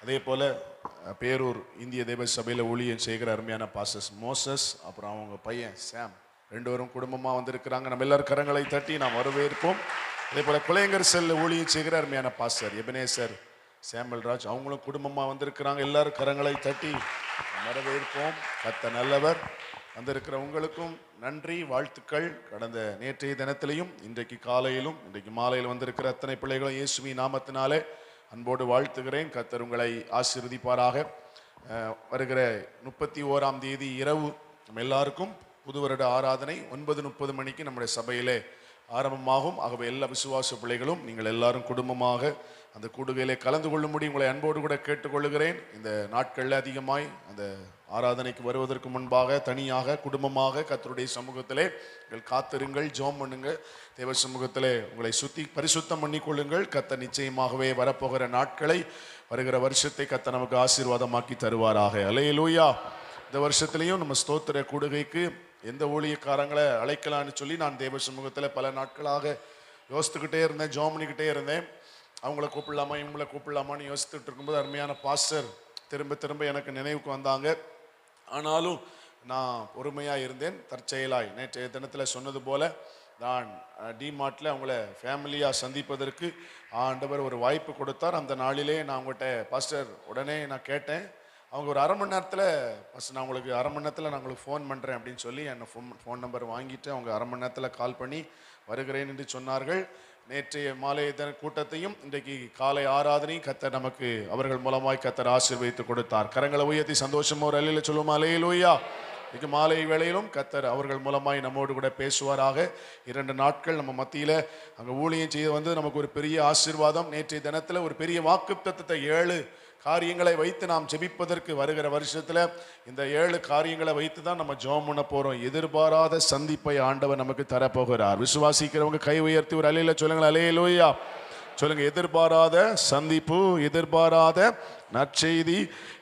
அதே போல் பேரூர் இந்திய தேவ சபையில் ஊழியம் செய்கிற அருமையான பாஸ்டர் மோசஸ், அப்புறம் அவங்க பையன் சாம், ரெண்டு பேரும் குடும்பமாக வந்திருக்கிறாங்க. நம்ம எல்லாரும் கரங்களை தட்டி நாம் வரவேற்போம். அதே போல் குலையங்கர் செல்ல ஊழியம் செய்கிற அருமையான பாஸ்டர் எபனேசர் சாமுவேல்ராஜ், அவங்களும் குடும்பமாக வந்திருக்கிறாங்க. எல்லாரும் கரங்களை தட்டி வரவேற்போம். கர்த்தர் நல்லவர். வந்திருக்கிற உங்களுக்கும் நன்றி, வாழ்த்துக்கள். கடந்த நேற்றைய தினத்திலையும் இன்றைக்கு காலையிலும் இன்றைக்கு மாலையில் வந்திருக்கிற அத்தனை பிள்ளைகளும் இயேசுவின் நாமத்தினாலே அன்போடு வாழ்த்துகிறேன். கர்த்தர் உங்களை ஆசீர்வதிப்பாராக. வருகிற 31ஆம் தேதி இரவு நம்ம எல்லாருக்கும் புது வருட ஆராதனை 9:30 மணிக்கு நம்முடைய சபையிலே ஆரம்பமாகும். ஆகவே எல்லா விசுவாச பிள்ளைகளும் நீங்கள் எல்லாரும் குடும்பமாக அந்த கூடுகையிலே கலந்து கொள்ளும்படி உங்களை அன்போடு கூட கேட்டுக்கொள்ளுகிறேன். இந்த நாட்களில் அதிகமாய் அந்த ஆராதனைக்கு வருவதற்கு முன்பாக தனியாக குடும்பமாக கர்த்தருடைய சமூகத்திலே நீங்கள் காத்திருங்கள், ஜெபம் பண்ணுங்க. தேவ சமூகத்திலே உங்களை சுத்தி பரிசுத்தம் பண்ணிக்கொள்ளுங்கள். கர்த்தர் நிச்சயமாகவே வரப்போகிற நாட்களை, வருகிற வருஷத்தை கர்த்தர் நமக்கு ஆசீர்வாதமாக்கி தருவாராக. அல்லேலூயா. இந்த வருஷத்துலையும் நம்ம ஸ்தோத்திர கூடுகைக்கு எந்த ஊழியக்காரங்களை அழைக்கலான்னு சொல்லி நான் தேவ சமூகத்தில் பல நாட்களாக யோசித்துக்கிட்டே இருந்தேன், ஜெபம் பண்ணிக்கிட்டே இருந்தேன். அவங்கள கூப்பிடலாமா இவங்கள கூப்பிடலாமான்னு யோசித்துட்டு இருக்கும்போது அருமையான பாஸ்டர் திரும்ப திரும்ப எனக்கு நினைவுக்கு வந்தாங்க. ஆனாலும் நான் பொறுமையாக இருந்தேன். தற்செயலாய் நேற்றைய தினத்தில் சொன்னது போல் நான் டிமார்ட்டில் அவங்கள ஃபேமிலியாக சந்திப்பதற்கு ஆண்டவர் ஒரு வாய்ப்பு கொடுத்தார். அந்த நாளிலே நான் அவங்ககிட்ட பாஸ்டர் உடனே நான் கேட்டேன். அவங்க ஒரு அரை மணி நேரத்தில் ஃபஸ்ட் நான் உங்களுக்கு அரை மணி நேரத்தில் நான் உங்களுக்கு ஃபோன் பண்ணுறேன் அப்படின்னு சொல்லி என்னை ஃபோன் நம்பர் வாங்கிட்டு அவங்க அரை மணி நேரத்தில் கால் பண்ணி வருகிறேன் என்று சொன்னார்கள். நேற்றைய மாலை கூட்டத்தையும் இன்றைக்கு காலை ஆராதனையும் கர்த்தர் நமக்கு அவர்கள் மூலமாய் கர்த்தர் ஆசீர்வதித்து கொடுத்தார். கரங்களை உயர்த்தி சந்தோஷமா ஒரு அல்லேலூயா சொல்லுவோம். அல்லேலூயா. இன்னைக்கு மாலை வேளையிலும் கர்த்தர் அவர்கள் மூலமாய் நம்மோடு கூட பேசுவாராக. 2 நாட்கள் நம்ம மத்தியில் அங்கே ஊழியம் செய்ய வந்து நமக்கு ஒரு பெரிய ஆசீர்வாதம். நேற்றைய தினத்தில் ஒரு பெரிய வாக்குத்தத்தத்தை 7 காரியங்களை வைத்து நாம் ஜெபிப்பதற்கு வருகிற வருஷத்தில் இந்த 7 காரியங்களை வைத்து தான் நம்ம ஜெபம் பண்ண போகிறோம். எதிர்பாராத சந்திப்பை ஆண்டவர் நமக்கு தரப்போகிறார். விசுவாசிக்கிறவங்க கை உயர்த்தி ஒரு அல்லேலூயா சொல்லுங்கள். அல்லேலூயா சொல்லுங்க. எதிர்பாராத சந்திப்பு, எதிர்பாராத நற்செய்தி,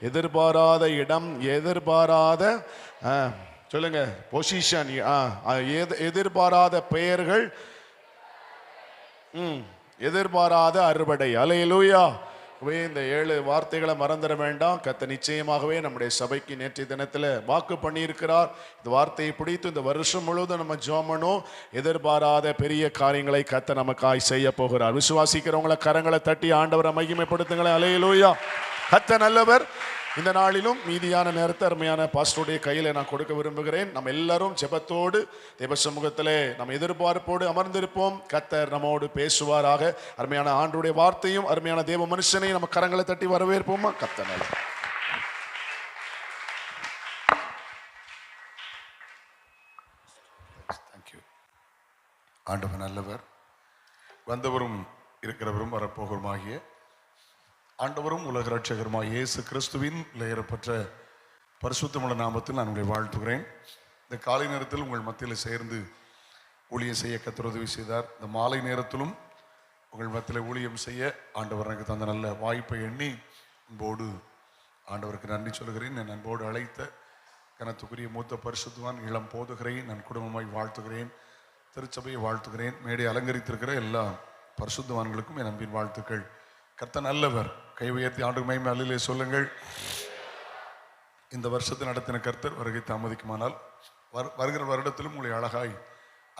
எதிர்பாராத இடம், எதிர்பாராத சொல்லுங்க பொசிஷன், எதிர்பாராத பெயர்கள், எதிர்பாராத அறுவடை. அல்லேலூயா. இந்த 7 வார்த்தைகளை மறந்துட வேண்டாம். கர்த்தர் நிச்சயமாகவே நம்முடைய சபைக்கு நேற்றைய தினத்தில் வாக்கு பண்ணியிருக்கிறார். இந்த வார்த்தையை பிடித்து இந்த வருஷம் முழுவதும் நம்ம ஜெபமனும் எதிர்பாராத பெரிய காரியங்களை கர்த்தர் நமக்காய் செய்ய போகிறார். விசுவாசிக்கிறவங்களை கரங்களை தட்டி ஆண்டவரை மகிமைப்படுத்துங்களேன். அல்லேலூயா. கர்த்தர் நல்லவர். இந்த நாளிலும் மீதியான நேரத்தை அருமையான பாஸ்டருடைய கையில் நான் கொடுக்க விரும்புகிறேன். நம்ம எல்லாரும் ஜெபத்தோடு தேவ சமூகத்திலே நம்ம எதிர்பார்ப்போடு அமர்ந்திருப்போம். கர்த்தர் நம்மோடு பேசுவாராக. அருமையான ஆண்டவருடைய வார்த்தையும் அருமையான தேவ மனுஷனையும் நம்ம கரங்களை தட்டி வரவேற்போமா. கர்த்தர் நல்லவர். தேங்க்யூ. ஆண்டவர் நல்லவர். வந்தவரும் இருக்கிறவரும் வரப்போகிறோமாகிய ஆண்டவரும் உலக ரட்சகருமாய் இயேசு கிறிஸ்துவின் பெயரப்பட்ட பரிசுத்தமுள்ள நாமத்தில் நான் உங்களை வாழ்த்துகிறேன். இந்த காலை நேரத்தில் உங்கள் மத்தியில் சேர்ந்து ஊழியம் செய்ய கர்த்தர் உதவி செய்தார். இந்த மாலை நேரத்திலும் உங்கள் மத்தியில் ஊழியம் செய்ய ஆண்டவர் எனக்கு தந்த நல்ல வாய்ப்பை எண்ணி அன்போடு ஆண்டவருக்கு நன்றி சொல்கிறேன். என் அன்போடு அழைத்த கனத்துக்குரிய மூத்த பரிசுத்தவான் இளம் போதுகிறேன். நான் குடும்பமாய் வாழ்த்துகிறேன். திருச்சபையை வாழ்த்துகிறேன். மேடை அலங்கரித்திருக்கிற எல்லா பரிசுத்தவான்களுக்கும் என் அன்பின் வாழ்த்துக்கள். கர்த்தர் நல்லவர். கை உயர்த்தி ஆண்டு மகிமை அல்லேலூயா சொல்லுங்கள். இந்த வருஷத்தை நடத்தின கர்த்தர் வருகை தாமதிக்குமானால் வருகிற வருடத்திலும் உங்களை அழகாய்,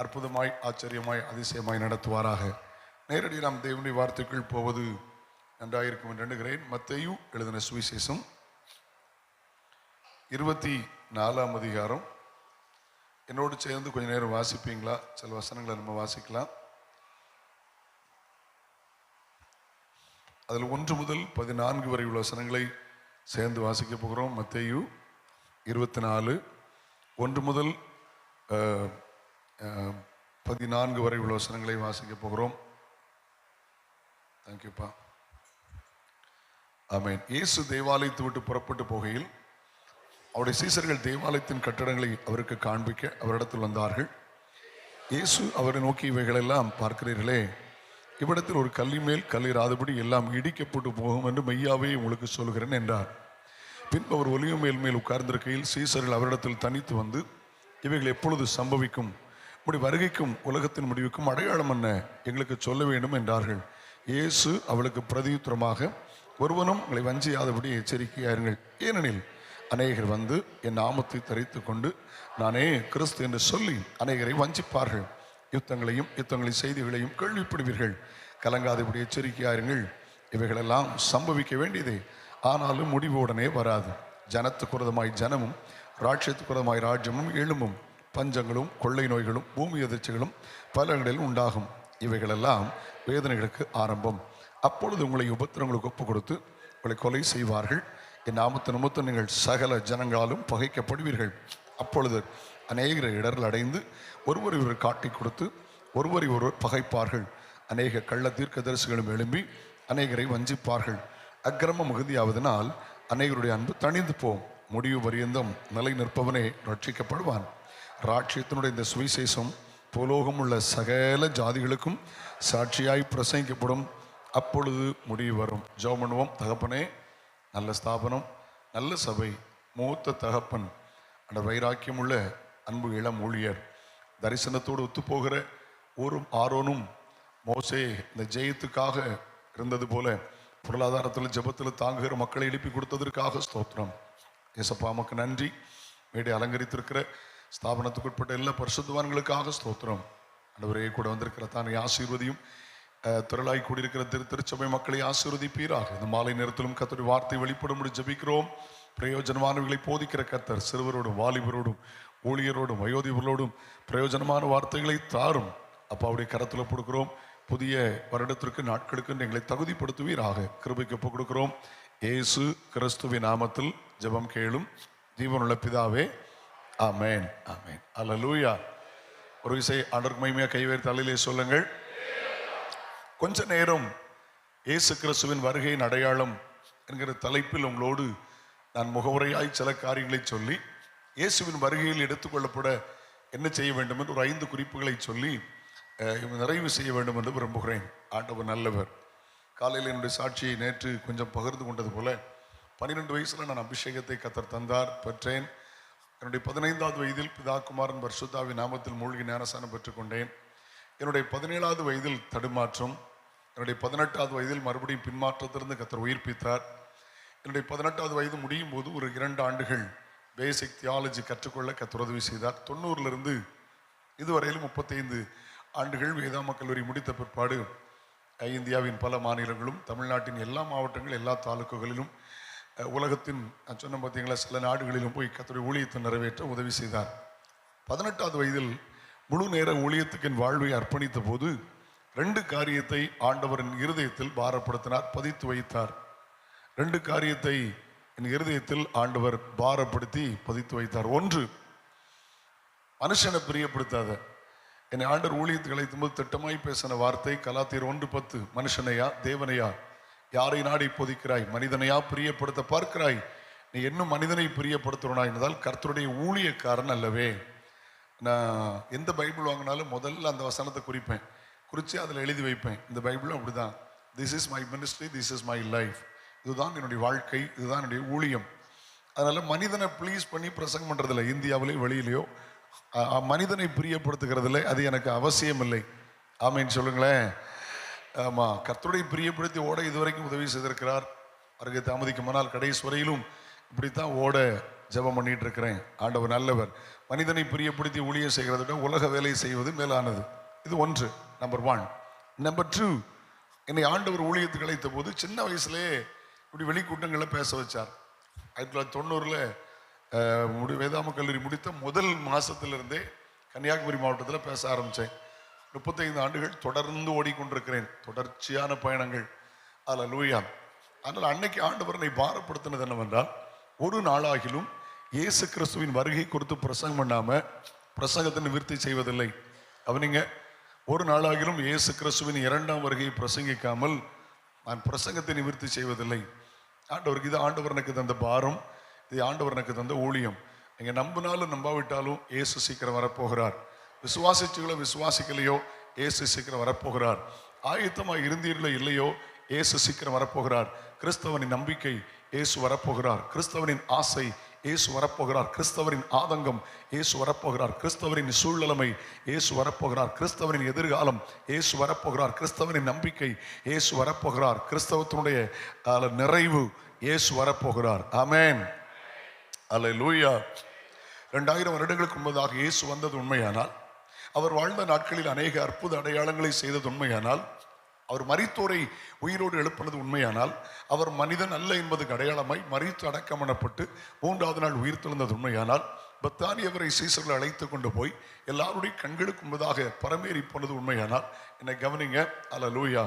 அற்புதமாய், ஆச்சரியமாய், அதிசயமாய் நடத்துவாராக. நேரடி நாம் தேவனுடைய வார்த்தைக்குள் போவது நன்றாயிருக்கும் என்று எண்ணுகிறேன். மத்தேயு எழுதின சுவிசேஷம் 24ஆம் அதிகாரம். என்னோடு சேர்ந்து கொஞ்ச நேரம் வாசிப்பீங்களா? சில வசனங்களை நம்ம வாசிக்கலாம். அதில் 1 முதல் 14 வரை உள்ள வசனங்களை சேர்ந்து வாசிக்க போகிறோம். மத்தேயு 24 1 முதல் 14 வரை உள்ள வசனங்களை வாசிக்க போகிறோம். தேங்க்யூப்பா. ஆமென். இயேசு தேவாலயத்தை விட்டு புறப்பட்டு போகையில் அவருடைய சீசர்கள் தேவாலயத்தின் கட்டடங்களை அவருக்கு காண்பிக்க அவரிடத்தில் வந்தார்கள். இயேசு அவரை நோக்கி, இவைகளெல்லாம் பார்க்கிறீர்களே, இவ்விடத்தில் ஒரு கல்லி மேல் கல்லிராதபடி எல்லாம் இடிக்கப்பட்டு போகும் என்று மெய்யாவே உங்களுக்கு சொல்கிறேன் என்றார். பின்பு அவர் ஒலிவ மேல் உட்கார்ந்திருக்கையில் சீசர்கள் அவரிடத்தில் தனித்து வந்து, இவைகள் எப்பொழுது சம்பவிக்கும்? உம்முடைய வருகைக்கும் உலகத்தின் முடிவுக்கும் அடையாளம் என்ன? எங்களுக்கு சொல்ல வேண்டும் என்றார்கள். இயேசு அவளுக்கு பிரதியுத்தரமாக, ஒருவனும் உங்களை வஞ்சியாதபடி எச்சரிக்கையாருங்கள். ஏனெனில் அநேகர் வந்து என் நாமத்தை தரித்து கொண்டு நானே கிறிஸ்து என்று சொல்லி அநேகரை வஞ்சிப்பார்கள். யுத்தங்களின் செய்திகளையும் கேள்விப்படுவீர்கள். கலங்காதபடி எச்சரிக்கையாருங்கள். இவைகளெல்லாம் சம்பவிக்க வேண்டியதே, ஆனாலும் முடிவு உடனே வராது. ஜனத்துக்குரதமாய் ஜனமும் ராட்சியத்துக்குரதமாய் ராஜ்யமும் எழும்பும். பஞ்சங்களும் கொள்ளை நோய்களும் பூமி எதிர்ச்சிகளும் பல இடங்களில் உண்டாகும். இவைகளெல்லாம் வேதனைகளுக்கு ஆரம்பம். அப்பொழுது உங்களை உபத்திரங்களுக்கு ஒப்பு கொடுத்து உங்களை கொலை செய்வார்கள். என் நாமத்து நிமித்தம் நீங்கள் சகல ஜனங்களாலும் பகைக்கப்படுவீர்கள். அப்பொழுது அநேகரை இடர்கள் அடைந்து ஒருவர் இவர் காட்டி கொடுத்து ஒருவர் பகைப்பார்கள். அநேக கள்ள தீர்க்கதரிசிகளும் எழும்பி அநேகரை வஞ்சிப்பார்கள். அக்கிரமம் மிகுதியாவதனால் அநேகருடைய அன்பு தணிந்து போம். முடிவு பரியந்தம் நிலை நிற்பவனே ரட்சிக்கப்படுவான். ராட்சியத்தினுடைய இந்த சுவிசேஷம் பூலோகம் உள்ள சகல ஜாதிகளுக்கும் சாட்சியாய் பிரசங்கிக்கப்படும். அப்பொழுது முடிவு வரும். ஜெபம் பண்ணுவோம். தகப்பனே, நல்ல ஸ்தாபனம், நல்ல சபை, மூத்த தகப்பன், அந்த வைராக்கியம் உள்ள அன்பு இளம் ஊழியர், தரிசனத்தோடு ஒத்துப்போகிற ஊரும் ஆரோனும் மோசே இந்த ஜெயத்துக்காக இருந்தது போல பொருளாதாரத்தில் ஜெபத்தில் தாங்குகிற மக்களை எழுப்பி கொடுத்ததற்காக ஸ்தோத்திரம். ஏசப்பா, நமக்கு நன்றி. மேடை அலங்கரித்திருக்கிற ஸ்தாபனத்துக்குட்பட்ட எல்லா பரிசுத்தவான்களுக்காக ஸ்தோத்திரம். ஆண்டவரே, கூட வந்திருக்கிற தானே ஆசீர்வதியும். திரளாய் கூடியிருக்கிற திருச்சபை மக்களை ஆசீர்வதிப்பீராக. இந்த மாலை நேரத்திலும் கர்த்தருடைய வார்த்தை வெளிப்படும்படி ஜெபிக்கிறோம். பிரயோஜனமானவர்களை போதிக்கிற கர்த்தர் சிறுவரோடும் வாலிபரோடும் ஊழியரோடும் வயோதிபர்களோடும் பிரயோஜனமான வார்த்தைகளை தாரும். அப்பாவுடைய கரத்தில் கொடுக்கிறோம். புதிய வருடத்திற்கு நாட்களுக்கு எங்களை தகுதிப்படுத்துவீராக. கிருபைக்கு ஒப்புக் கொடுக்கிறோம். இயேசு கிறிஸ்துவின் நாமத்தில் ஜெபம் கேளும் ஜீவனுள்ள பிதாவே, ஆமேன், ஆமேன். அல்லேலூயா. ஒரு விசை ஆண்டவருக்கு மகிமையா கைவேறு தலையிலே சொல்லுங்கள். கொஞ்ச நேரம் இயேசு கிறிஸ்துவின் வருகையின் அடையாளம் என்கிற தலைப்பில் உங்களோடு நான் முகவுரையாய் சில காரியங்களை சொல்லி இயேசுவின் வருகையில் எடுத்துக்கொள்ளப்பட என்ன செய்ய வேண்டும் என்று ஒரு 5 குறிப்புகளை சொல்லி நிறைவு செய்ய வேண்டும் என்று விரும்புகிறேன். ஆண்டவர் நல்லவர். காலையில் என்னுடைய சாட்சியை நேற்று கொஞ்சம் பகிர்ந்து கொண்டது போல 12 வயசுல நான் அபிஷேகத்தை கர்த்தர் தந்தார், பெற்றேன். என்னுடைய 15வது வயதில் பிதா குமாரன் பரிசுத்தாவின் நாமத்தில் மூழ்கி ஞானஸ்நானம் பெற்றுக்கொண்டேன். என்னுடைய 17வது வயதில் தடுமாற்றம். என்னுடைய 18வது வயதில் மறுபடியும் பின்மாற்றத்திலிருந்து கர்த்தர் உயிர்ப்பித்தார். என்னுடைய 18வது வயது முடியும் போது ஒரு 2 ஆண்டுகள் பேசிக் தியாலஜி கற்றுக்கொள்ள கர்த்தர் உதவி செய்தார். 90லிருந்து இதுவரையிலும் 35 ஆண்டுகள் வேதாம கல்லூரி முடித்த பிற்பாடு இந்தியாவின் பல மாநிலங்களும் தமிழ்நாட்டின் எல்லா மாவட்டங்கள் எல்லா தாலுக்குகளிலும் உலகத்தின் சொன்ன பார்த்தீங்களா சில நாடுகளிலும் போய் கர்த்தருடைய ஊழியத்தை நிறைவேற்ற உதவி செய்தார். 18வது வயதில் முழு நேர ஊழியத்துக்கு என் வாழ்வை அர்ப்பணித்த போது 2 காரியத்தை ஆண்டவரின் இருதயத்தில் பாரப்படுத்தினார், பதித்து வைத்தார். 2 காரியத்தை என் இருதயத்தில் ஆண்டவர் பாரப்படுத்தி பதித்து வைத்தார். 1, மனுஷனை பிரியப்படுத்தாத. என்னை ஆண்டவர் ஊழியத்துக்கு அழைத்தும் போது திட்டமாய் பேசின வார்த்தை கலாத்தியர் 1:10, மனுஷனையா தேவனையா யாரை நாடி பொதிக்கிறாய், மனிதனையா பிரியப்படுத்த பார்க்கிறாய், நீ இன்னும் மனிதனை பிரியப்படுத்துறனா என்றால் கர்த்தருடைய ஊழியக்காரன் அல்லவே. நான் எந்த பைபிள் வாங்கினாலும் முதல்ல அந்த வசனத்தை குறித்து அதில் எழுதி வைப்பேன். இந்த பைபிளும் அப்படிதான். This is my ministry, this is my life. இதுதான் என்னுடைய வாழ்க்கை, இதுதான் என்னுடைய ஊழியம். அதனால மனிதனை ப்ளீஸ் பண்ணி பிரசங்கம் பண்றதில்லை, இந்தியாவிலேயோ வெளியிலையோ மனிதனை பிரியப்படுத்துகிறதில்லை, அது எனக்கு அவசியம் இல்லை. ஆமேன்னு சொல்லுங்களேன். ஆமா, கர்த்தருடைய பிரியப்படுத்தி ஓட இதுவரைக்கும் உதவி செய்திருக்கிறார். வருகை தாமதிக்குமானால் கடைசி வரையிலும் இப்படித்தான் ஓட ஜெபம் பண்ணிட்டு இருக்கிறேன். ஆண்டவர் நல்லவர். மனிதனை பிரியப்படுத்தி ஊழியம் செய்கிறத விட உலக வேலை செய்வது மேலானது. இது 1, நம்பர் 1. நம்பர் 2, என்னை ஆண்டவர் ஊழியத்துக்கு அழைத்த போது சின்ன வயசுலே இப்படி வெளிக்கூட்டங்களில் பேச வச்சார். 1990 வேதாம கல்லூரி முடித்த முதல் மாசத்திலிருந்தே கன்னியாகுமரி மாவட்டத்தில் பேச ஆரம்பித்தேன். 35 ஆண்டுகள் தொடர்ந்து ஓடிக்கொண்டிருக்கிறேன். தொடர்ச்சியான பயணங்கள். அல்லேலூயா. அதனால் அன்னைக்கு ஆண்டவர் என்னை பாரப்படுத்தினது என்னவென்றால், ஒரு நாளாகிலும் இயேசு கிறிஸ்துவின் வருகை குறித்து பிரசங்கம் பண்ணாம பிரசங்கத்தை நிவர்த்தி செய்வதில்லை. அவனிங்க ஒரு நாளாகிலும் இயேசு கிறிஸ்துவின் 2ஆம் வருகையை பிரசங்கிக்காமல் நான் பிரசங்கத்தை நிவர்த்தி செய்வதில்லை. ஆண்டவருக்கு இது ஆண்டவர் எனக்கு தந்த பாரம், இது ஆண்டவர் எனக்கு தந்த ஊழியம். நீங்க நம்பினாலும் நம்பாவிட்டாலும் இயேசு சீக்கிரம் வரப்போகிறார். விசுவாசிச்சுகளோ விசுவாசிக்கலையோ இயேசு சீக்கிரம் வரப்போகிறார். ஆயத்தமாக இருந்தீர்களோ இல்லையோ இயேசு சீக்கிரம் வரப்போகிறார். கிறிஸ்தவனின் நம்பிக்கை இயேசு வரப்போகிறார். கிறிஸ்தவனின் ஆசை இயேசு வரப்போகிறார். கிறிஸ்தவரின் ஆதங்கம் இயேசு வரப்போகிறார். கிறிஸ்தவரின் சூழ்நிலைமை இயேசு வரப்போகிறார். கிறிஸ்தவரின் எதிர்காலம் இயேசு வரப்போகிறார். கிறிஸ்தவரின் நம்பிக்கை இயேசு வரப்போகிறார். கிறிஸ்தவத்தினுடைய நிறைவு இயேசு வரப்போகிறார். ஆமென், அல்லேலூயா. 2000 வருடங்களுக்கு முன்பதாக இயேசு வந்தது உண்மையானால், அவர் வாழ்ந்த நாட்களில் அநேக அற்புத அடையாளங்களை செய்தது உண்மையானால், அவர் மரித்தோரை உயிரோடு எழுப்பினது உண்மையானால், அவர் மனிதன் அல்ல என்பதுக்கு அடையாளமாய் மரித்து அடக்கம் பண்ணப்பட்டு 3வது நாள் உயிர் தெழுந்தது உண்மையானால், பத்தானியவரை சீசர்களை அழைத்து கொண்டு போய் எல்லாருடைய கண்களுக்கு முன்பதாக பரமேறி போனது உண்மையானால், என்னை கவனிங்க, அல்லேலூயா,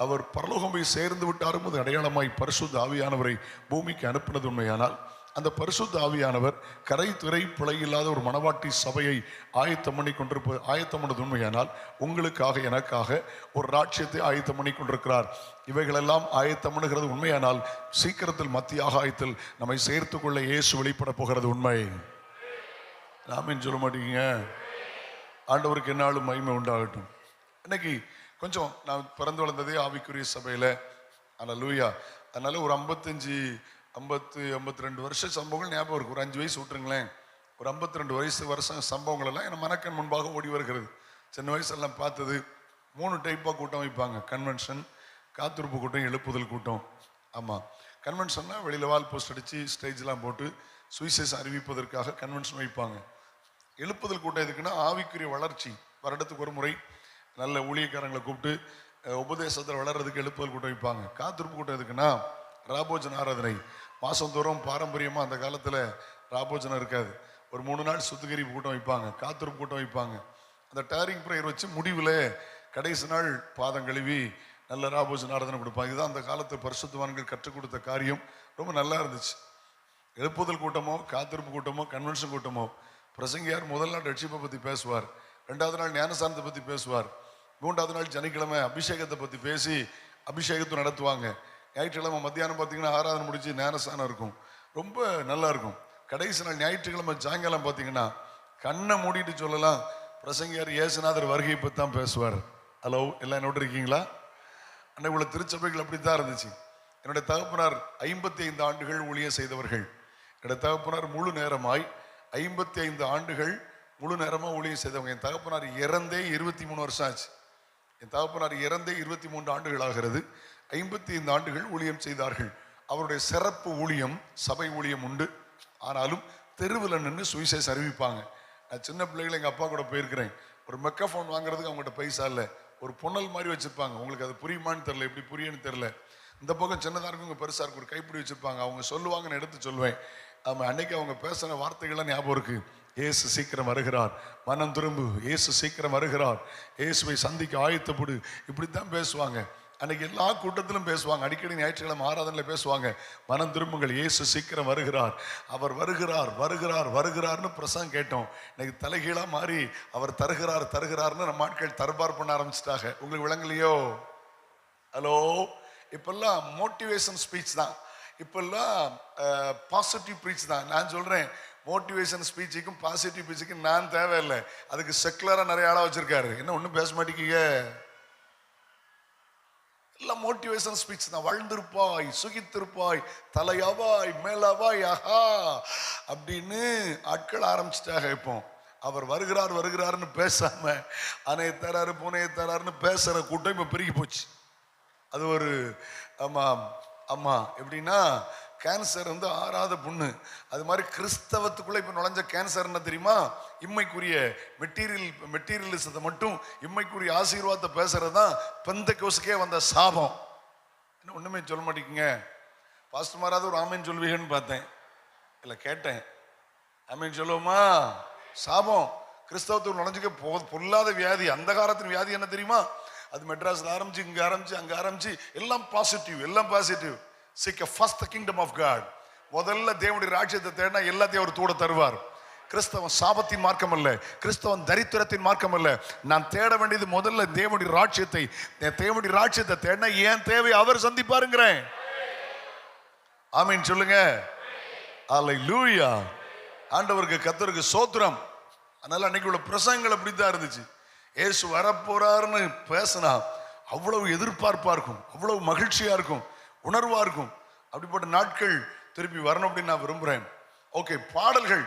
அவர் பரலோகம் போய் சேர்ந்து விட்டார் என்பது அடையாளமாய் பரிசுத்த ஆவியானவரை பூமிக்கு அனுப்பினது உண்மையானால், அந்த பரிசுத்த ஆவியானவர் கரை திரை பிழை இல்லாத ஒரு மணவாட்டி சபையை ஆயத்தம் பண்ணது உண்மையானால், உங்களுக்காக எனக்காக ஒரு ராட்சியத்தை ஆயத்தம் பண்ணி கொண்டிருக்கிறார். இவைகளெல்லாம் ஆயத்தம் பண்ணுகிறது உண்மையானால், சீக்கிரத்தில் மத்திய ஆகாயத்தில் நம்மை சேர்த்து கொள்ள இயேசு வெளிப்பட போகிறது உண்மை. ஆமென் சொல்ல மாட்டீங்க? ஆண்டவருக்கு என்னாலும் மகிமை உண்டாகட்டும். இன்னைக்கு கொஞ்சம் நான் பிறந்து வளர்ந்ததே ஆவிக்குரிய சபையில, அல்லேலூயா. அதனால ஒரு 52 வருஷ சம்பவங்கள் ஞாபகம் இருக்கு. ஒரு 5 வயசு விட்டுருங்களேன், ஒரு 52 வருஷம் சம்பவங்கள் எல்லாம் என் மனக்கண் முன்பாக ஓடி வருகிறது. சின்ன வயசெல்லாம் பார்த்தது 3 டைப்பாக கூட்டம் வைப்பாங்க. கன்வென்ஷன், காத்திருப்பு கூட்டம், எழுப்புதல் கூட்டம். ஆமாம், கன்வென்ஷன்னா வெளியில் வால் போஸ்ட் அடித்து ஸ்டேஜ்லாம் போட்டு சுவிசேஷம் அறிவிப்பதற்காக கன்வென்ஷன் வைப்பாங்க. எழுப்புதல் கூட்டம் எதுக்குன்னா ஆவிக்குரிய வளர்ச்சி, வருடத்துக்கு ஒரு முறை நல்ல ஊழியக்காரங்களை கூப்பிட்டு உபதேசத்தில் வளர்றதுக்கு எழுப்புதல் கூட்டம் வைப்பாங்க. காத்திருப்பு கூட்டம் எதுக்குன்னா ராபோஜன ஆராதனை, மாதந்தோறும் பாரம்பரியமாக அந்த காலத்தில் ராபோஜனம் இருக்காது, ஒரு 3 நாள் சுத்திகரிப்பு கூட்டம் வைப்பாங்க, காத்திருப்பு கூட்டம் வைப்பாங்க. அந்த டேரிங் ப்ரேயர் வச்சு முடிவில் கடைசி நாள் பாதம் கழுவி நல்ல ராபோஜன ஆராதனை கொடுப்பாங்க. இதுதான் அந்த காலத்து பரிசுத்தவான்கள் கற்றுக் கொடுத்த காரியம். ரொம்ப நல்லா இருந்துச்சு. எழுப்புதல் கூட்டமோ காத்திருப்பு கூட்டமோ கன்வென்ஷன் கூட்டமோ, பிரசங்கியார் முதல் நாள் ரட்சிப்பை பற்றி பேசுவார், 2வது நாள் ஞானஸ்தானத்தை பற்றி பேசுவார், 3வது நாள் சனிக்கிழமை அபிஷேகத்தை பற்றி பேசி அபிஷேகத்தை நடத்துவாங்க. ஞாயிற்றுக்கிழமை மத்தியானம் பார்த்தீங்கன்னா ஆராதனை முடிச்சு ஞானஸ்தானம் இருக்கும், ரொம்ப நல்லா இருக்கும். கடைசி நாள் ஞாயிற்றுக்கிழமை சாயங்காலம் பார்த்தீங்கன்னா கண்ணை மூடிட்டு சொல்லலாம், பிரசங்கியார் இயேசுநாதர் வருகை பற்றி தான் பேசுவார். ஹலோ, எல்லாம் என்னோட இருக்கீங்களா? அன்னைக்கு உள்ள திருச்சபைகள் அப்படி தான் இருந்துச்சு. என்னுடைய தகப்பனார் 55 ஆண்டுகள் ஊழியம் செய்தவர்கள். என்னுடைய தகப்பனார் முழு நேரமாய் 55 ஆண்டுகள் முழு நேரமாக ஊழியம் செய்தவங்க. என் தகப்பனார் இறந்தே 23 வருஷம் ஆச்சு. என் தகப்பனார் இறந்தே 23 ஆண்டுகள் ஆகிறது. 55 ஆண்டுகள் ஊழியம் செய்தார்கள். அவருடைய சிறப்பு ஊழியம் சபை ஊழியம் உண்டு. ஆனாலும் தெருவில் நின்று சுவிசேஷம் அறிவிப்பாங்க. நான் சின்ன பிள்ளைகளை எங்கள் அப்பா கூட போயிருக்கிறேன். ஒரு மெக்காஃபோன் வாங்குறதுக்கு அவங்ககிட்ட பைசா இல்லை, ஒரு புனல் மாதிரி வச்சுருப்பாங்க. உங்களுக்கு அது புரியுமான்னு தெரில, எப்படி புரியுன்னு தெரில. இந்த பக்கம் சின்னதாக இருக்கும், இங்கே பெருசாக இருக்கும், ஒரு கைப்பிடி வச்சுருப்பாங்க. அவங்க சொல்லுவாங்கன்னு எடுத்து சொல்லுவேன். ஆமாம், அன்னைக்கு அவங்க பேசுகிற வார்த்தைகள்லாம் ஞாபகம் இருக்குது. இயேசு சீக்கிரம் வருகிறார், மனம் திரும்பு, இயேசு சீக்கிரம் வருகிறார், இயேசுவை சந்திக்க ஆயத்தப்படு, இப்படித்தான் பேசுவாங்க. அன்னைக்கு எல்லா கூட்டத்திலும் பேசுவாங்க. அடிக்கடி ஞாயிற்றுக்கிழமை ஆராதனையில் பேசுவாங்க, மனம் திரும்புங்கள், இயேசு சீக்கிரம் வருகிறார், அவர் வருகிறார் வருகிறார் வருகிறார்னு பிரசங்கம் கேட்டோம். இன்னைக்கு தலைகீழா மாறி அவர் தருகிறார் தருகிறார்னு நம்ம ஆட்கள் தர்பார் பண்ண ஆரம்பிச்சிட்டாங்க. உங்களுக்கு விளங்கலையோ? ஹலோ, இப்பெல்லாம் மோட்டிவேஷன் ஸ்பீச் தான், இப்பெல்லாம் பாசிட்டிவ் ப்ரீச் தான். நான் சொல்றேன், மோட்டிவேஷன் ஸ்பீச்சுக்கும் பாசிட்டிவ் ஸ்பீச்சுக்கும் நான் தேவையில்லை, அதுக்கு செக்குலரா நிறைய ஆளா வச்சிருக்காரு. என்ன ஒன்றும் பேச மாட்டேங்க? எல்லாம் மோட்டிவேஷன் ஸ்பீச் தான். வாழ்ந்திருப்பாய், சுகித்திருப்பாய், தலையாவாய், மேலாவாய், ஆஹா அப்படின்னு ஆட்கள் ஆரம்பிச்சிட்டாங்க. இப்போ அவர் வருகிறார் வருகிறார்னு பேசாம அணைய தராரு பூனையை தராருன்னு பேசுற கூட்டம் இப்ப பெருகி போச்சு. அது ஒரு ஆமா ஆமா எப்படின்னா, கேன்சர் ஆறாத புண்ணு. அது மாதிரி கிறிஸ்தவத்துக்குள்ள இப்ப நுழைஞ்ச கேன்சர் என்ன தெரியுமா? இம்மைக்குரிய மெட்டீரியலிசத்தை மட்டும், இம்மைக்குரிய ஆசீர்வாதத்தை பேசுறதுதான் பெந்தெக்கோஸ்துக்கே வந்த சாபம். என்ன ஒண்ணுமே சொல்ல மாட்டேங்குங்க. பாஸ்டர் மாராவது ஒரு ஆமேன் சொல்வீங்கன்னு பார்த்தேன், இல்ல கேட்டேன். ஆமேன் சொல்லுவோமா? சாபம். கிறிஸ்தவத்துக்கு நுழைஞ்சுக்க பொல்லாத வியாதி, அந்த காலத்தின் வியாதி என்ன தெரியுமா? அது மெட்ராஸ்ல ஆரம்பிச்சு, இங்க ஆரம்பிச்சு, அங்க ஆரம்பிச்சு, எல்லாம் பாசிட்டிவ், எல்லாம் positive. Seek first the kingdom of God. முதல்ல தேவனுடைய ராஜ்யத்தை தேடினா எல்லாத்தையும் அவர் தூட தருவார். கிறிஸ்தவன் சாபத்தின் மார்க்கம் அல்ல, கிறிஸ்தவன் தரித்திரத்தின் மார்க்கம் அல்ல. நான் தேட வேண்டியது முதல்ல தேவனுடைய ராஜ்யத்தை. தேவனுடைய ராஜ்யத்தை தேடினா என் தேவை அவர் சந்திப்பாருங்கிறேன். ஆமீன் சொல்லுங்க. அல்லேலூயா. ஆண்டவருக்கு கர்த்தருக்கு ஸ்தோத்திரம். அதனால அன்னைக்கு உள்ள பிரசங்கங்கள் அப்படித்தான் இருந்துச்சு. இயேசு வரப்போறாருன்னு பேசினா அவ்வளவு எதிர்பார்ப்பா இருக்கும், அவ்வளவு மகிழ்ச்சியா இருக்கும், உணர்வா இருக்கும். அப்படிப்பட்ட நாட்கள் திருப்பி வரணும் அப்படின்னு நான் விரும்புறேன். ஓகே, பாடல்கள்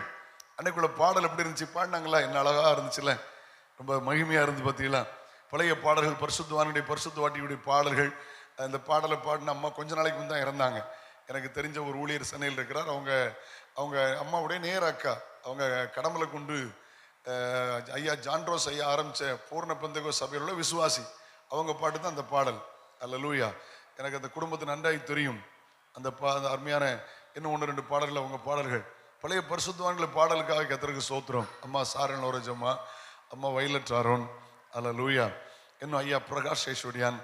அன்னைக்குள்ள பாடல் எப்படி இருந்துச்சு? பாடினாங்களா? என்ன அழகா இருந்துச்சுல்ல, ரொம்ப மகிமையா இருந்து பார்த்தீங்களா? பழைய பாடல்கள், பரிசுத்தவானுடைய பரிசுத்தவாட்டியுடைய பாடல்கள். அந்த பாடலை பாடின அம்மா கொஞ்ச நாளைக்கு முன் தான் இறந்தாங்க. எனக்கு தெரிஞ்ச ஒரு ஊழியர் சென்னையில் இருக்கிறார். அவங்க அம்மாவுடைய நேர அக்கா. அவங்க கடமலை கொண்டு ஐயா ஜான்ரோஸ் ஐயா ஆரம்பித்த பூர்ண பெந்தகோ சபையில் உள்ள விசுவாசி. அவங்க பாட்டு தான் அந்த பாடல். அல்லேலூயா. எனக்கு அந்த குடும்பத்தை நன்றாய் தெரியும். அந்த அருமையான இன்னும் 1-2 பாடல்கள் அவங்க பாடல்கள். பழைய பரிசுத்தவான்களை பாடலுக்காக கர்த்தருக்கு ஸ்தோத்திரம். அம்மா சாரன் லோரஜ் அம்மா வயலட் ஆரோன். அல்லேலூயா. இன்னும் ஐயா பிரகாஷ் ஐஸ்வர்யான்.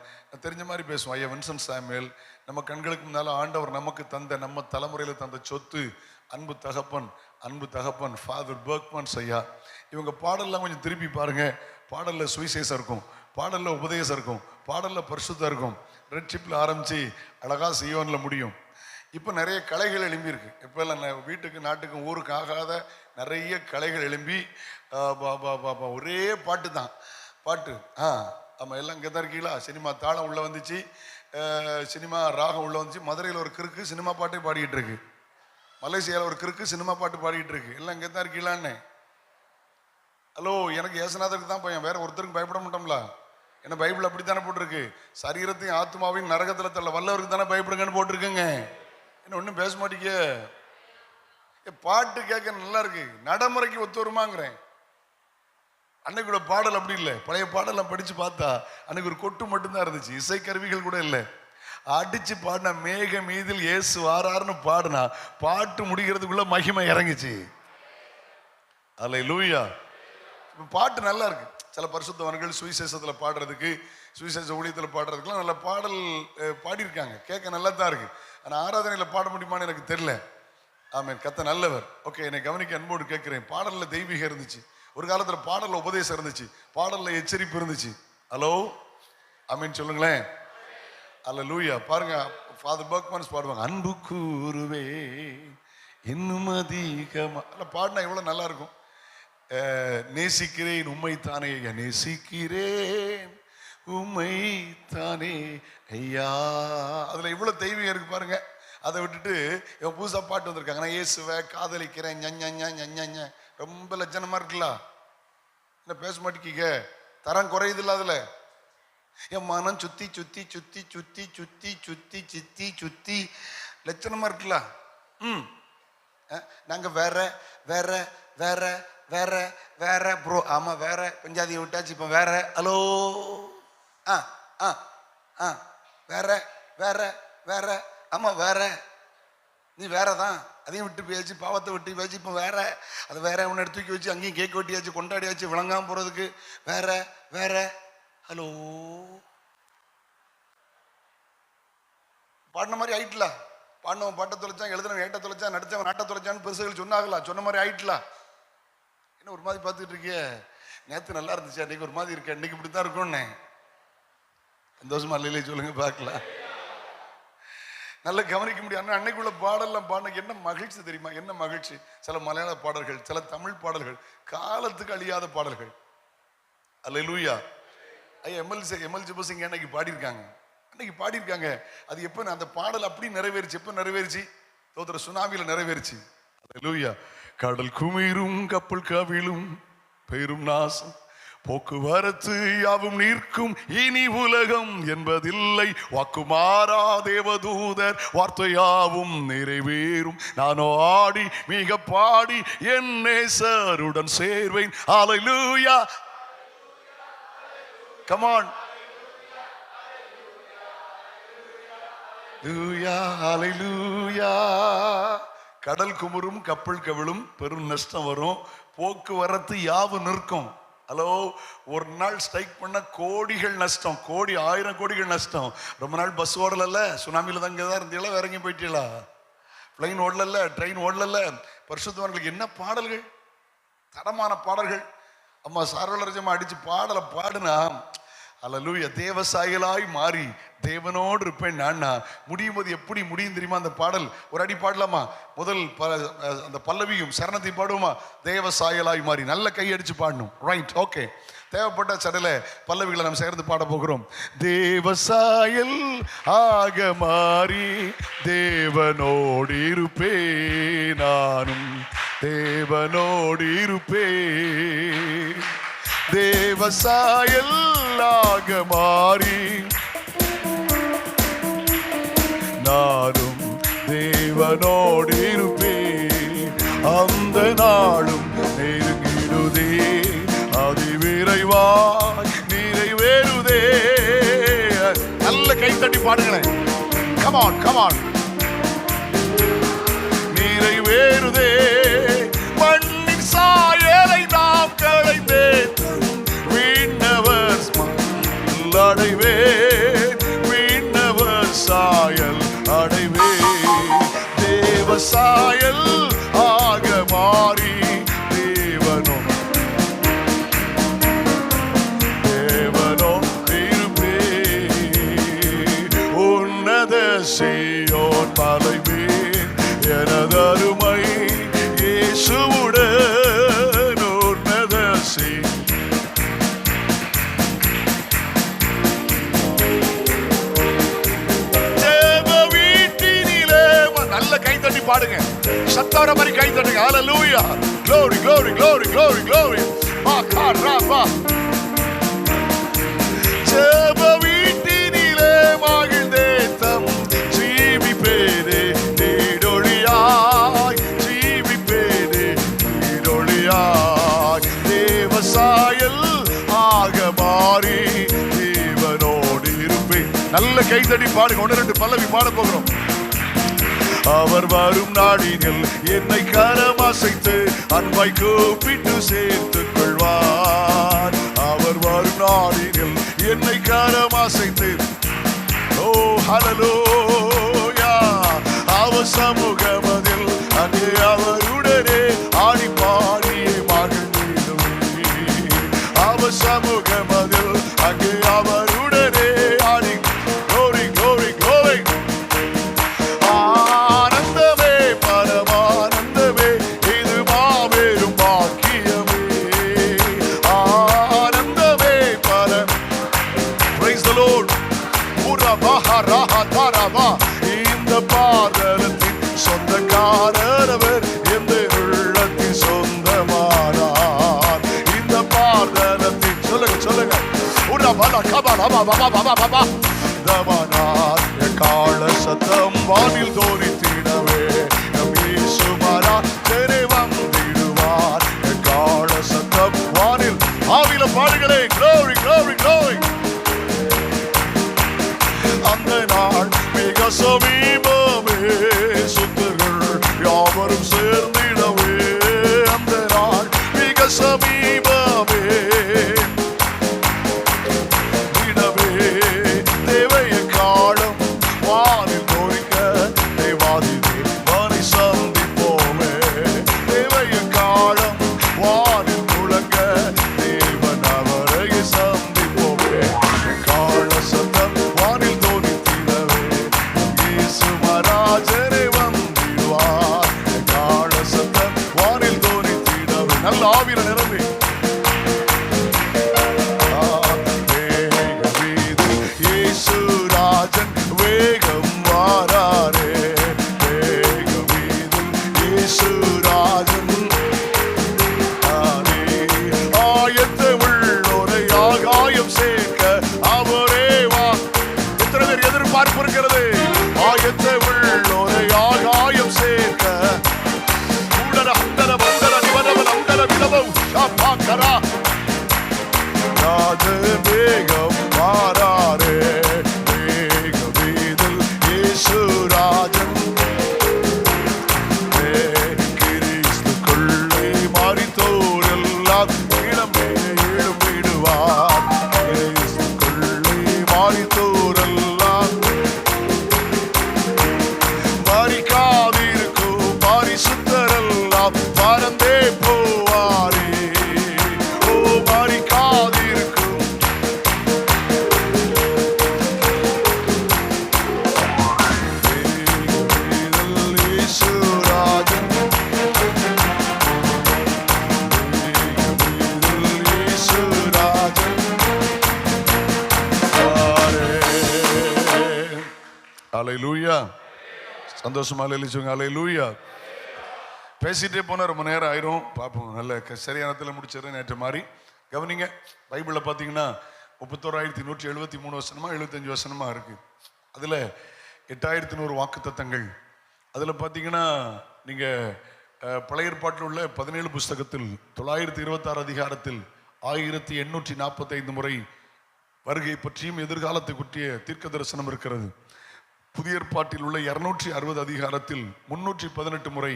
தெரிஞ்ச மாதிரி பேசுவோம். ஐயா வின்சென்ட் சாமுவேல். நம்ம கண்களுக்கு முன்னால் ஆண்டவர் நமக்கு தந்த, நம்ம தலைமுறையில் தந்த சொத்து, அன்பு தகப்பன் ஃபாதர் பர்க்மன்ஸ் ஐயா. இவங்க பாடல்லாம் கொஞ்சம் திருப்பி பாருங்க. பாடலில் சுவிசேஷம் இருக்கும், பாடலில் உபதேசம் இருக்கும், பாடலில் பரிசுத்தம் இருக்கும். ரெட் சிப்பில் ஆரம்பித்து அழகாக சியோனில் முடியும். இப்போ நிறைய கலைகள் எழும்பியிருக்கு. இப்போ எல்லாம் வீட்டுக்கு நாட்டுக்கும் ஊருக்கு ஆகாத நிறைய கலைகள் எழும்பி ஒரே பாட்டு தான் பாட்டு. ஆமாம், எல்லாம் இங்கே தான் இருக்கீங்களா? சினிமா தாளம் உள்ளே வந்துச்சு, சினிமா ராகம் உள்ளே வந்துச்சு. மதுரையில் ஒரு கிறுக்கு சினிமா பாட்டே பாடிக்கிட்டு இருக்கு. மலேசியாவில் ஒரு கிறுக்கு சினிமா பாட்டு பாடிக்கிட்டு இருக்கு. எல்லாம் இங்கே தான் இருக்கீங்களான்னு. ஹலோ, எனக்கு ஏசுநாதருக்கு தான் பையன், வேற ஒருத்தருக்கு பயப்பட மாட்டோம்ல. ஏன்னா பைபிள் அப்படி தானே போட்டிருக்கு. சரீரத்தையும் ஆத்மாவையும் நரகத்தில் தள்ள வல்லவருக்கு தானே பயப்படுங்கன்னு போட்டிருக்குங்க. என்ன ஒன்றும் பேச மாட்டீங்க. பாட்டு கேட்க நல்லா இருக்கு, நடைமுறைக்கு ஒத்து வருமாங்கிறேன். அன்னைக்கு பாடல் அப்படி இல்லை. பழைய பாடலாம் படிச்சு பார்த்தா அன்னைக்கு ஒரு கொட்டு மட்டும்தான் இருந்துச்சு, இசை கருவிகள் கூட இல்லை. அடிச்சு பாடினா மேக மீதில் இயேசு வாராருன்னு பாடினா பாட்டு முடிக்கிறதுக்குள்ள மகிமை இறங்குச்சு. அல்லேலூயா. பாட்டு நல்லா இருக்கு. சில பரிசுத்தவான்கள் சுவிசேஷத்துல பாடுறதுக்கு, சுவிசேஷ ஊழியத்தில் பாடுறதுக்குலாம் நல்ல பாடல் பாடியிருக்காங்க, கேட்க நல்லா தான் இருக்கு. ஆனால் ஆராதனையில் பாட முடியுமான்னு எனக்கு தெரியல. ஆமேன், கத்த நல்லவர். ஓகே, என்னை கவனிக்க அன்போடு கேட்கிறேன். பாடலில் தெய்வீகம் இருந்துச்சு, ஒரு காலத்தில் பாடலில் உபதேசம் இருந்துச்சு, பாடலில் எச்சரிப்பு இருந்துச்சு. ஹலோ, ஆமீன் சொல்லுங்களேன். அல்லேலூயா. பாருங்க, ஃபாதர் பர்க்மன்ஸ் பாடுவாங்க, அன்பு கூறுவே இன்னும் அதிகமா. பாடினா எவ்வளோ நல்லா இருக்கும். நேசிக்கிறேன் உம்மை தானே ஐயா, நேசிக்கிறேன் உம்மை தானே ஐயா. அதில் இவ்வளோ தெய்வீகம் இருக்கு பாருங்க. அதை விட்டுட்டு இவன் புதுசாக பாட்டு வந்திருக்காங்க, நான் இயேசுவை காதலிக்கிறேன் ஞ ரொம்ப லட்சணமா இருக்குல்ல. என்ன பேச மாட்டேங்க, தரம் குறையுது இல்லை அதில். என் மனம் சுத்தி சுத்தி சுத்தி சுத்தி சுத்தி சுத்தி சுத்தி சுத்தி லட்சணமா இருக்குல்ல. நாங்க வேற வேற வேற வேற வேற ப்ரோ. ஆமா, வேற பஞ்சாதியை விட்டாச்சு, இப்போ வேற. ஹலோ, வேற வேற வேற. ஆமா, வேற. நீ வேறதான், அதையும் விட்டு போயாச்சு, பாவத்தை விட்டு போயாச்சு, இப்போ வேற. அது வேற ஒன்று எடுத்து தூக்கி வச்சு அங்கேயும் கேக் வெட்டியாச்சு, கொண்டாடியாச்சு, விளங்காம போறதுக்கு வேற வேற. ஹலோ, பாடின மாதிரி ஆயிட்டல. பாடினவன் பாட்டை தொலைச்சான், எழுதினவன் ஏட்ட தொலைச்சான், நடிச்சவன் நாட்டை தொலைச்சான்னு பெருசுகள் சொன்னாங்களா? சொன்ன மாதிரி ஆயிட்டல. என்ன ஒரு மாதிரி பார்த்துட்டு இருக்கிய? நேற்று நல்லா இருந்துச்சு, அன்னைக்கு ஒரு மாதிரி இருக்கு, அன்னைக்கு இப்படித்தான் இருக்கும்னு. சந்தோஷமா இல்லையே சொல்லுங்க பார்க்கலாம். நல்லா கவனிக்க முடியும். அன்னைக்குள்ள பாடலாம் பாடினக்கு என்ன மகிழ்ச்சி தெரியுமா? என்ன மகிழ்ச்சி. சில மலையாள பாடல்கள், சில தமிழ் பாடல்கள், காலத்துக்கு அழியாத பாடல்கள். அல்லேலூயா. ஐயா எம்எல் ஜிபசிங்க அன்னைக்கு பாடியிருக்காங்க. அது எப்போ அந்த பாடல் அப்படி நிறைவேறிச்சு? எப்போ நிறைவேறிச்சு? தோத்திர சுனாமியில நிறைவேறிச்சு. அல்லேலூயா. கடல் குமிரும் கப்பல் கவிழும் பெரும் நாசம் போக்குவரத்து யாவும் நிற்கும் இனி உலகம் என்பதில்லை. வாக்குமாறா தேவதூதர் வார்த்தையாவும் நிறைவேறும். நானோ ஆடி மிக பாடி என் நேசருடன் சேர்வேன். அல்லேலூயா. Come on. Hallelujah. கடல் குமுறும் கப்பல் கவிழும் பெரும் நஷ்டம் வரும், போக்குவரத்து யாவும் நிற்கும். ஹலோ, ஒரு நாள் ஸ்ட்ரைக் பண்ண கோடிகள் நஷ்டம், கோடி 1000 கோடிகள் நஷ்டம். ரொம்ப நாள் பஸ் ஓடல, சுனாமியில தான் தான் இருந்தீங்களா, வேற எங்கேயும் போயிட்டீங்களா? பிளைன் ஓடல, ட்ரெயின் ஓடல. பரிசுத்தவான்களுக்கு என்ன பாடல்கள், தரமான பாடல்கள். அம்மா சார்வலரஜமா அடிச்சு பாடலை பாடுனா, அல்லேலூயா, தேவசாயலாய் மாறி தேவனோடு இருப்பேன் நான். முடியும் போது எப்படி முடியும் தெரியுமா அந்த பாடல்? ஒரு அடி பாடலாமா? முதல் அந்த பல்லவியும் சரணத்தை பாடுவோமா? தேவசாயலாய் மாறி. நல்ல கையடிச்சு பாடணும். Right, okay. தேவைப்பட்ட சடல பல்லவிகளை நாம் சேர்ந்து பாட போகிறோம். தேவசாயல் ஆக மாறி தேவனோடு இருப்பே, நானும் தேவனோடு இருப்பே. தேவசாயல் ஆக மாறி நானும் தேவனோடு இருப்பே. அந்த நாளும் நெருங்கிடுதே, அதிவிரைவாய் நிறைவேறுதே. நல்ல கைத்தட்டி பாடுங்களேன். Come on come on. நிறைவேறுதே, மண்ணின் சாயலை நாம் களைந்தே விண்ணவர் அடைவே, விண்ணவர் சாயல் அடைவே. தேவசாயல் ஆக மாறி தேவனோ இருப்பே. உன்னத சீயோன் மலை மேல் எனது அருமை இயேசுவுடன் உன்னத கைத்தட்டி பாடுங்க. சத்தவர மாதிரி கைத்தட்டுங்க. ஹல்லேலூயா. glory glory glory glory glory. மாகாரபா. ஜெப வீட்டினிலே மகிழ்ந்தே தம் ஜீவிப்பேனே நீடொளியாய், ஜீவிப்பேனே நீடொளியாய். தேவசாயல் ஆக மாறி தேவனோடு இருப்பேன். நல்ல கைத்தட்டி பாடுங்க. 1-2 பல்லவி பாட போகிறோம். அவர் வரும் நாடினில் என்னை கரமசைத்து அன்பாய் கூப்பிட்டு சேர்த்துக் கொள்வார். அவர் வரும் நாடினில் என்னை கரமசைத்து, ஓ ஹல்லேலூயா. அவர் சமூகமதில் அங்கே அவருடனே ஆடி பாடியே மகிழ்ந்திடுவே. அவர் சமூகமதில் அங்கே அவருடனே ஆடி glory glory glory. ஆனந்தமே பரமானந்தமே, இது மாபெரும் பாக்கியமே. ஆனந்தமே praise the Lord. இந்த பாதலத்தின் சொந்தக்காரர் எந்த உள்ளத்தின் சொந்தமானார். இந்த பாதலத்தின் சொல்லுங்க சொல்லுங்க. தமனார் கால சத்தம் வானில் தோரித்திடவே, நம் இயேசு மராஜரே வந்திடுவார். கால சத்தம் வானில் ஆவில பாடுகளே. glory glory glory. அந்த நாள் மிக சமீபமே, சுத்தர்கள் யாவரும் சேர்ந்திடவே. அந்த நாள் மிக சமீபமே, தேவைய காலம் வானில் தோரிக்க தேவாதி தேவனை சந்திப்போமே. தேவைய காலம் வானில் முழங்க தேவன் அவரை சந்திப்போமே. கால சத்தம் வானில் தோரித்திடவே, இயேசு மராஜரே வந்திடுவார். கால சத்தம் வானில் தோரித்திடவே. நல்ல ஆவியில நிரம்பி ராஜன் வேகம் வாராரே. வேகமீதும் இயேசு ராஜன் ஆயத்த உள்ளோரை ஆகாயம் சேர்க்க அவரே வா. எத்தனை பேர் எதிர்பார்ப்பு இருக்கிறது? ஆயத்த உள்ளோரை ஆகாயம் சேர்க்க உடல அந்தர வந்தர நிவனவன் அந்தர விலவம் சாப்பாக்கரா. ராஜ வேகம் வாராரே. வேகமீதில் இயேசு ராஜன் கிறிஸ்துக்குள்ளே மரித்தோர் எல்லாம் இடமே எழும்பிடுவார். கிறிஸ்துக்குள்ளே மரித்தோர் எல்லாம் மரிக்காதிருக்கும் பரிசுத்தரெல்லாம் பறந்தே போவாரே. ஓ மரிக்காதிருக்கும் அல்லேலூயா. சந்தோஷமா சொல்லுங்க அல்லேலூயா. பேசிட்டே போனால் ரொம்ப நேரம் ஆயிரும். பார்ப்போம், நல்ல சரியானத்தில் முடிச்சிடறேன். நேற்று மாதிரி கவனிங்க. பைபிளில் பார்த்தீங்கன்னா 31,173 வசனமா 75 வசனமா இருக்கு. அதில் 8,100 வாக்குத்தத்தங்கள். அதில் பார்த்தீங்கன்னா நீங்கள் பழைய ஏற்பாட்டில் உள்ள 17 புஸ்தகத்தில் 926 அதிகாரத்தில் 1845 முறை வருகை பற்றியும் எதிர்காலத்தை பற்றிய தீர்க்க தரிசனம் இருக்கிறது. புதிய ஏற்பாட்டில் உள்ள 260 அதிகாரத்தில் 318 முறை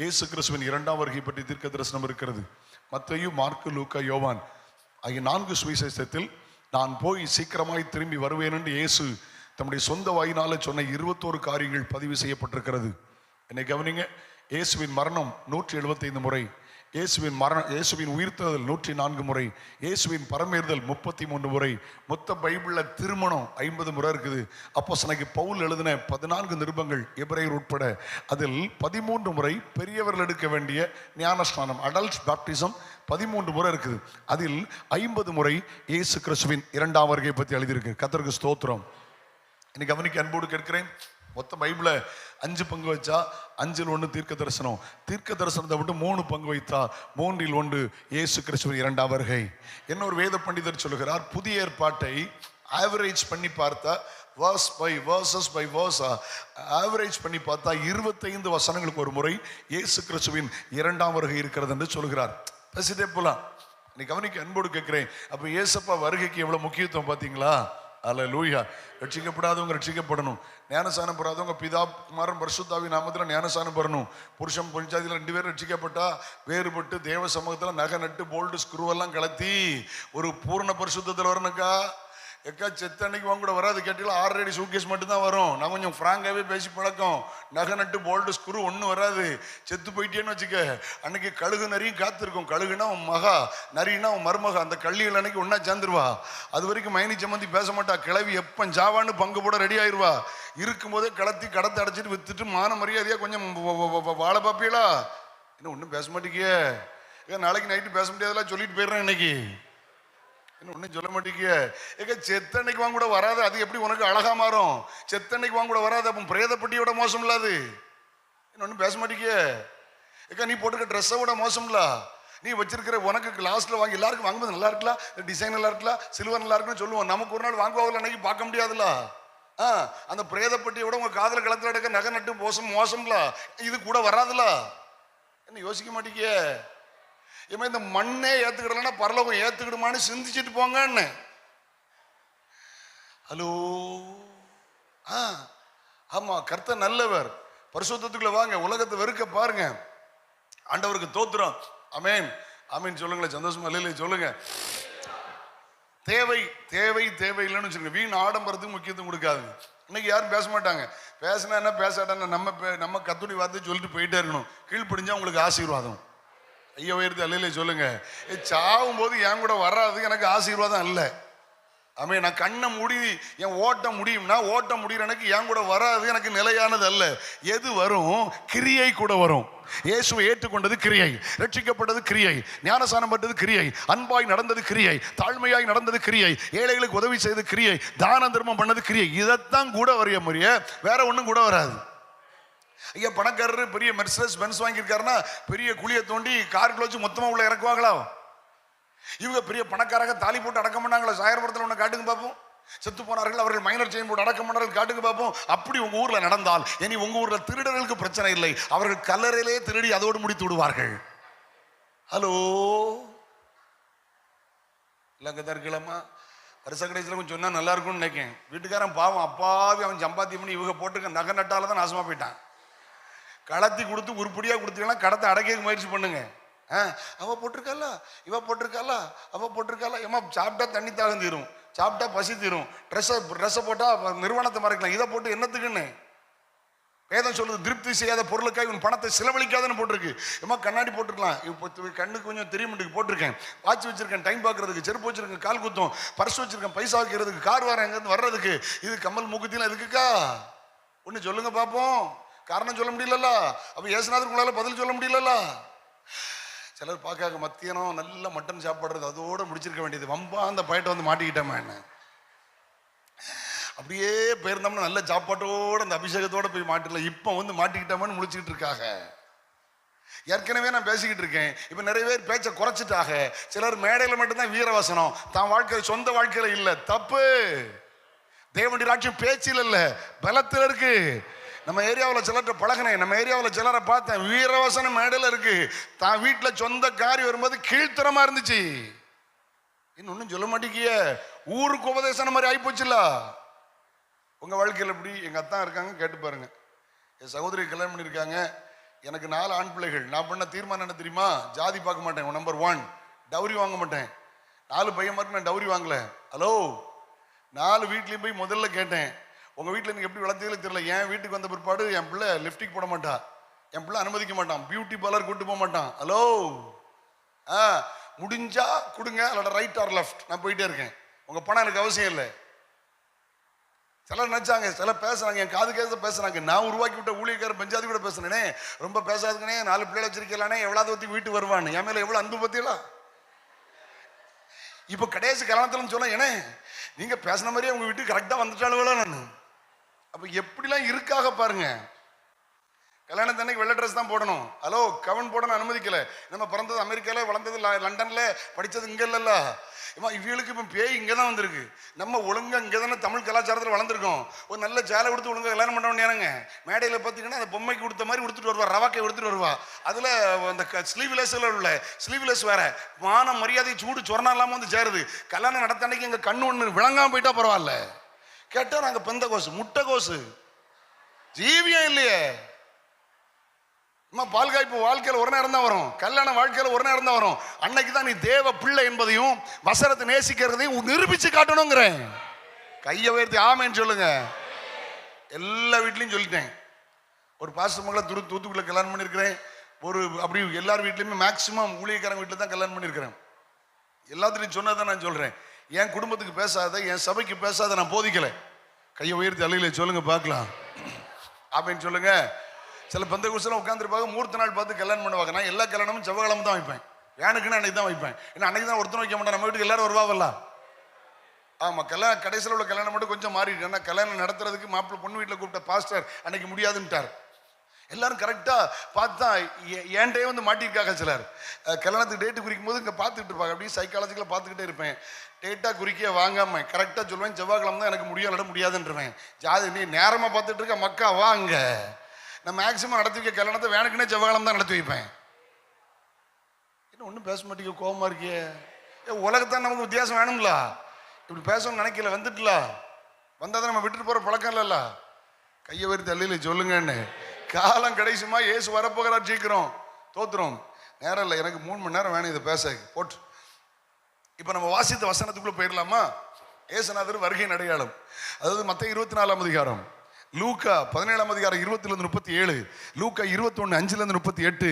இயேசு கிறிஸ்துவின் இரண்டாம் வருகை பற்றி தீர்க்க தரிசனம் இருக்கிறது. மத்தேயு, மார்க்கு, லூக்கா, யோவான் ஆகிய 4 சுவிசேஷத்தில் நான் போய் சீக்கிரமாய் திரும்பி வருவேன் என்று இயேசு தம்முடைய சொந்த வாயினால சொன்ன 21 காரியங்கள் பதிவு செய்யப்பட்டிருக்கிறது. என்னை கவனிங்க. இயேசுவின் மரணம் 175 முறை, இயேசுவின் உயிர்த்தெழுதல் 104 முறை, இயேசுவின் பரமேறுதல் 33 முறை. மொத்த பைபிளில் திருமணம் 50 முறை இருக்குது. அப்போஸ்தலனாகிய பவுல் எழுதின 14 நிருபங்கள் எபிரேயர் உட்பட அதில் 13 முறை பெரியவர்கள் எடுக்க வேண்டிய ஞானஸ்நானம் அடல்ட் பேப்டிசம் 13 முறை இருக்குது. அதில் 50 முறை இயேசு கிறிஸ்துவின் இரண்டாம் வருகை பற்றி எழுதியிருக்கு. கர்த்தருக்கு ஸ்தோத்திரம். இன்னைக்கு கவனிக்க அன்போடு கேட்கிறேன். மொத்த பைபிளை 5 பங்கு வச்சா 5ல் 1 தீர்க்க தரிசனம். தீர்க்க தரிசனத்தை மட்டும் 3 பங்கு வைத்தா 3ல் 1 இயேசு கிறிஸ்துவின் இரண்டாம் வருகை. இன்னொரு வேத பண்டிதர் சொல்லுகிறார், புதிய ஏற்பாட்டை ஆவரேஜ் பண்ணி பார்த்தா வேர்சஸ் பை வேர்ஸா ஆவரேஜ் பண்ணி பார்த்தா 25 வசனங்களுக்கு ஒரு முறை இயேசு கிறிஸ்துவின் இரண்டாம் வருகை இருக்கிறது என்று சொல்கிறார். பேசிட்டே போலாம். நீ கவனிக்க அன்போடு கேட்கிறேன். அப்ப இயேசப்பா வருகைக்கு எவ்வளவு முக்கியத்துவம் பார்த்தீங்களா? அல்லேலூயா. ரட்சிக்கப்படாதவங்க ரட்சிக்கப்படணும். ஞானசானம் பெறாதவங்க பிதா குமாரன் பரிசுத்தாவின் நாமத்தில் ஞானசானம் பெறணும். புருஷன் பஞ்சாயத்தில் 2 பேரும் ரட்சிக்கப்பட்டா வேறுபட்டு தேவ சமூகத்தில் நகை நட்டு போல்டு ஸ்க்ரூவெல்லாம் கலத்தி ஒரு பூர்ண பரிசுத்தத்தில் வரணுக்கா. எக்கா செத்த அன்னைக்கு வாங்க கூட வராது. கேட்டீங்களா 6 அடி சூட்கேஸ் மட்டும் தான் வரும். நான் கொஞ்சம் ஃப்ராங்காகவே பேசி பழக்கம். நகை நட்டு போல்டு ஸ்க்ரூ ஒன்றும் வராது. செத்து போயிட்டேன்னு வச்சுக்க. அன்னைக்கு கழுகு நரியும் காத்திருக்கும். கழுகுனா உன் மகா, நரினா உன் மருமகா. அந்த கள்ளிகள் அன்னைக்கு ஒன்னா சேர்ந்துருவா. அது வரைக்கும் மைனி சம்மந்தி பேச மாட்டா. கிளவி எப்போ ஜாவான்னு பங்கு போட ரெடி ஆயிடுவா. இருக்கும்போதே கடத்தி கடத்தை அடைச்சிட்டு வித்துட்டு மான மரியாதையா கொஞ்சம் வாழை பாப்பீங்களா? இன்னும் ஒன்றும் பேச மாட்டேங்கிய. நாளைக்கு நைட்டு பேச முடியாதெல்லாம் சொல்லிட்டு போயிடுறேன். இன்னைக்கு இன்னும் ஒன்றும் சொல்ல மாட்டேங்க. ஏங்க செத்தன்னைக்கு வாங்க கூட வராது. அது எப்படி உனக்கு அழகா மாறும்? செத்தன்னைக்கு வாங்க கூட வராது. அப்போ பிரேதப்பட்டியோட மோசம் இல்லாது. இன்னும் ஒன்றும் பேச மாட்டேங்க. ஏக்கா நீ போட்டுக்க ட்ரெஸ்ஸை விட மோசம் இல்ல. நீ வச்சிருக்கிற உனக்கு லாஸ்ட்ல வாங்கி எல்லாருக்கும் வாங்கும்போது நல்லா இருக்கலாம், டிசைன் நல்லா இருக்கலாம், சில்வர் நல்லா இருக்குன்னு சொல்லுவோம். நமக்கு ஒரு நாள் வாங்குவாங்க அன்னைக்கு பார்க்க முடியாதுல்ல. அந்த பிரேதப்பட்டியை விட உங்க காதல களத்துல எடுக்க நகை நட்டு மோசம்ல. இது கூட வராதுல. என்ன யோசிக்க மாட்டீங்க? இந்த மண்ணே ஏத்துக்கிடலன்னா பரலோகம் ஏத்துக்கிடுமான்னு சிந்திச்சுட்டு போங்கன்னு. ஹலோ. ஆமா, கர்த்தர் நல்லவர். பரிசுத்தத்துக்குள்ள வாங்க. உலகத்தை வெறுக்க பாருங்க. ஆண்டவருக்கு தோத்திரம். ஆமென் ஆமென் சொல்லுங்களேன். சந்தோஷமா இல்லையே சொல்லுங்க. தேவை தேவை தேவை இல்லைன்னு சொல்லுங்க. வீண் ஆடம்பரத்துக்கு முக்கியத்துவம் கொடுக்காதுங்க. இன்னைக்கு யாரும் பேச மாட்டாங்க. பேசினா என்ன பேசாட்டா நம்ம கத்துடி வார்த்தை சொல்லிட்டு போயிட்டே இருக்கணும். கீழ்ப்படிஞ்சா உங்களுக்கு ஆசீர்வாதம். ஐயா உயர்த்து அல்லையிலே சொல்லுங்க. சாவும் போது என் கூட வராது எனக்கு ஆசீர்வாதம் அல்ல. ஆமே, நான் கண்ணை மூடி என் ஓட்ட முடியும்னா ஓட்ட முடிகிற எனக்கு என் கூட வராது எனக்கு நிலையானது அல்ல. எது வரும்? கிரியை கூட வரும். இயேசுவை ஏற்றுக்கொண்டது கிரியை, ரட்சிக்கப்பட்டது கிரியை, ஞானசானம் பட்டது கிரியை, அன்பாய் நடந்தது கிரியை, தாழ்மையாய் நடந்தது கிரியை, ஏழைகளுக்கு உதவி செய்தது கிரியை, தான தர்மம் பண்ணது கிரியை. இதைத்தான் கூட வரைய முறைய வேற ஒன்றும் கூட வராது. ஐயா பணக்காரர் பெரிய மெர்சடஸ் பென்ஸ் வாங்கியிருக்காருன்னா பெரிய குழியை தோண்டி காருக்குள்ள வச்சு மொத்தமா உள்ள இறக்குவாங்களா? இவங்க பெரிய பணக்காரங்க தாலி போட்டு அடக்கம் பண்ணாங்களா? சாயர்புரத்தில் ஒன்று காட்டுங்க பார்ப்போம். செத்து போனார்கள், அவர்கள் மைனர் செயின் போட்டு அடக்கம் பண்ணார்கள், காட்டுங்க பார்ப்போம். அப்படி உங்க ஊர்ல நடந்தால் இனி உங்க ஊர்ல திருடர்களுக்கு பிரச்சனை இல்லை. அவர்கள் கல்லறையிலே திருடி அதோடு முடித்து விடுவார்கள். ஹலோ, இல்லங்க தான் இருக்கலாமா? வருஷ கடைசியில் கொஞ்சம் சொன்னா நல்லா இருக்கும்னு நினைக்கேன். வீட்டுக்காரன் பாவம் அப்பாவி அவன் சம்பாத்தியம் பண்ணி இவங்க போட்டுக்க நகை நட்டால தான் நாசமா போயிட்டான். கடத்தி கொடுத்து உருப்படியா கொடுத்தீங்கன்னா கடத்தை அடக்க முயற்சி பண்ணுங்க. அவ போட்டிருக்கால, இவ போட்டிருக்கால, அவ போட்டிருக்கால. ஏமா சாப்பிட்டா தண்ணி தாகம் தீரும், சாப்பிட்டா பசி தீரும். ட்ரெஸ்ஸை போட்டா நிறுவனத்தை மறைக்கலாம். இதை போட்டு என்னத்துக்குன்னு வேதம் சொல்லுது. திருப்தி செய்யாத பொருளுக்காக உன் பணத்தை செலவழிக்காதுன்னு போட்டிருக்கு. ஏமா கண்ணாடி போட்டிருக்கலாம், இப்போ கண்ணுக்கு கொஞ்சம் தெரியுமெண்டுக்கு போட்டிருக்கேன், வாட்ச் வச்சிருக்கேன் டைம் பார்க்கறதுக்கு, செருப்பு வச்சிருக்கேன் கால் குத்தும், பர்ஸ் வச்சிருக்கேன் பைசா வைக்கிறதுக்கு, கார் வர எங்கேருந்து வர்றதுக்கு. இது கம்மல் மூக்குத்திலாம் எதுக்குக்கா? ஒன்று சொல்லுங்க பார்ப்போம். காரணம் சொல்ல முடியலல்ல. அப்போ ஏசுநாதருக்கு உங்களால் பதில் சொல்ல முடியலல்ல. சிலர் பார்க்க மத்தியானம் நல்ல மட்டன் சாப்பிட்றது அதோட முடிச்சிருக்க வேண்டியது. வம்பா அந்த பயட்டை வந்து மாட்டிக்கிட்டேமா என்ன. அப்படியே போயிருந்தோம்னா நல்ல சாப்பாட்டோட அந்த அபிஷேகத்தோட போய் மாட்டல. இப்போ வந்து மாட்டிக்கிட்டோம்னு முழிச்சுக்கிட்டு இருக்காங்க. ஏற்கனவே நான் பேசிக்கிட்டு இருக்கேன். இப்ப நிறைய பேர் பேச்சை குறைச்சிட்டாக. சிலர் மேடையில மட்டும்தான் வீரவசனம், தான் வாழ்க்கை சொந்த வாழ்க்கையில இல்ல. தப்பு. தேவனுடைய ராஜ்யம் பேச்சில் இல்ல, பலத்தில் இருக்கு. நம்ம ஏரியாவில் சிலர்கிட்ட பழகினேன், நம்ம ஏரியாவில் சிலரை பார்த்தேன், வீரவசனம் மேடையில் இருக்கு, தான் வீட்டில் சொந்த காரியம் வரும்போது கீழ்த்தரமா இருந்துச்சு. இன்னொன்னும் சொல்ல மாட்டேங்கிய, ஊருக்கு உபதேசம் மாதிரி ஆயிப்போச்சுல. உங்க வாழ்க்கையில் எப்படி? எங்க அத்தான் இருக்காங்க, கேட்டு பாருங்க. என் சகோதரி கல்யாணம் பண்ணியிருக்காங்க. எனக்கு 4 ஆண் பிள்ளைகள். நான் பண்ண தீர்மானம் என்ன தெரியுமா? ஜாதி பார்க்க மாட்டேன், நம்பர் 1. டவுரி வாங்க மாட்டேன். 4 பையன் மாதிரி நான் டவுரி வாங்கல. ஹலோ, 4 வீட்லையும் போய் முதல்ல கேட்டேன், உங்க வீட்டில் நீங்க எப்படி வளர்த்தீங்களோ தெரியல, என் வீட்டுக்கு வந்த பிற்பாடு என் பிள்ளை லிப்டிக் போட மாட்டா, என் பிள்ளை அனுமதிக்க மாட்டான், பியூட்டி பார்லர் கூட்டு போக மாட்டான். ஹலோ, முடிஞ்சா கொடுங்க, அல்ல ரைட் ஆர் லெஃப்ட், நான் போயிட்டே இருக்கேன். உங்க பணம் எனக்கு அவசியம் இல்லை. சிலர் நினைச்சாங்க, சிலர் பேசுறாங்க, என் காது கேச பேசுறாங்க. நான் உருவாக்கி விட்ட ஊழியக்காரர் பஞ்சாதி கூட பேசுனேனே, ரொம்ப பேசாதுங்கனே, 4 பிள்ளைகளை வச்சிருக்கலானே, எவ்வளவு ஒத்தி வீட்டு வருவான்னு. என் மேல எவ்வளவு அன்பு பத்தியலாம். இப்ப கடைசி கல்யாணத்துல சொன்ன, ஏனே நீங்க பேசின மாதிரியே உங்க வீட்டுக்கு கரெக்டா வந்துட்டாலும் நான். அப்ப எப்படிலாம் இருக்காக பாருங்க. கல்யாணத்தன்னைக்கு வெள்ளை ட்ரெஸ் தான் போடணும். ஹலோ, கவன் போடணும் அனுமதிக்கல. நம்ம பிறந்தது அமெரிக்கால, வளர்ந்தது லண்டன்ல, படிச்சது இங்க இல்லல்ல. இவங்களுக்கு இப்ப பேய் இங்க தான் வந்திருக்கு. நம்ம ஒழுங்கா இங்க தானே தமிழ் கலாச்சாரத்தில் வளர்ந்துருக்கோம். ஒரு நல்ல சேலை கொடுத்து ஒழுங்கா கல்யாணம் பண்ண வேண்டியானுங்க. மேடையில் பார்த்தீங்கன்னா அந்த பொம்மைக்கு கொடுத்த மாதிரி கொடுத்துட்டு வருவா, ரவாக்கை எடுத்துட்டு வருவா. அதுல அந்த ஸ்லீவ்லெஸ்ல உள்ள ஸ்லீவ்லெஸ் வேற, மான மரியாதை சூடு சொரணா இல்லாம வந்து சேருது. கல்யாணம் நடத்த அன்னைக்கு எங்க கண்ணு ஒண்ணு விளங்காம போயிட்டா பரவாயில்ல. கேட்டா நாங்க பெந்த கோசு, முட்டை கோசு, ஜீவியம் இல்லையே. பால் காய்ப்பு வாழ்க்கையில் ஒரு நேரம் தான் வரும், கல்யாண வாழ்க்கையில் ஒரு நேரம் தான் வரும். அன்னைக்கு தான் நீ தேவ பிள்ளை என்பதையும் வசனத்தை நேசிக்கிறதையும் நிரூபிச்சு காட்டணுங்கிறேன். கையை உயர்த்தி ஆமேன்னு சொல்லுங்க. எல்லா வீட்லையும் சொல்லிட்டேன். ஒரு பாஸ்டர் மகளை தூத்துக்குள்ள கல்யாணம் பண்ணியிருக்கிறேன். ஒரு அப்படி எல்லார் வீட்லையுமே மேக்சிமம் ஊழியக்காரங்க வீட்டில் தான் கல்யாணம் பண்ணியிருக்கிறேன். எல்லாத்துலையும் சொன்னதான் நான் சொல்றேன். என் குடும்பத்துக்கு பேசாத, என் சபைக்கு பேசாத நான் போதிக்கலை. கையை உயர்த்தி அலையில சொல்லுங்க பார்க்கலாம். ஆமேன்னு சொல்லுங்க. சில பந்த குருசெல்லாம் உட்காந்துருப்பாங்க, மூர்த்த நாள் பார்த்து கல்யாணம் பண்ணுவாங்க. நான் எல்லா கல்யாணமும் செவ்வாய்க்கிழமை தான் வைப்பேன். எனக்குன்னு அன்னைக்கு தான் வைப்பேன். ஏன்னா அன்னைக்கு தான் ஒருத்தர் வைக்க மாட்டேன். நம்ம வீட்டுக்கு எல்லாரும் வருவாங்கல்ல. ஆமா, கல்யாணம் கடைசியில் உள்ள கல்யாணம் மட்டும் கொஞ்சம் மாறிட்டு, ஏன்னா கல்யாணம் நடத்துறதுக்கு மாப்பிள்ளை பொண்ணு வீட்டில் கூப்பிட்ட பாஸ்டர் அன்னைக்கு முடியாதுன்ட்டார். எல்லாரும் கரெக்டா பார்த்தா என்கிட்டே வந்து மாட்டிருக்காங்க. சிலர் கல்யாணத்துக்கு டேட்டு குறிக்கும் போது இங்கே பார்த்துட்டு இருப்பாங்க. அப்படியே சைக்காலஜிக்கலாக பார்த்துக்கிட்டே இருப்பேன். டேட்டா குறிக்க வாங்காம கரெக்டாக சொல்லுவேன், செவ்வாய்க்கிழமை தான் எனக்கு முடியும், நட முடியாதுன்றவேன். ஜாதி நீ நேரமாக பார்த்துட்டு இருக்க மக்கா வாங்க. நான் மேக்சிமம் நடத்தி வைக்க கல்யாணத்தை வேணுக்குன்னே செவ்வாய்க்கிழமை தான் நடத்தி வைப்பேன். இன்னும் ஒன்றும் பேச மாட்டேங்க, கோபமா இருக்கே. உலகத்தான் நமக்கு வித்தியாசம் வேணும்ல. இப்படி பேசணும்னு நினைக்கல, வந்துட்டுல வந்தாதான் நம்ம விட்டுட்டு போற பழக்கம் இல்லைல்ல. கையை வரி தள்ளியில சொல்லுங்கன்னு. காலம் கடைசிமா ஏசு வரப்போகிறார், சீக்கிரம் தோத்துறோம். நேரம் இல்லை, எனக்கு 3 மணி நேரம் வேணும் இதை பேச போட்டு. இப்ப நம்ம வாசித்த வசனத்துக்குள்ள போயிடலாமா? ஏசுநாதர் வருகையின் அடையாளம். அதாவது மத்தேயு 24ஆம் அதிகாரம், லூக்கா 17ஆம் அதிகாரம் 20-37, லூக்கா 21:5-38.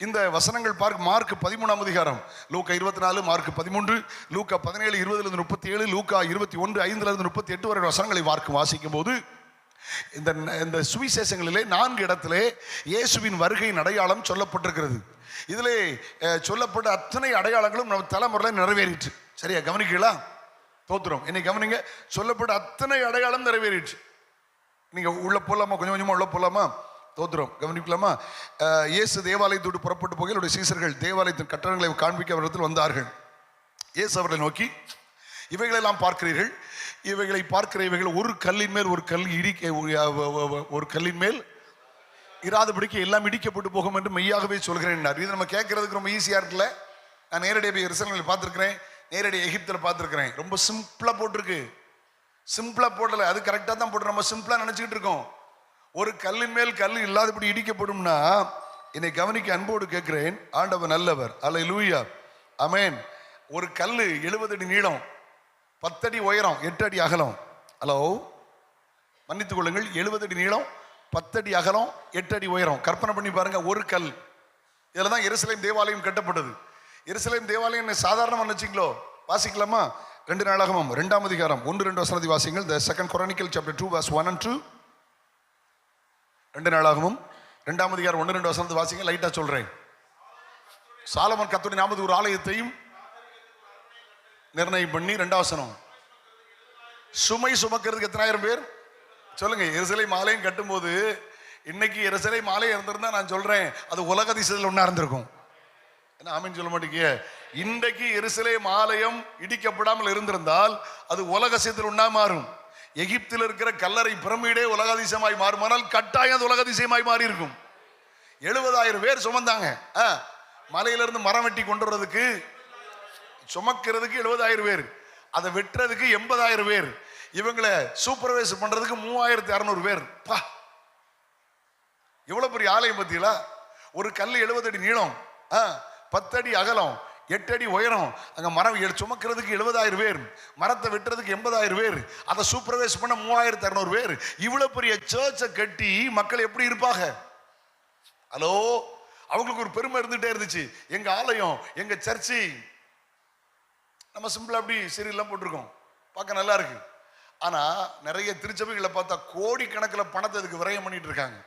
இந்த வசனங்கள் பார்க்க மார்க் 13ஆம் அதிகாரம், லூக்கா 24, மார்க் 13, லூக்கா 17:20-37, லூக்கா 21:5-38 வரை வசனங்களை வாசிக்கும் போது இந்த சுவிசேஷங்களிலே 4 இடத்திலே இயேசுவின் வருகையின் அடையாளம் சொல்லப்பட்டிருக்கிறது. இதிலே சொல்லப்பட்ட அத்தனை அடையாளங்களும் நம்ம தலைமுறையில் நிறைவேறிட்டு. சரியா கவனிக்கலாம்? தோத்துறோம். என்னை கவனிங்க. சொல்லப்பட்ட அத்தனை அடையாளம் நிறைவேறிட்டு. நீங்க உள்ள போலாமா? கொஞ்சம் கொஞ்சமா உள்ள போலாமா? தோத்துறோம். கவனிக்கலாமா? இயேசு தேவாலயத்தோடு புறப்பட்டு போக அவருடைய சீசர்கள் தேவாலயத்தின் கட்டடங்களை காண்பிக்க அவரிடத்தில் வந்தார்கள். இயேசு அவர்களை நோக்கி, இவைகளெல்லாம் பார்க்கிறீர்கள், இவைகளை பார்க்கிற இவைகள் ஒரு கல்லின் மேல் ஒரு கல்லின் மேல் இராதபடிக்கு எல்லாம் இடிக்கப்பட்டு போகும் என்று மெய்யாகவே சொல்கிறேன். இது நம்ம கேட்கறதுக்கு ரொம்ப ஈஸியா இருக்குல்ல. நான் நேரடியாக எருசலேமில் பார்த்துருக்கிறேன், நேரடியாக எகிப்தில் பார்த்துருக்கிறேன். ரொம்ப சிம்பிளா போட்டிருக்கு. சிம்பிளா போடல, அது கரெக்டா தான் போட்டு நம்ம சிம்பிளா நினைச்சுக்கிட்டு இருக்கோம். ஒரு கல்லின் மேல் கல் இல்லாதபடி இடிக்கப்படும்னா, என்னை கவனிக்க அன்போடு கேட்கிறேன். ஆண்டவர் நல்லவர். அல்லேலூயா, ஆமென். ஒரு கல்லு 70 அடி நீளம், 10 அடி உயரம், 8 அடி அகலம். ஹலோ, மன்னித்துக் கொள்ளுங்கள், 70 அடி நீளம், 10 அடி அகலம், 8 அடி உயரம். கற்பனை பண்ணி பாருங்க, ஒரு கல். இதுல தான் எருசலேம் தேவாலயம் கட்டப்பட்டது. எருசலேம் தேவாலயம் சாதாரணமா நினைச்சிங்களோ? வாசிக்கலாமா? 2 நாளாகமம் 2ஆம் அதிகாரம் 1-2 வசனத்தை வாசிங்கள். The Second Chronicle chapter 2 verse 1 and 2. 2 நாளாகமம் 2ஆம் அதிகாரம் 1-2 வசனத்தை வாசிங்க. லைட்டா சொல்றேன். சாலமோன் கர்த்தருடைய நாமத்துக்கு ஒரு ஆலயத்தையும் நிர்ணயம் பண்ணி, 2ஆம் வசனம், சுமை சுமக்கிறதுக்கு எத்தனாயிரம் பேர் சொல்லுங்க. எருசலேம் ஆலயம் கட்டும்போது இன்னைக்கு எருசலேம் ஆலயம் இருந்திருந்தா நான் சொல்றேன் அது உலக அதிசயத்தில் ஒண்ணா இருந்திருக்கும். என்ன ஆமீன் சொல்ல மாட்டீங்க? இன்றைக்கு எருசலேம் ஆலயம் இடிக்கப்படாமல் இருந்திருந்தால் அது உலக அதிசயத்தில் ஒண்ணா மாறும். எகிப்தில் இருக்கிற கல்லறை பிரமிடே உலக அதிசயமாய் மாறுமானால் கட்டாயம் அது உலக அதிசயமாய் மாறி இருக்கும். 70,000 பேர் சுமந்தாங்க. மலையிலிருந்து மரம் வெட்டி கொண்டு வர்றதுக்கு சுமக்கிறதுக்கு 70,000 பேர், அதை வெட்டுறதுக்கு 80,000 பேர், இவங்களை சூப்பர்வைஸ் பண்றதுக்கு 3,600 பேர். எவ்வளவு பெரிய ஆலயம் பத்தியா? ஒரு கல் 70 அடி நீளம், 10 அடி அகலம், 8 அடி உயரம். அங்க மரம் சுமக்கிறதுக்கு 70,000 பேர், மரத்தை வெட்டுறதுக்கு 80,000 பேர், அதை சூப்பர்வைஸ் பண்ண 3,600 பேர். இவ்வளவு பெரிய சர்ச்சை கட்டி மக்கள் எப்படி இருப்பாங்க? ஹலோ, அவங்களுக்கு ஒரு பெருமை இருந்துட்டே இருந்துச்சு. எங்க ஆலயம், எங்க சர்ச்சு. நம்ம சிம்பிளா அப்படி சீரியல்லாம் போட்டிருக்கோம், பார்க்க நல்லா இருக்கு. ஆனா நிறைய திருச்சபைகளை பார்த்தா கோடி கணக்கில் பணத்தை அதுக்கு விரயம் பண்ணிட்டு இருக்காங்க.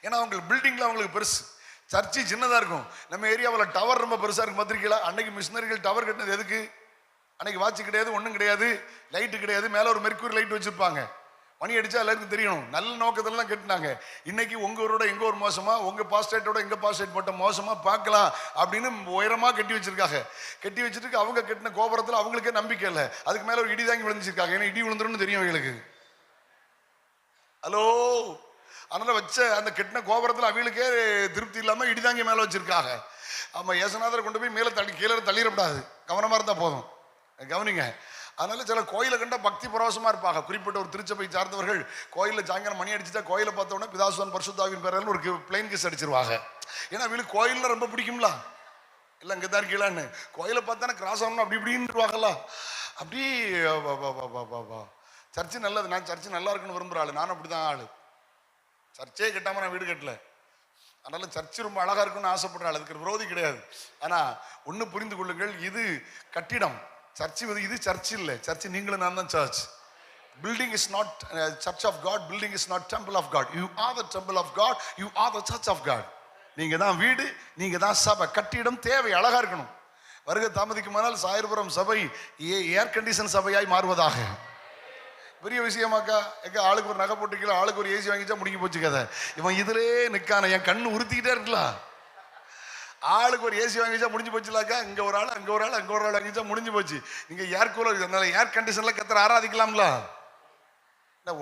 ஏன்னா அவங்களுக்கு பில்டிங்ல அவங்களுக்கு பெருசு, சர்ச்சு சின்னதா இருக்கும். நம்ம ஏரியாவில் டவர் ரொம்ப பெருசா இருக்கு. பத்திரிக்கையில அன்னைக்கு மிஷினரிகள் டவர் கட்டினது எதுக்கு? அன்னைக்கு வாட்ச் கிடையாது, ஒன்றும் கிடையாது, லைட்டு கிடையாது, மேல ஒரு மெர்க்குரி லைட் வச்சிருப்பாங்க. மணி அடிச்சா எல்லாருக்கும் தெரியணும், நல்ல நோக்கத்துல தான் கட்டினாங்க. இன்னைக்கு உங்க ஊரோட எங்க ஒரு மோசமா, உங்க பாஸ்டேட்டோட எங்க பாஸ்டேட் போட்ட மோசமா பார்க்கலாம் அப்படின்னு உயரமா கட்டி வச்சிருக்காங்க. கட்டி வச்சிருக்கு. அவங்க கட்டின கோபுரத்துல அவங்களுக்கே நம்பிக்கை இல்லை, அதுக்கு மேல ஒரு இடி தாங்கி விழுந்துச்சிருக்காங்க. ஏன்னா இடி விழுந்துருன்னு தெரியும் அவங்களுக்கு. ஹலோ, அதனால வச்ச அந்த கெட்டின கோபுரத்துல அவங்களுக்கே திருப்தி இல்லாம இடிதாங்கி மேல வச்சிருக்காங்க. ஆமா, ஏசுநாதரை கொண்டு போய் மேல தள்ளி கீழே தள்ளிடக்கூடாது, கவனமா இருந்தா போதும். கவனிங்க. அதனால சில கோயிலை கண்டா பக்தி பரவசமா இருப்பாங்க. குறிப்பிட்ட ஒரு திருச்சபை சார்ந்தவர்கள் கோயில சாயங்காலம் மணி அடிச்சுட்டா கோயிலை பார்த்த உடனே பிதாசுவன் பரிசுத்தாவின் பேரில் ஒரு பிளைன் கிஸ் அடிச்சிருவாங்க. ஏன்னா அவங்களுக்கு கோயில்ல ரொம்ப பிடிக்கும்ல. இல்லை அங்கே தான் இருக்கலான்னு கோயிலை பார்த்தானே கிராஸ் ஆகணும் அப்படி இப்படின்னுவாங்கல்ல. அப்படி சர்ச்சு நல்லது, நான் சர்ச்சு நல்லா இருக்குன்னு விரும்புகிற ஆளு, நானும் அப்படிதான் ஆளு. சர்ச்சே கட்டாம நான் வீடு கட்டல, அதனால சர்ச்சு ரொம்ப அழகா இருக்குன்னு ஆசைப்படுற ஆள், அதுக்கு விரோதி கிடையாது. ஆனா ஒன்னு புரிந்து கொள்ளுங்கள், இது கட்டிடம், சர்ச்சு இது சர்ச் இல்லை. சர்ச் நீங்களும் நான் தான் church. Building is not church of God, building is not temple of God. You are the temple of God, you are the church of God. நீங்க தான் வீடு, நீங்க தான் சபை. கட்டிடம் தேவை, அழகா இருக்கணும். வருகை தாமதிக்குமானால் சாயர்புரம் சபை ஏர் கண்டிஷன் சபையாய் மாறுவதாக. பெரிய விஷயமாக்கா, எங்க ஆளுக்கு ஒரு நகை போட்டுக்கல, ஆளுக்கு ஒரு ஏசி வாங்கிச்சா முடிஞ்சு போச்சு கதை. இவன் இதுலே நிக்கான, என் கண்ணு உறுத்திக்கிட்டே இருக்கலாம். ஆளுக்கு ஒரு ஏசி வாங்கிச்சா முடிஞ்சு போச்சுலாக்கா. இங்க ஒரு ஆள், அங்க ஒரு ஆள், அங்க ஒரு ஆள் வாங்கிச்சா முடிஞ்சு போச்சு. நீங்க ஏர் கூலர், ஏர் கண்டிஷன்ல கத்தர ஆராதிக்கலாம்ல.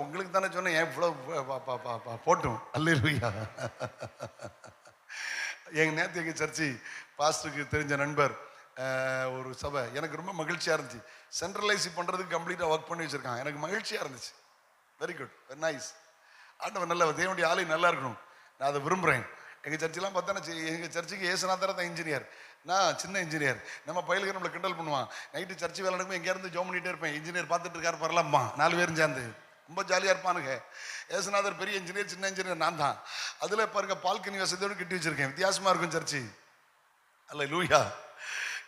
உங்களுக்கு தானே சொன்னேன், ஏன் இவ்வளவு போட்டும். அல்லேலூயா. எங்க நேத்து எங்க சர்ச்சு பாஸ்டருக்கு தெரிஞ்ச நண்பர் ஒரு சபை, எனக்கு ரொம்ப மகிழ்ச்சியா இருந்துச்சு. சென்ட்ரலைஸ் பண்றதுக்கு கம்ப்ளீட்டா ஒர்க் பண்ணி வச்சிருக்காங்க. எனக்கு மகிழ்ச்சியா இருந்துச்சு. Very good, very nice. ஆண்டவர் நல்ல தேவனுடைய ஆலயம் நல்லா இருக்கணும், நான் அதை விரும்புறேன். எங்கள் சர்ச்செல்லாம் பார்த்தா, எங்கள் சர்ச்சுக்கு ஏசுநாதர் தான் இன்ஜினியர், நான் சின்ன இன்ஜினியர். நம்ம பயிலுக்கு நம்மளை கிண்டல் பண்ணுவான். நைட்டு சர்ச்சு வேலை நடக்கும், எங்கேருந்து ஜோம் பண்ணிகிட்டே இருப்பேன். இன்ஜினியர் பார்த்துட்டு இருக்காரு பரலாமா, 4 பேரும் சேர்ந்து ரொம்ப ஜாலியாக இருப்பானுங்க. ஏசுநாதர் பெரிய இன்ஜினியர், சின்ன இன்ஜினியர் நான் தான். அதில் பாருங்க பால்கனி வசதியோடு கட்டி வச்சிருக்கேன். வித்தியாசமாக இருக்கும் சர்ச்சு. அல்லேலூயா.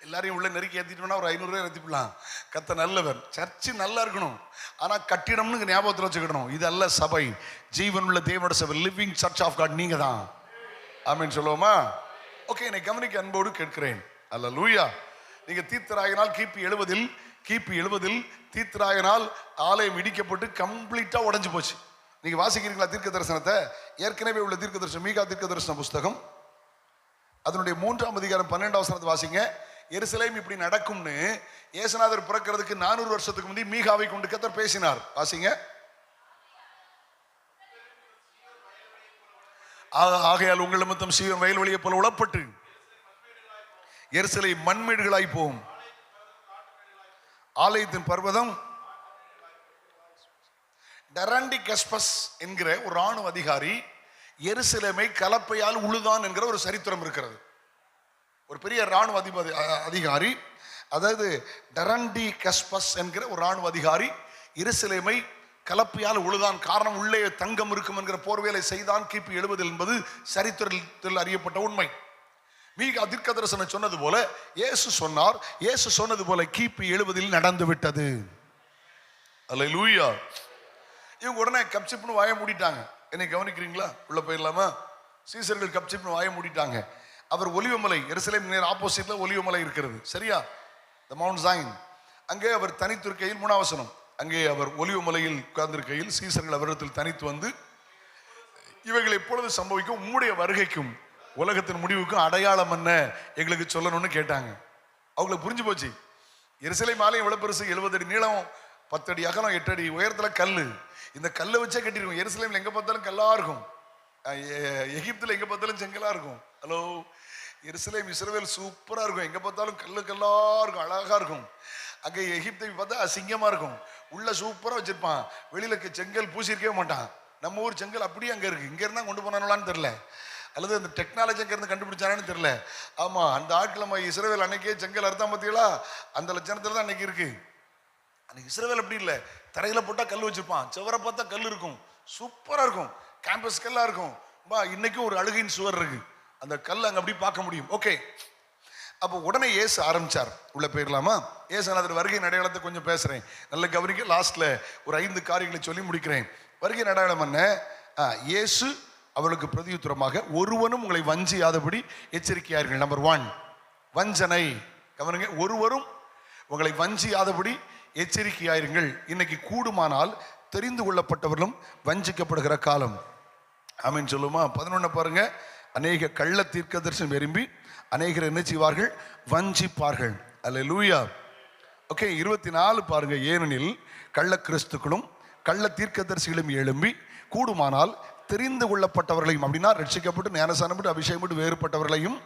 எல்லாரையும் உள்ள நெருக்கி ஏற்றிட்டோம்னா ஒரு 500 ரூபாய் ஏற்றிக்கலாம். கத்த நல்லவர். சர்ச்சு நல்லா இருக்கணும், ஆனால் கட்டிடம்னு ஞாபகத்தில் வச்சுக்கிடணும். இது அல்ல சபை, ஜீவன் உள்ள தேவனோட சபை, லிவிங் சர்ச் ஆஃப் காட் நீங்க தான். ஆமென் சொல்லுவோமா? ஓகே, என்னை கவனிக்க அன்போடு கேட்கிறேன். அல்லேலூயா. நீங்க தீர்த்தராயனால் கிபி 70 தீர்த்தராயனால் ஆலயம் இடிக்கப்பட்டு கம்ப்ளீட்டா உடைஞ்சு போச்சு. நீங்க வாசிக்கிறீங்களா தீர்க்க தரிசனத்தை? ஏற்கனவே உள்ள தீர்க்க தரிசனம், மீகா தீர்க்க தரிசன புஸ்தகம், அதனுடைய 3ஆம் அதிகாரம் 12ஆம் வசனத்தை வாசிங்க. எருசலேம் இப்படி நடக்கும்னு ஏசுநாதர் பிறக்கிறதுக்கு 400 வருஷத்துக்கு முந்தி மீகாவை கொண்டு கர்த்தர் பேசினார். வாசிங்க. ஆகையால் உங்கள் நிமித்தம் சீயோன் வயல்வெளியை போல உளப்பட்டு எருசலேம் மண்மேடுகளாய் போகும், ஆலயத்தின் பர்வதம். டரண்டி கஸ்பஸ் என்கிற ஒரு ராணுவ அதிகாரி எருசலேமை கலப்பையால் உழுதான் என்கிற ஒரு சரித்திரம் இருக்கிறது. ஒரு பெரிய ராணுவ அதிகாரி, அதாவது டரண்டி கஸ்பஸ் என்கிற ஒரு ராணுவ அதிகாரி எருசலேமை கலப்பையால் உழுதான். காரணம், உள்ளே தங்கம் இருக்கும் என்கிற போர்வேலை செய்தான். கிபி 70 என்பது சரித்திரத்தில் அறியப்பட்ட உண்மை. மீகா தீர்க்கதரிசனம் சொன்னது போல இயேசு சொன்னார். இயேசு சொன்னது போல கிபி 70 நடந்து விட்டது. அல்லேலூயா. இவங்க உடனே கப்சிப்னு வாய மூடிட்டாங்க. என்னை கவனிக்கிறீங்களா? உள்ள போயிடலாமா? சீசர்கள் கப்சிப்னு வாய மூடிட்டாங்க. அவர் ஒலிவமலை, எருசலேம் நேர் ஆப்போசிட்ல ஒலிவமலை இருக்கிறது, சரியா? த மவுண்ட் ஜாயின். அங்கே அவர் தனித்திருக்கையில் 3ஆம் வசனம், அங்கே அவர் ஒலிவ மலையில் உட்கார்ந்திருக்கையில் சீசர்கள் அவரிடத்தில் தனித்து வந்து, இவைகள் எப்பொழுது சம்பவிக்கும், உம்முடைய வருகைக்கும் உலகத்தின் முடிவுக்கும் அடையாளம் என்ன எங்களுக்கு சொல்லணும்னு கேட்டாங்க. அவங்களுக்கு புரிஞ்சு போச்சு. எருசலேம் ஆலயம் எவ்வளவு பெருசு, 70 அடி நீளம், 10 அடி அகலம், 8 அடி உயரத்துல கல்லு. இந்த கல்லை வச்சே கட்டிருக்கும். எருசலேம்ல எங்க பார்த்தாலும் கல்லா இருக்கும், எகிப்துல எங்க பார்த்தாலும் செங்கலா இருக்கும். ஹலோ, எருசலேம் இஸ்ரவேல் சூப்பரா இருக்கும், எங்க பார்த்தாலும் கல்லு கல்லா இருக்கும், அழகா இருக்கும். அங்க எகிப்தை பார்த்தா அசிங்கமா இருக்கும், உள்ள சூப்பரா வச்சிருப்பான், வெளியில செங்கல் பூசிருக்கவே மாட்டான். நம்ம ஊர் செங்கல் அப்படியே அங்க இருக்கு. இங்க இருந்தா கொண்டு போனாங்களான்னு தெரியல, அல்லது அந்த டெக்னாலஜி அங்க இருந்து கண்டுபிடிச்சானு தெரியல. ஆமா, அந்த ஆட்கள் நம்ம இஸ்ரவேல் அன்னைக்கே செங்கல் அறுத்தா பார்த்தீங்களா, அந்த லட்சணத்துல தான் அன்னைக்கு இருக்கு. அன்னைக்கு இஸ்ரவேல் அப்படி இல்லை, தரையில போட்டா கல் வச்சிருப்பான், செவரை பார்த்தா கல் இருக்கும், சூப்பரா இருக்கும், கேம்பஸ் கல்லா இருக்கும். இன்னைக்கும் ஒரு அழுகையின் சுவர் இருக்கு, அந்த கல் அங்க அப்படி பார்க்க முடியும். ஓகே, அப்போ உடனே இயேசு ஆரம்பிச்சார். உள்ள போயிடலாமா? இயேசுநாதர் வருகை அடையாளத்தை கொஞ்சம் பேசுறேன், நல்ல கவனிக்க. லாஸ்ட்ல ஒரு 5 காரியங்களை சொல்லி முடிக்கிறேன். வருகை அடையாளம் என்ன? இயேசு அவளுக்கு பிரதியுத்தரமாக, ஒருவனும் உங்களை வஞ்சியாதபடி எச்சரிக்கையார்கள். நம்பர் 1, வஞ்சனை. கவனிங்க, ஒருவரும் உங்களை வஞ்சியாதபடி எச்சரிக்கையாயிருங்கள். இன்னைக்கு கூடுமானால் தெரிந்து கொள்ளப்பட்டவர்களும் வஞ்சிக்கப்படுகிற காலம். ஆமீன் சொல்லுமா? 11 பாருங்க. அநேக கள்ள தீர்க்கதரிசனம் விரும்பி அநேகர் என்ன செய்வார்கள்? வஞ்சிப்பார்கள். அல்லேலூயா. ஓகே, 24 பாருங்க. ஏனெனில் கள்ள கிறிஸ்துக்களும் கள்ள தீர்க்கதரிசிகளும் எழும்பி கூடுமானால் தெரிந்து கொள்ளப்பட்டவர்களையும், அப்படின்னா ரட்சிக்கப்பட்டு ஞானஸ்நானப்பட்டு அபிஷேகப்பட்டு வேறுபட்டவர்களையும்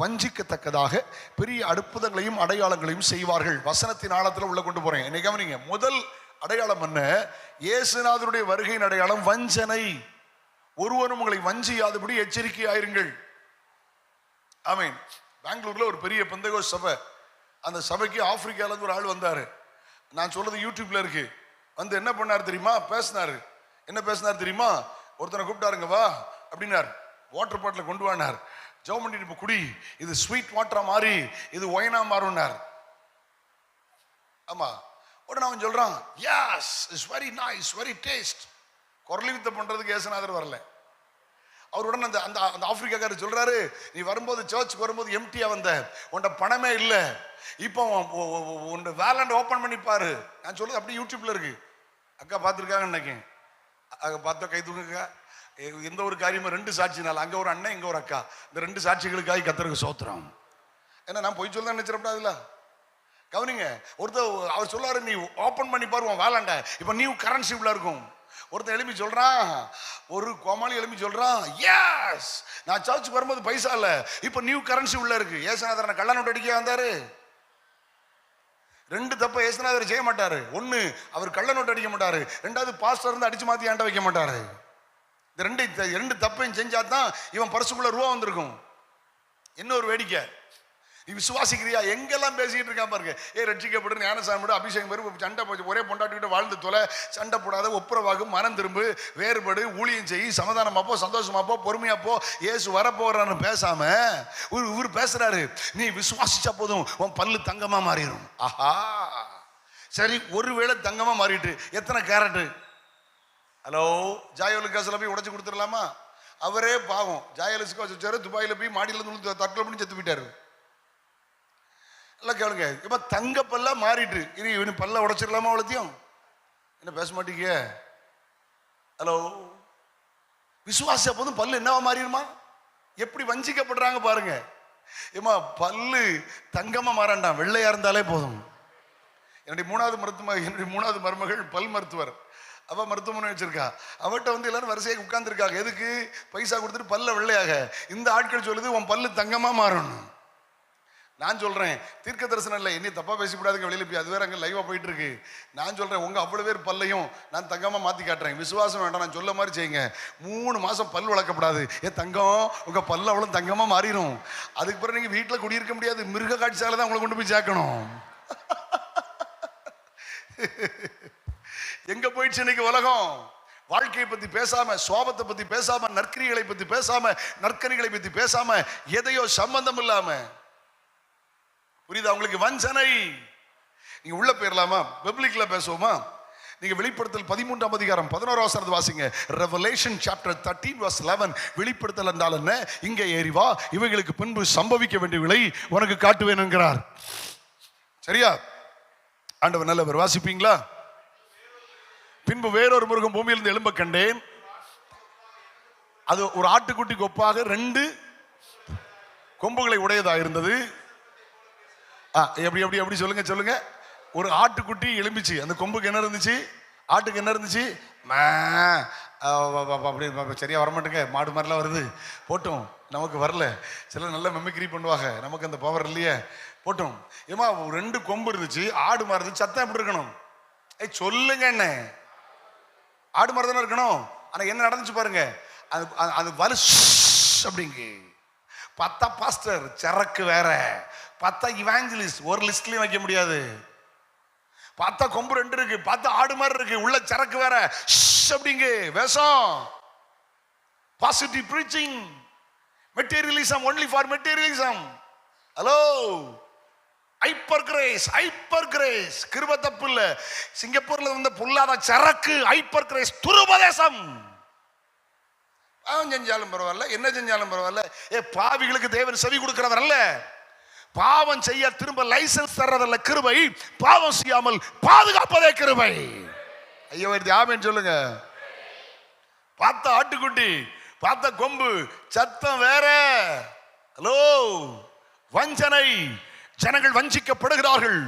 வஞ்சிக்கத்தக்கதாக பெரிய அற்புதங்களையும் அடையாளங்களையும் செய்வார்கள். வசனத்தின் ஆழத்தில் உள்ள கொண்டு போறேன். என்னை கவனிங்க. முதல் அடையாளம் என்ன? இயேசுநாதருடைய வருகையின் அடையாளம் வஞ்சனை. ஒருவனும் உங்களை வஞ்சியாதபடி எச்சரிக்கையாயிருங்கள். ஆமீன். பெங்களூர்ல ஒரு பெரிய பெந்தகோஸ்து சபை, அந்த சபைக்கு ஆப்பிரிக்கால இருந்து ஒரு ஆள் வந்தாரு. நான் சொல்றது யூடியூப்ல இருக்கு. வந்து என்ன பண்ணார் தெரியுமா? பேசினாரு. என்ன பேசினார் தெரியுமா? ஒருத்தனை கூப்பிட்டாருங்க, வா அப்படின்னார், வாட்டர் பாட்டில் கொண்டு வானார், ஜெபம் பண்ணிட்டு இப்போ குடி, இது ஸ்வீட் வாட்டரா மாறி இது ஒயினா மாறுனார். ஆமா, உடனே அவன் சொல்றான், yes it's very nice, very taste. குரலி வித்த பண்றதுக்கு இயேசுநாதர் வரல. அவர் உடனே அந்த அந்த ஆப்பிரிக்காக்காரர் சொல்றாரு, நீ வரும்போது சர்ச்சுக்கு வரும்போது எம்டியா வந்த, உன்ட பணமே இல்லை, இப்போ உன் வேலண்ட் ஓப்பன் பண்ணி பாரு. நான் சொல்றது அப்படி யூடியூப்ல இருக்கு. அக்கா பார்த்துருக்காங்க நினைக்கேன். அங்கே பார்த்தா கை தூக்குங்க. எந்த ஒரு காரியமும் 2 சாட்சினால, அங்கே ஒரு அண்ணன் இங்கே ஒரு அக்கா, இந்த 2 சாட்சிகளுக்காக கர்த்தருக்கு சோத்திரம். ஏன்னா நான் போய் சொல்ல நினைச்சிடப்படாதுல்ல. கவனிங்க, ஒருத்தர் அவர் சொல்லாரு, நீ ஓப்பன் பண்ணி பாரு உன் வேலண்ட, இப்போ நியூ கரன்சி உள்ள இருக்கும். ஒருத்தன் எழுப்பி சொல்றான், ஒரு கோமாளி எழுப்பி சொல்றான், எஸ் நான் சர்ச்சுக்கு வரும்போது பைசா இல்ல, இப்போ நியூ கரன்சி உள்ள இருக்கு. இயேசுநாதர் கள்ள நோட்டு அடிக்க வந்தாரு. 2 தப்ப இயேசுநாதர் செய்ய மாட்டாரு. 1, அவர் கள்ள நோட்டு அடிக்க மாட்டாரு. 2வது பாஸ்டர் இருந்து அடிச்சு மாத்தி ஆண்ட வைக்க மாட்டாரு. இந்த 2 தப்பையும் செஞ்சாதான் இவன் பர்சுக்குள்ள ரூபா வந்திருக்கும். இன்னொரு வேடிக்கை, நீ விசுவாசிக்கிறியா? எங்கெல்லாம் பேசிக்கிட்டு இருக்கான் பாருங்க. ரட்சிக்கப்படு, ஞானஸ்நானம், அபிஷேகம் பெரு, சண்டை போச்சு, ஒரே பொண்டாட்டிக்கிட்ட வாழ்ந்து தொலை, சண்டை போடாத, ஒப்புரவாகும், மனம் திரும்பு, வேறுபடு, ஊழியம் செய், சமாதானமா போ, சந்தோஷமா போ, பொறுமையா போ, இயேசு வரப்போறான்னு பேசாம இவர் பேசுறாரு, நீ விசுவாசிச்சா போதும் உன் பல்லு தங்கமா மாறிடும். ஆஹா, சரி, ஒருவேளை தங்கமா மாறிட்டு எத்தனை கேரட்டு? ஹலோ, ஜாயலுக்காசில் போய் உடைச்சு கொடுத்துடலாமா? அவரே பாவம், ஜாயலுக்கு வச்சாரு, துபாயில போய் மாடியில இருந்து தட்டில் பண்ணி செத்து போயிட்டாரு. எல்லாம் கேளுங்க, இப்ப தங்க பல்ல மாறிட்டு இனி இவனு பல்ல உடைச்சிடலாமா? அவ்வளோத்தையும் என்ன பேச மாட்டீங்க? ஹலோ, விசுவாச போதும் பல்லு என்னவா மாறிடுமா? எப்படி வஞ்சிக்கப்படுறாங்க பாருங்க. ஏமா, பல்லு தங்கமா மாறாண்டாம், வெள்ளையா இருந்தாலே போதும். என்னுடைய 3வது மருமகள் பல் மருத்துவர். அவ மருத்துவமனை வச்சிருக்கா. அவட்ட வந்து எல்லாரும் வரிசையாக உட்கார்ந்துருக்காங்க. எதுக்கு? பைசா கொடுத்துட்டு பல்ல வெள்ளையாக. இந்த ஆட்கள் சொல்லுது உன் பல்லு தங்கமா மாறணும். நான் சொல்றேன், தீர்க்க தரிசனம் இல்லை, என்ன தப்பா பேசிவிடாதுங்க வெளியில போய், அது வேற அங்கே லைவா போயிட்டு இருக்கு. நான் சொல்றேன், உங்க அவ்வளவு பேர் பல்லையும் நான் தங்கமா மாத்தி காட்டுறேன். விசுவாசம் வேண்டாம், நான் சொல்ல மாதிரி செய்யுங்க. 3 மாசம் பல் வளர்க்கப்படாது. தங்கம், உங்க பல்ல அவ்வளவு தங்கமா மாறிடும். அதுக்கு பிறகு நீங்க வீட்டுல குடியிருக்க முடியாது, மிருக காட்சியால தான் உங்களை கொண்டு போய் சேர்க்கணும். எங்க போயிடுச்சு இன்னைக்கு உலகம்? வாழ்க்கையை பத்தி பேசாம, சுவாபத்தை பத்தி பேசாம, நற்கிரிகளை பத்தி பேசாம, நற்கனிகளை பத்தி பேசாம, எதையோ சம்பந்தம் இல்லாம. புரியுதா உங்களுக்கு? வஞ்சனை. நீங்க உள்ள போயிடலாமா? பப்ளிக்ல பேசுவோமா? நீங்க வெளிப்படுத்தல் 13ஆம் அதிகாரம் 11ஆம் வசனத்தை வாசிங்க. Revelation chapter 13 verse 11. வெளிப்படுத்தல் என்றால் என்ன? இங்க ஏறி வா, இவைகளுக்கு பின்பு சம்பவிக்க வேண்டியவர்களை உனக்கு காட்டுவேன் என்கிறார். சரியா? ஆண்டவர் நல்லவர். வாசிப்பீங்களா? பின்பு வேறொரு மிருகம் பூமியிலிருந்து எழும்ப கண்டேன். அது ஒரு ஆட்டுக்குட்டிக்கு ஒப்பாக 2 கொம்புகளை உடையதாக இருந்தது. எப்படி எப்படி எப்படி சொல்லுங்க சொல்லுங்க. ஒரு ஆட்டுக்குட்டி எழும்பிச்சு. அந்த கொம்புக்கு என்ன இருந்துச்சு? ஆட்டுக்கு என்ன இருந்துச்சு? அப்படி சரியா வரமாட்டேங்க. மாடு மாதிரிலாம் வருது. போட்டோம், நமக்கு வரல. சிலர் நல்ல மெமிக்ரி பண்ணுவாங்க, நமக்கு அந்த பவர் இல்லையே. போட்டோம். ஏமா 2 கொம்பு இருந்துச்சு, ஆடு மாதிரி இருந்துச்சு. சத்தம் எப்படி இருக்கணும்? சொல்லுங்க. என்ன ஆடு மாதிரி தானே இருக்கணும். ஆனா என்ன நடந்துச்சு பாருங்க. அது வலு அப்படிங்க. 10 பாஸ்டர் சரக்கு வேற, 10 இவாஞ்சலிஸ்ட் ஒரு லிஸ்ட்லயும் வைக்க முடியாது. 10 கொம்பு 2 இருக்கு, 10 ஆடு மாதிரி இருக்கு, உள்ள சரக்கு வேற அப்படிங்க. வேஷம். Positive breaching. Materialism, only for materialism. Hello, hyper grace, hyper grace. கிருபை தப்பு இல்ல. சிங்கப்பூர்ல வந்த பொல்லாத சரக்கு ஹைப்பர் கிரேஸ், துருபதேசம். பாவம் செஞ்சாலும் பரவாயில்ல, என்ன செஞ்சாலும் பரவாயில்ல. பாவிகளுக்கு தேவன் செவி கொடுக்கிறவர் அல்ல. பாவம் செய்ய திரும்ப லைசன்ஸ் தர்றதல்ல கிருபை, பாவம் செய்யாமல் பாதுகாப்பதே கிருபை. ஐயோ ஆமென் சொல்லுங்க. 10 ஆட்டுக்குட்டி, 10 கொம்பு, சத்தம் வேற. ஹலோ, வஞ்சனை. ஜனங்கள் வஞ்சிக்கப்படுகிறார்கள்,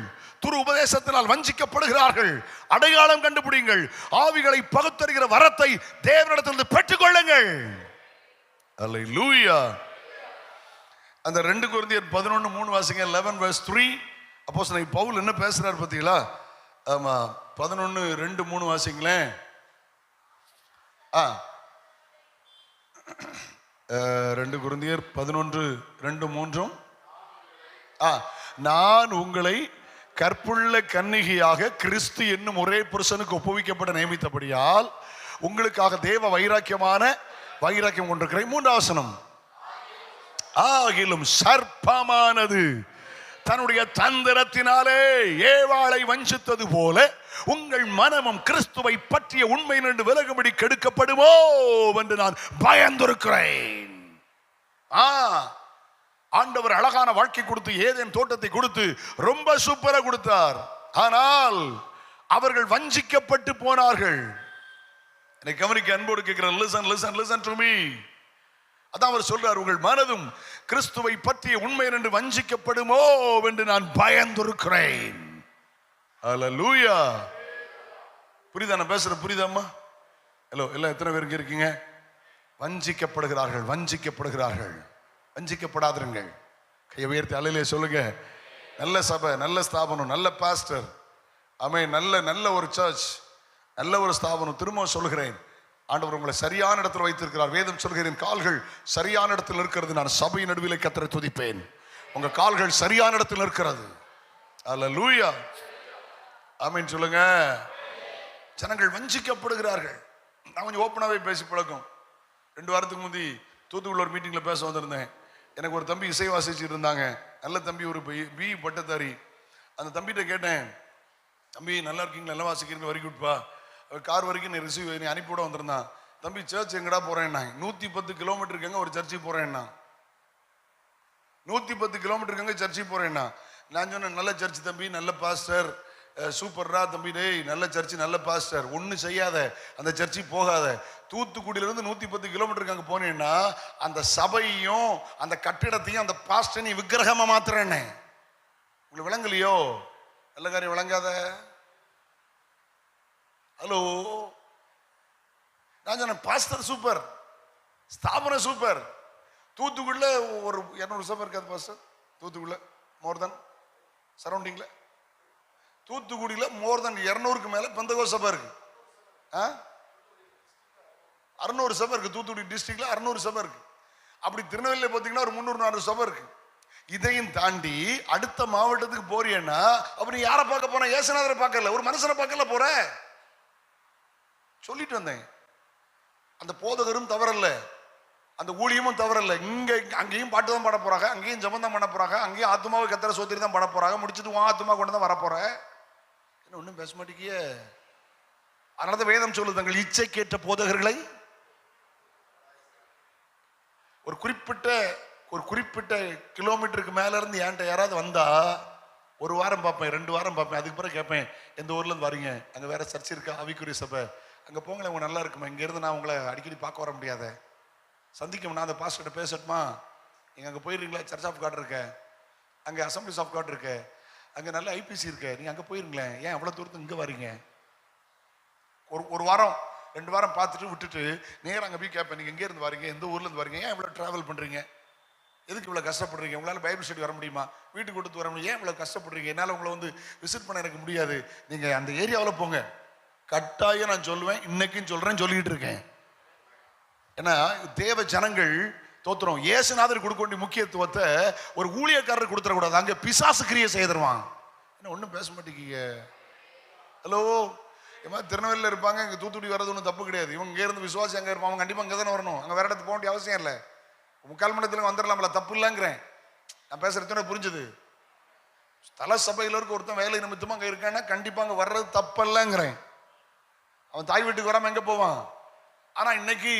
துரு உபதேசத்தினால் வஞ்சிக்கப்படுகிறார்கள். அடையாளம் கண்டுபிடிங்கள். ஆவிகளை பகுத்தறிகிற வரத்தை தேவனிடத்திலிருந்து பெற்றுக்கொள்ளுங்கள். அல்லேலூயா. அந்த 2 கொரிந்தியர் 11:3 வாசிங்க. 11:3. அப்போஸ்தலன் பவுல் என்ன பேசுறார் பாத்தீங்களா? ஆமா, 11:2-3 வாசிங்களேன். 2 கொரிந்தியர் 11:2-3. நான் உங்களை கற்புள்ள கன்னிகையாக கிறிஸ்து என்னும் ஒரே புருஷனுக்கு ஒப்புவிக்கப்பட நியமித்தபடியால் உங்களுக்காக தேவ வைராக்கியம் கொண்டிருக்கிறேன். 3ஆம் வசனம். ஆகிலும் சர்ப்பமானது தன்னுடைய தந்திரத்தினாலே ஏவாளை வஞ்சித்தது போல உங்கள் மனமும் கிறிஸ்துவை பற்றிய உண்மை நின்று விலகும்படி கெடுக்கப்படுமோ என்று நான் பயந்திருக்கிறேன். ஆண்டவர் அழகான வாழ்க்கை கொடுத்து, ஏதேன் தோட்டத்தை கொடுத்து ரொம்ப சூப்பரா கொடுத்தார். ஆனால் அவர்கள் வஞ்சிக்கப்பட்டு போனார்கள். என்னை கவனிக்க அன்போடு கேட்கிறேன். Listen listen listen to me. அதான் அவர் சொல்றார், உங்கள் மனதும் கிறிஸ்துவை பற்றிய உண்மை என்று வஞ்சிக்கப்படுமோ என்று நான் பயந்திருக்கிறேன். அல்லேலூயா. புரியுதா நான் பேசுற? புரியுதாம்மா? ஹலோ, எல்லாம் எத்தனை பேருக்கு இருக்கீங்க? வஞ்சிக்கப்படுகிறார்கள், வஞ்சிக்கப்படுகிறார்கள். வஞ்சிக்கப்படாதிருங்கள். கையை உயர்த்தி அல்லேலூயா சொல்லுங்க. நல்ல சபை, நல்ல ஸ்தாபனம், நல்ல பாஸ்டர், ஆமென், நல்ல ஒரு சர்ச், நல்ல ஒரு ஸ்தாபனம். திரும்ப சொல்கிறேன், ஆண்டவர் உங்களை சரியான இடத்தில் வைத்திருக்கிறார். வேதம் சொல்கிறேன், கால்கள் சரியான இடத்தில் இருக்கிறது. நான் சபையின் நடுவில் கர்த்தரை துதிப்பேன். உங்க கால்கள் சரியான இடத்தில் இருக்கிறது. அல்லேலூயா. ஆமென் சொல்லுங்க. ஜனங்கள் வஞ்சிக்கப்படுகிறார்கள். நான் கொஞ்சம் ஓப்பனாகவே பேசி பழக்கம். 2 வாரத்துக்கு முந்தி தூத்துக்குள்ள ஒரு மீட்டிங்ல பேச வந்திருந்தேன். எனக்கு ஒரு தம்பி இசை வாசிச்சுட்டு இருந்தாங்க. நல்ல தம்பி, ஒரு பி பட்டதாரி. அந்த தம்பிகிட்ட கேட்டேன், தம்பி நல்லா இருக்கீங்களா, நல்லா வாசிக்கிறீங்க, வெரி குட்பா. கார் வரைக்கும் நீ ரிசீவ் நீ அனுப்பிவிட வந்திருந்தான். தம்பி சர்ச் எங்கடா போறேன்னா, 110 கிலோமீட்டருக்கு ஒரு சர்ச்சுக்கு போறேன்னா, 110 கிலோமீட்டருக்கு சர்ச்சுக்கு போறேன்னா. நான் சொன்னேன், நல்ல சர்ச் தம்பி, நல்ல பாஸ்டர், சூப்பர்ரா தம்பி, டேய் நல்ல சர்ச், நல்ல பாஸ்டர், ஒன்றும் செய்யாத, அந்த சர்ச்சுக்கு போகாத. தூத்துக்குடியிலிருந்து 110 கிலோமீட்டருக்கு அங்கே போனேன்னா அந்த சபையும் அந்த கட்டிடத்தையும் அந்த பாஸ்டர் நீ விக்கிரகமா மாத்துறேன்னு. உங்களுக்கு விளங்கலையோ? நல்ல காரியம் விளங்காத. ஹலோ, நான் சொன்னேன், பாஸ்டர் சூப்பர், ஸ்தாபனம் சூப்பர். தூத்துக்குடியில் ஒரு 200 சபை இருக்காது பாஸ்டர். தூத்துக்குடியில் மோர் தென் சரௌண்டிங்ல, தூத்துக்குடியில் மோர் தென் 200க்கு மேல பெந்தகோஸ்து சபை இருக்கு. 600 சபை இருக்கு. தூத்துக்குடி டிஸ்ட்ரிக்ட்ல 600 சபை இருக்கு. அப்படி திருநெல்வேலியில் பார்த்தீங்கன்னா ஒரு 300-400 சபை இருக்கு. இதையும் தாண்டி அடுத்த மாவட்டத்துக்கு போறியன்னா அப்ப நீ யாரை பார்க்க போன? ஏசுநாதரை பார்க்கல, ஒரு மனுஷனை பார்க்கல போற. சொல்லிட்டு வந்தேன், அந்த போதகரும் தவறல்ல, அந்த ஊழியமும் தவறல்ல. இங்க அங்கேயும் பாட்டு தான் பாட போறாங்க, அங்கேயும் ஜெபம் தான் பண்ண போறாங்க, அங்கேயும் ஆத்துமாவை கத்தர சோத்திரி தான் பாட போறாங்க. முடிச்சுட்டு ஆத்துமா கொண்டு தான் வரப்போற. என்ன ஒன்றும் பேச மாட்டேங்கிய? அதனால வேதம் சொல்லுது, தங்கள் இச்சைக்கேற்ற போதகர்களை ஒரு குறிப்பிட்ட கிலோமீட்டருக்கு மேல இருந்து என்கிட்ட யாராவது வந்தா ஒரு வாரம் பார்ப்பேன், 2 வாரம் பார்ப்பேன். அதுக்கு பிறகு கேட்பேன், எந்த ஊர்ல இருந்து வரீங்க, அங்க வேற சர்ச் இருக்கா, ஆவிக்குரிய சபை, அங்க போங்களேன், உங்க நல்லா இருக்குமா, இங்க இருந்து நான் உங்களை அடிக்கடி பார்க்க வர முடியாத, சந்திக்க நான் அந்த பாஸ்டர்கிட்ட பேசட்டுமா, நீங்க அங்க போயிருங்களா, சர்ச் ஆஃப் காட் இருக்க, அங்க அசம்பிளிஸ் ஆஃப் காட் இருக்கு, அங்க நல்ல ஐபிசி இருக்கு, நீங்க அங்க போயிருங்களேன், ஏன் அவ்வளவு தூரத்துக்கு இங்க வரீங்க? ஒரு வாரம் 2 வாரம் பார்த்துட்டு விட்டுட்டு நேரம் அங்கே போய் கேட்பேன், நீங்கள் எங்கே இருந்து வரீங்க, எந்த ஊர்ல இருந்து வரீங்க, ஏன் இவ்வளோ ட்ராவல் பண்ணுறீங்க, எதுக்கு இவ்வளோ கஷ்டப்படுறீங்க, உங்களால் பைபிள் ஸ்டடி வர முடியுமா, வீட்டுக்கு கொடுத்து வர முடியும், ஏன் இவ்வளோ கஷ்டப்படுறீங்க, என்னால் உங்களை வந்து விசிட் பண்ண எனக்கு முடியாது, நீங்கள் அந்த ஏரியாவில் போங்க. கட்டாயம் நான் சொல்லுவேன், இன்னைக்கும் சொல்கிறேன், சொல்லிக்கிட்டு இருக்கேன். ஏன்னா தேவ ஜனங்கள் தோத்துறோம். இயேசுநாதர் கொடுக்க வேண்டிய முக்கியத்துவத்தை ஒரு ஊழியக்காரர் கொடுத்துடக்கூடாது. அங்கே பிசாசு கிரியை செய்திருவான். என்ன ஒன்றும் பேச மாட்டேங்க. ஹலோ, திருநெல்வேலியில் இருப்பாங்க, இங்கே தூத்துக்குடி வர்றது ஒன்றும் தப்பு கிடையாது. இவங்க இங்கே இருந்து விசுவாசி அங்கே இருப்பாங்க, அவங்க கண்டிப்பாக இங்கே தானே வரணும், அங்கே வேற இடத்துக்கு போக வேண்டிய அவசியம் இல்லை. 3/4 மணி நேரத்தில் வந்துடலாம்ல, தப்பு இல்லைங்கிறேன். நான் பேசுறது புரிஞ்சுது. தல சபையில் இருக்க ஒருத்தன் வேலை நிமித்தமாக அங்கே இருக்கான்னா கண்டிப்பாக அங்கே வர்றது தப்பல்லங்கிறேன். அவன் தாய் வீட்டுக்கு வராமல் எங்கே போவான்? ஆனால் இன்னைக்கு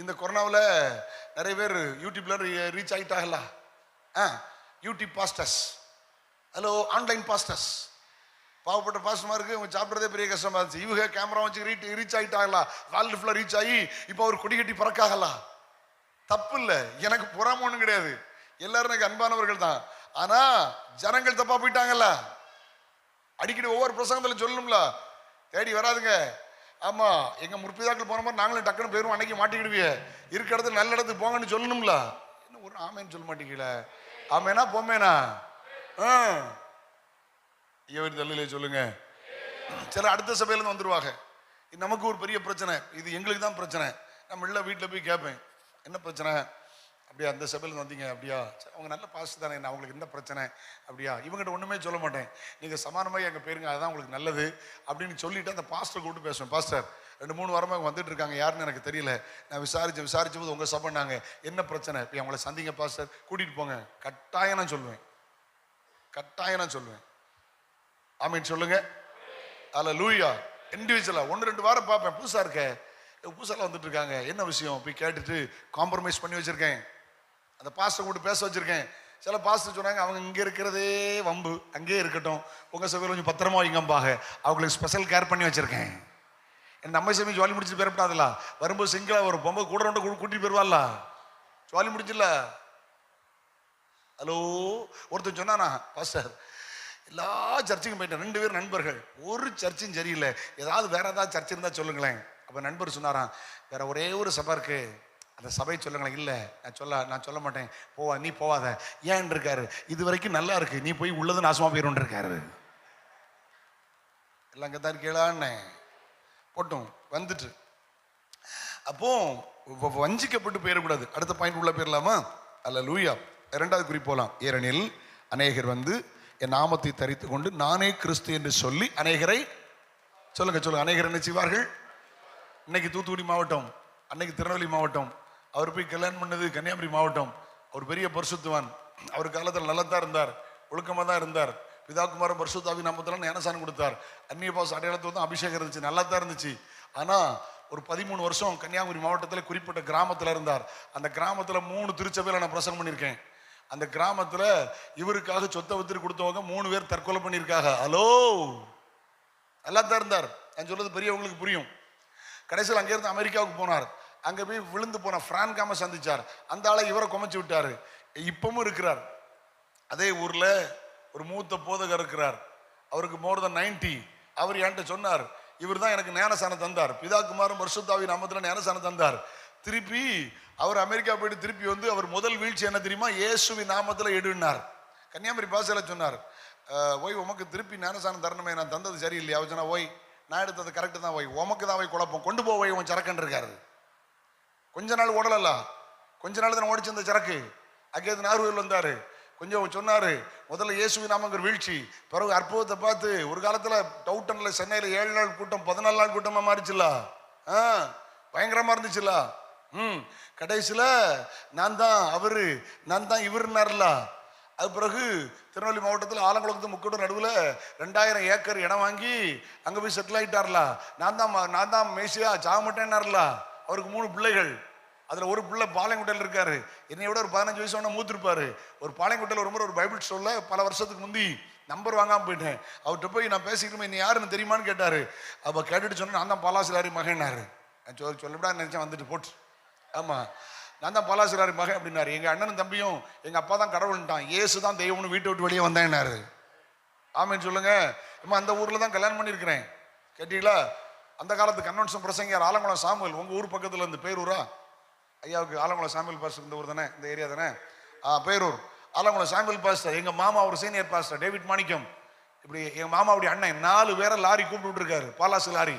இந்த கொரோனாவில் நிறைய பேர் யூடியூப்ல ரீச் ஆகிட்டாங்களா? YouTube pastors, hello online pastors, பாவப்பட்ட பாஸ்டர்மாருக்கு இவங்க சாப்பிட்றதே பெரிய கஷ்டமா இருந்துச்சு. இவங்க கேமரா வச்சு ரீச் ஆகிட்டாங்களா, வேர்ல்டு ஃபுல்லாக ரீச் ஆகி இப்போ அவர் கொடி கட்டி பறக்காகலா? தப்பு இல்லை, எனக்கு பொறாம ஒன்றும் கிடையாது, எல்லாரும் எனக்கு அன்பானவர்கள் தான். ஆனா ஜனங்கள் தப்பா போயிட்டாங்கல்ல. அடிக்கடி ஒவ்வொரு பிரசங்கத்தில் சொல்லணும்ல, தேடி வராதுங்க. ஆமா, எங்க முற்பிதாக்கள் போன மாதிரி நாங்களும் டக்குன்னு போயிரும், அன்னைக்கு மாட்டிக்கிடுவிய, இருக்க இடத்துல நல்ல இடத்துக்கு போங்கன்னு சொல்லணும்ல. என்ன ஒரு ஆமேன்னு சொல்ல மாட்டீங்களா? ஆமேனா போமேனா? தள்ளிலே சொல்லுங்க. சில அடுத்த சபையிலேருந்து வந்துருவாங்க. நமக்கு ஒரு பெரிய பிரச்சனை, இது எங்களுக்கு தான் பிரச்சனை. நம்ம இல்லை வீட்டில் போய் கேட்பேன், என்ன பிரச்சனை? அப்படியா, அந்த சபையிலேருந்து வந்தீங்க? அப்படியா, அவங்க நல்ல பாஸ்டர் தானே, என்ன அவங்களுக்கு என்ன பிரச்சனை? அப்படியா, இவங்ககிட்ட ஒன்றுமே சொல்ல மாட்டேன், நீங்கள் சமானமாக எங்கள் பேருங்க, அதுதான் உங்களுக்கு நல்லது அப்படின்னு சொல்லிட்டு அந்த பாஸ்டர் கூப்பிட்டு பேசுவேன். பாஸ்டர் 2-3 வாரமாக அவங்க வந்துட்டு இருக்காங்க, யாருன்னு எனக்கு தெரியல, நான் விசாரிச்ச போது உங்கள் சபைனாங்க, என்ன பிரச்சனை? இப்போ அவங்கள சந்திங்க பாஸ்டர், கூட்டிகிட்டு போங்க. கட்டாயம் நான் சொல்லுவேன், கட்டாயம் நான் சொல்லுவேன். ஆமீன் சொல்லுங்க. அல்லேலூயா. இண்டிவிஜுவலா 1-2 வாரம் பார்ப்பேன், புதுசா இருக்க, புதுசாலாம் வந்துட்டு இருக்காங்க, என்ன விஷயம் போய் கேட்டுட்டு காம்ப்ரமைஸ் பண்ணி வச்சிருக்கேன். அந்த பாஸ்டர் கூட பேச வச்சிருக்கேன். சில பாஸ்டர் சொன்னாங்க, அவங்க இங்கே இருக்கிறதே வம்பு, அங்கேயே இருக்கட்டும், உங்கள் சபையில் கொஞ்சம் பத்திரமா வைங்கம்பாக, அவங்களுக்கு ஸ்பெஷல் கேர் பண்ணி வச்சிருக்கேன். என் அம்மை சமயம் ஜாலி முடிச்சு பேரப்படாதுல, வரும்போது சிங்கிளா ஒரு பொம்பை கூட ரெண்டு கூட்டிட்டு போயிருவாள்ல, ஜாலி முடிச்சுல. ஹலோ, ஒருத்தர் சொன்னானா, பாஸ்டர் எல்லா சர்ச்சுக்கும் போயிட்டேன், 2 பேர் நண்பர்கள், ஒரு சர்ச்சும் சரியில்லை, ஏதாவது வேற ஏதாவது சர்ச் இருந்தா சொல்லுங்களேன். அப்போ நண்பர் சொன்னாராம், வேற ஒரே ஒரு சபை இருக்கு, அந்த சபை சொல்லுங்களேன். இல்லை நான் சொல்ல மாட்டேன், நீ போவாத. ஏன் இருக்காரு, இது வரைக்கும் நல்லா இருக்கு, நீ போய் உள்ளது நாசமா போயிரும் இருக்காரு. எல்லாம் அங்கே தான் இருக்கலான்னு போட்டும் வந்துட்டு. அப்போ வஞ்சிக்கப்பட்டு போயிடக்கூடாது. அடுத்த பாயிண்ட் உள்ள போயிடலாமா? அல்லேலூயா. 2வது குறிப்பு போகலாம். ஏனெனில் அநேகர் வந்து என் நாமத்தை தரித்து கொண்டு நானே கிறிஸ்து என்று சொல்லி அநேகரை சொல்லுங்க அநேகர் என்ன செய்வார்கள்? இன்னைக்கு தூத்துக்குடி மாவட்டம், அன்னைக்கு திருநெல்வேலி மாவட்டம், அவர் போய் கல்யாணம் பண்ணது கன்னியாகுமரி மாவட்டம். அவர் பெரிய பரிசுத்தவான், அவர் காலத்தில் நல்லா தான் இருந்தார், ஒழுக்கமாக தான் இருந்தார். பிதாகுமாரன் பரிசுத்தாவி நாமத்தில் ஞானசானம் கொடுத்தார், அந்நிய பாச அடையாளத்தில் தான் அபிஷேகம் இருந்துச்சு, நல்லா தான் இருந்துச்சு. ஆனால் ஒரு 13 வருஷம் கன்னியாகுமரி மாவட்டத்தில் குறிப்பிட்ட கிராமத்தில் இருந்தார். அந்த கிராமத்தில் 3 திருச்சபையில் நான் பிரசங்கம் பண்ணியிருக்கேன். அந்த கிராமத்தில் இவருக்காக சொத்தை வித்து கொடுத்தவங்க 3 பேர் தற்கொலை பண்ணியிருக்காங்க. ஹலோ, நல்லா தான் இருந்தார். நான் சொல்றது பெரியவங்களுக்கு புரியும். கடைசியில் அங்கேருந்து அமெரிக்காவுக்கு போனார். அங்கே போய் விழுந்து போன பிரான்காம சந்திச்சார். அந்த ஆளை இவரை குமைச்சு விட்டாரு. இப்பவும் இருக்கிறார். அதே ஊரில் ஒரு மூத்த போதகர் இருக்கிறார், அவருக்கு மோர் தென் 90. அவர் என்கிட்ட சொன்னார், இவர் தான் எனக்கு ஞானசானம் தந்தார், பிதாகுமாரன் பரிசுத்தாவி நாமத்தில் ஞானசானம் தந்தார். திருப்பி அவர் அமெரிக்கா போயிட்டு திருப்பி வந்து அவர் முதல் வீழ்ச்சி என்ன தெரியுமா? இயேசுவின் நாமத்தில் எடுனார். கன்னியாகுமரி பாஷையில் சொன்னார், ஓய் உமக்கு திருப்பி ஞானசானம் தரணுமே, நான் தந்தது சரியில்லையா? அவர் சொன்னா, ஓய் நான் எடுத்தது கரெக்டு தான், ஓய் உமக்கு தான் ஓய் குழப்பம், கொண்டு போய் உன் சரக்குன்னு இருக்காரு. கொஞ்ச நாள் ஓடலல்ல, கொஞ்ச நாள் தான் ஓடிச்சு அந்த சரக்கு. அங்கேருந்து நாகர்கோவில் வந்தாரு, கொஞ்சம் சொன்னாரு, முதல்ல இயேசுவின் நாமங்கிற வீழ்ச்சி, பிறகு அற்புதத்தை பார்த்து ஒரு காலத்தில் டவுட்டன்ல சென்னையில் 7 நாள் கூட்டம் 14 நாள் கூட்டமா மாறிச்சுல, பயங்கரமா இருந்துச்சுல. கடைசியில் நான் தான் அவரு, நான் தான் இவருன்னார்ல. அது பிறகு திருநெல்வேலி மாவட்டத்தில் ஆலங்குளத்து முக்கூட நடுவில் 2000 ஏக்கர் இடம் வாங்கி அங்கே போய் செட்டில் ஆகிட்டார்ல. நான் தான் மேசியா சாக மாட்டேன்னார்ல. அவருக்கு 3 பிள்ளைகள். அதில் ஒரு பிள்ளை பாளையங்கோட்டையில் இருக்காரு. என்னை விட ஒரு 15 வயசு ஒன்று மூத்திருப்பாரு. ஒரு பாளையங்கோட்டையில் ஒரு முறை ஒரு பைபிள் ஸ்டோரில் பல வருஷத்துக்கு முந்தி நம்பர் வாங்காமல் போயிட்டேன். அவர்கிட்ட போய் நான் பேசிக்கிட்டு நீ யாருன்னு தெரியுமான்னு கேட்டார். அப்போ கேட்டுட்டு சொன்னேன், நான் தான் பாலாசிலாரி மகன்னாரு. சொல்லப்படா நினச்சேன், வந்துட்டு போட்டு. ஆமாம், நான் தான் பாலாசிலாரி மகன் அப்படின்னாரு. எங்கள் அண்ணனும் தம்பியும் எங்கள் அப்பா தான் கடவுள்ட்டான், இயேசு தான் தெய்வம்னு வீட்டை விட்டு வெளியே வந்தேன்னாரு. ஆமேன்னு சொல்லுங்க. அந்த ஊரில் தான் கல்யாணம் பண்ணியிருக்கிறேன். கேட்டீங்களா? அந்த காலத்து கன்வென்ஷன் பிரசங்கியார் ஆலங்குளம் சாமுவேல். உங்கள் ஊர் பக்கத்தில் இருந்து பேரூரா? ஐயாவுக்கு ஆலங்குளம் சாமுவேல் பாஸ்டர் இந்த ஊர் தானே, இந்த ஏரியா தானே? Perur Alangulam Samuel pastor. எங்கள் மாமா ஒரு சீனியர் பாஸ்டர் டேவிட் மாணிக்கம். இப்படி எங்கள் மாமாவுடைய அண்ணன் 4 பேரை லாரி கூப்பிட்டு விட்டுருக்காரு, பாலாசு லாரி.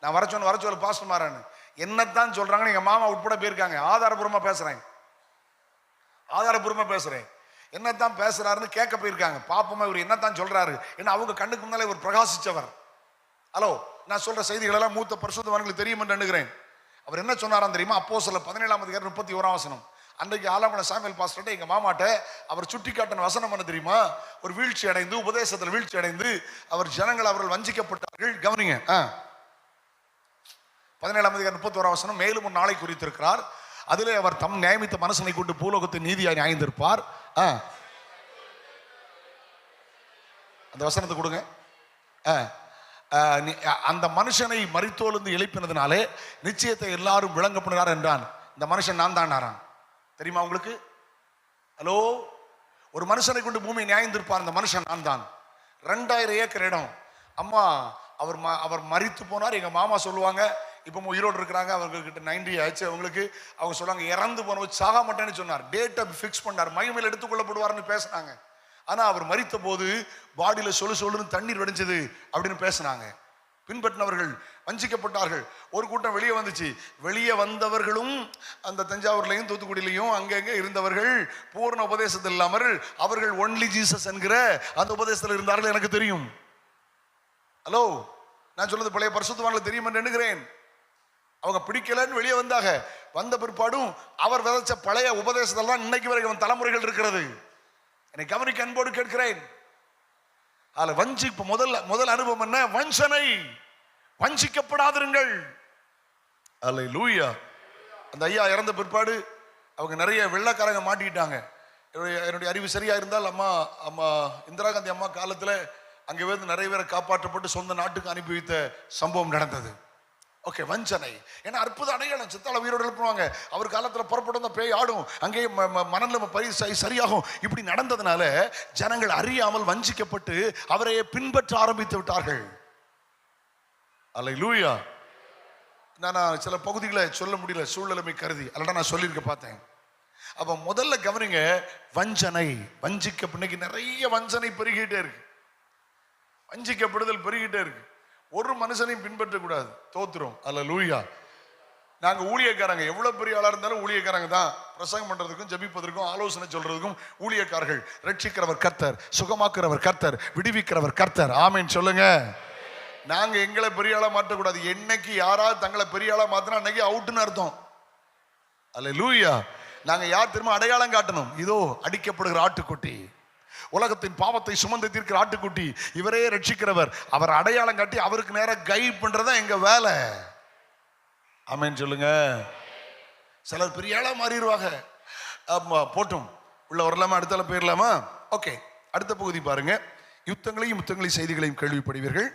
நான் வரச்சோன்னு பாஸ்டர் மாறான்னு என்னத்தான் சொல்றாங்கன்னு எங்கள் மாமா உட்பட போயிருக்காங்க. ஆதாரபூர்வமாக பேசுகிறேன். என்னத்தான் பேசுறாருன்னு கேட்க போயிருக்காங்க. பாப்பமா இவர் என்னத்தான் சொல்றாரு. ஏன்னா அவங்க கண்ணுக்கு முன்னாலே இவர் பிரகாசிச்சவர். ஹலோ, நான் சொல்ற செய்திகள் எல்லாம் மூத்த பரிசுத்தவான்களுக்கு தெரியும் என்று எண்ணுகிறேன். அவர் என்ன சொன்னாராம் தெரியுமா? அப்போஸ்தலர் 17:31 அன்றைக்கு ஆலங்குளம் சாமுவேல் பாஸ்டர்ட்ட எங்க மாமாட்ட அவர் சுட்டி காட்டின வசனம் என்ன தெரியுமா? ஒரு வீழ்ச்சி அடைந்து, உபதேசத்தில் வீழ்ச்சி அடைந்து அவர் ஜனங்கள் அவர்கள் வஞ்சிக்கப்பட்டார்கள். கவனிங்க, 17:31 மேலும் ஒரு நாளை குறித்திருக்கிறார். அதிலே அவர் தம் நியமித்த மனுஷனை கொண்டு பூலோகத்தின் நீதியாய் நியாயந்திருப்பார். அந்த வசனத்தை கொடுங்க. அந்த மனுஷனை மரித்தோலிருந்து எழுப்பினதுனாலே நிச்சயத்தை எல்லாரும் விளங்க பண்ணினார் என்றான். இந்த மனுஷன் நான் தான் தெரியுமா உங்களுக்கு? ஹலோ, ஒரு மனுஷனை கொண்டு பூமியை நியாயந்திருப்பார். இந்த மனுஷன் நான் தான். 2000 ஏக்கர் இடம். அம்மா அவர் மரித்து போனார். எங்க மாமா சொல்லுவாங்க, இப்போ உயிரோடு இருக்கிறாங்க, அவர்கிட்ட 90 ஆச்சு அவங்களுக்கு. அவங்க சொல்லுவாங்க, இறந்து போனவர் சாக மாட்டேன்னு சொன்னார். டேட்டை ஃபிக்ஸ் பண்ணார், மகிமையில் எடுத்துக்கொள்ளப்படுவார்னு பேசினாங்க. ஆனா அவர் மரித்த போது பாடியில சொல்லுன்னு தண்ணீர் வெடிஞ்சது அப்படின்னு பேசினாங்க. பின்பற்றினவர்கள் வஞ்சிக்கப்பட்டார்கள். ஒரு கூட்டம் வெளியே வந்துச்சு. வெளியே வந்தவர்களும் அந்த தஞ்சாவூர்லையும் தூத்துக்குடியிலையும் அங்கங்கே இருந்தவர்கள் பூர்ண உபதேசத்தில் இல்லாமல் அவர்கள் ஒன்லி ஜீசஸ் என்கிற அந்த உபதேசத்தில் இருந்தார்கள். எனக்கு தெரியும். ஹலோ, நான் சொல்றது பழைய பரிசுத்தவான்களுக்கு தெரியும் என்று எண்ணுகிறேன். அவங்க பிடிக்கலன்னு வெளியே வந்தாங்க. வந்த பிற்பாடும் அவர் விதைச்ச பழைய உபதேசத்தில் தான் இன்னைக்கு வரைக்கும் தலைமுறைகள் இருக்கிறது. என்னை கவனிக்க அன்போடு கேட்கிறேன். அதுல வஞ்சிப்பு முதல் அனுபவம் என்ன? வஞ்சனை. வஞ்சிக்கப்படாதிருங்கள். அல்லேலூயா. அந்த ஐயா இறந்த பிற்பாடு அவங்க நிறைய வெள்ளைக்காரங்க மாட்டிக்கிட்டாங்க. என்னுடைய அறிவு சரியா இருந்தால் அம்மா இந்திரா காந்தி அம்மா காலத்துல அங்கே வந்து நிறைய பேரை காப்பாற்றப்பட்டு சொந்த நாட்டுக்கு அனுப்பி வைத்த சம்பவம் நடந்தது. ஓகே, வஞ்சனை. ஏன்னா அற்புத அடையாளம், சித்தால உயிரோடு எழுப்புவாங்க. அவர் காலத்தில் புறப்பட்டு பேய் ஆடும், அங்கேயே மனநிலை சரியாகும். இப்படி நடந்ததுனால ஜனங்கள் அறியாமல் வஞ்சிக்கப்பட்டு அவரையே பின்பற்ற ஆரம்பித்து விட்டார்கள். அல்லேலூயா. நான் சில பகுதிகளை சொல்ல முடியல, சூழ்நிலைமை கருதி, அல்லடா நான் சொல்லியிருக்க பார்த்தேன். அப்ப முதல்ல கவனிங்க, வஞ்சனை. இன்னைக்கு நிறைய வஞ்சனை பெருகிட்டே இருக்கு. வஞ்சிக்கப்படுதல் பெருகிட்டே இருக்கு. ஒரு மனுஷனையும் பின்பற்றக்கூடாது, தோத்துரும். அல்லேலூயா. நாங்க ஊழியக்காரங்க, எவ்வளவு பெரிய ஆளா இருந்தாலும் ஊழியக்காரங்க தான். பிரசங்கம் பண்றதுக்கும் ஜெபிப்பதற்கும் ஆலோசனை சொல்றதுக்கும் ஊழியக்காரர்கள். ரட்சிக்கிறவர் கர்த்தர், சுகமாக்குறவர் கர்த்தர், விடுவிக்கிறவர் கர்த்தர். ஆமேன் சொல்லுங்க. நாங்க எங்களை பெரிய ஆளா மாற்றக்கூடாது. என்னைக்கு யாராவது தங்களை பெரிய ஆளா மாத்தினா அன்னைக்கு அவுட்னு அர்த்தம். அல்லேலூயா. நாங்க யார் திரும்ப அடையாளம் காட்டணும். இதோ அடிக்கப்படுகிற ஆட்டுக்குட்டி, உலகத்தின் பாவத்தை சுமந்து தீர்க்கிற ஆட்டுக்குட்டி, இவரே ரட்சிக்கிறவர். அவர் அடையாளம் காட்டி அவருக்கு நேரம் கைட் பண்றதா எங்க வேலை. ஆமென் சொல்லுங்க. சிலர் பெரிய ஆளா மாறிடுவாங்க. போட்டும் உள்ள வரலாமா? அடுத்தால போயிடலாமா? ஓகே, அடுத்த பகுதி பாருங்க. யுத்தங்களையும் செய்திகளையும் கேள்விப்படுவீர்கள்,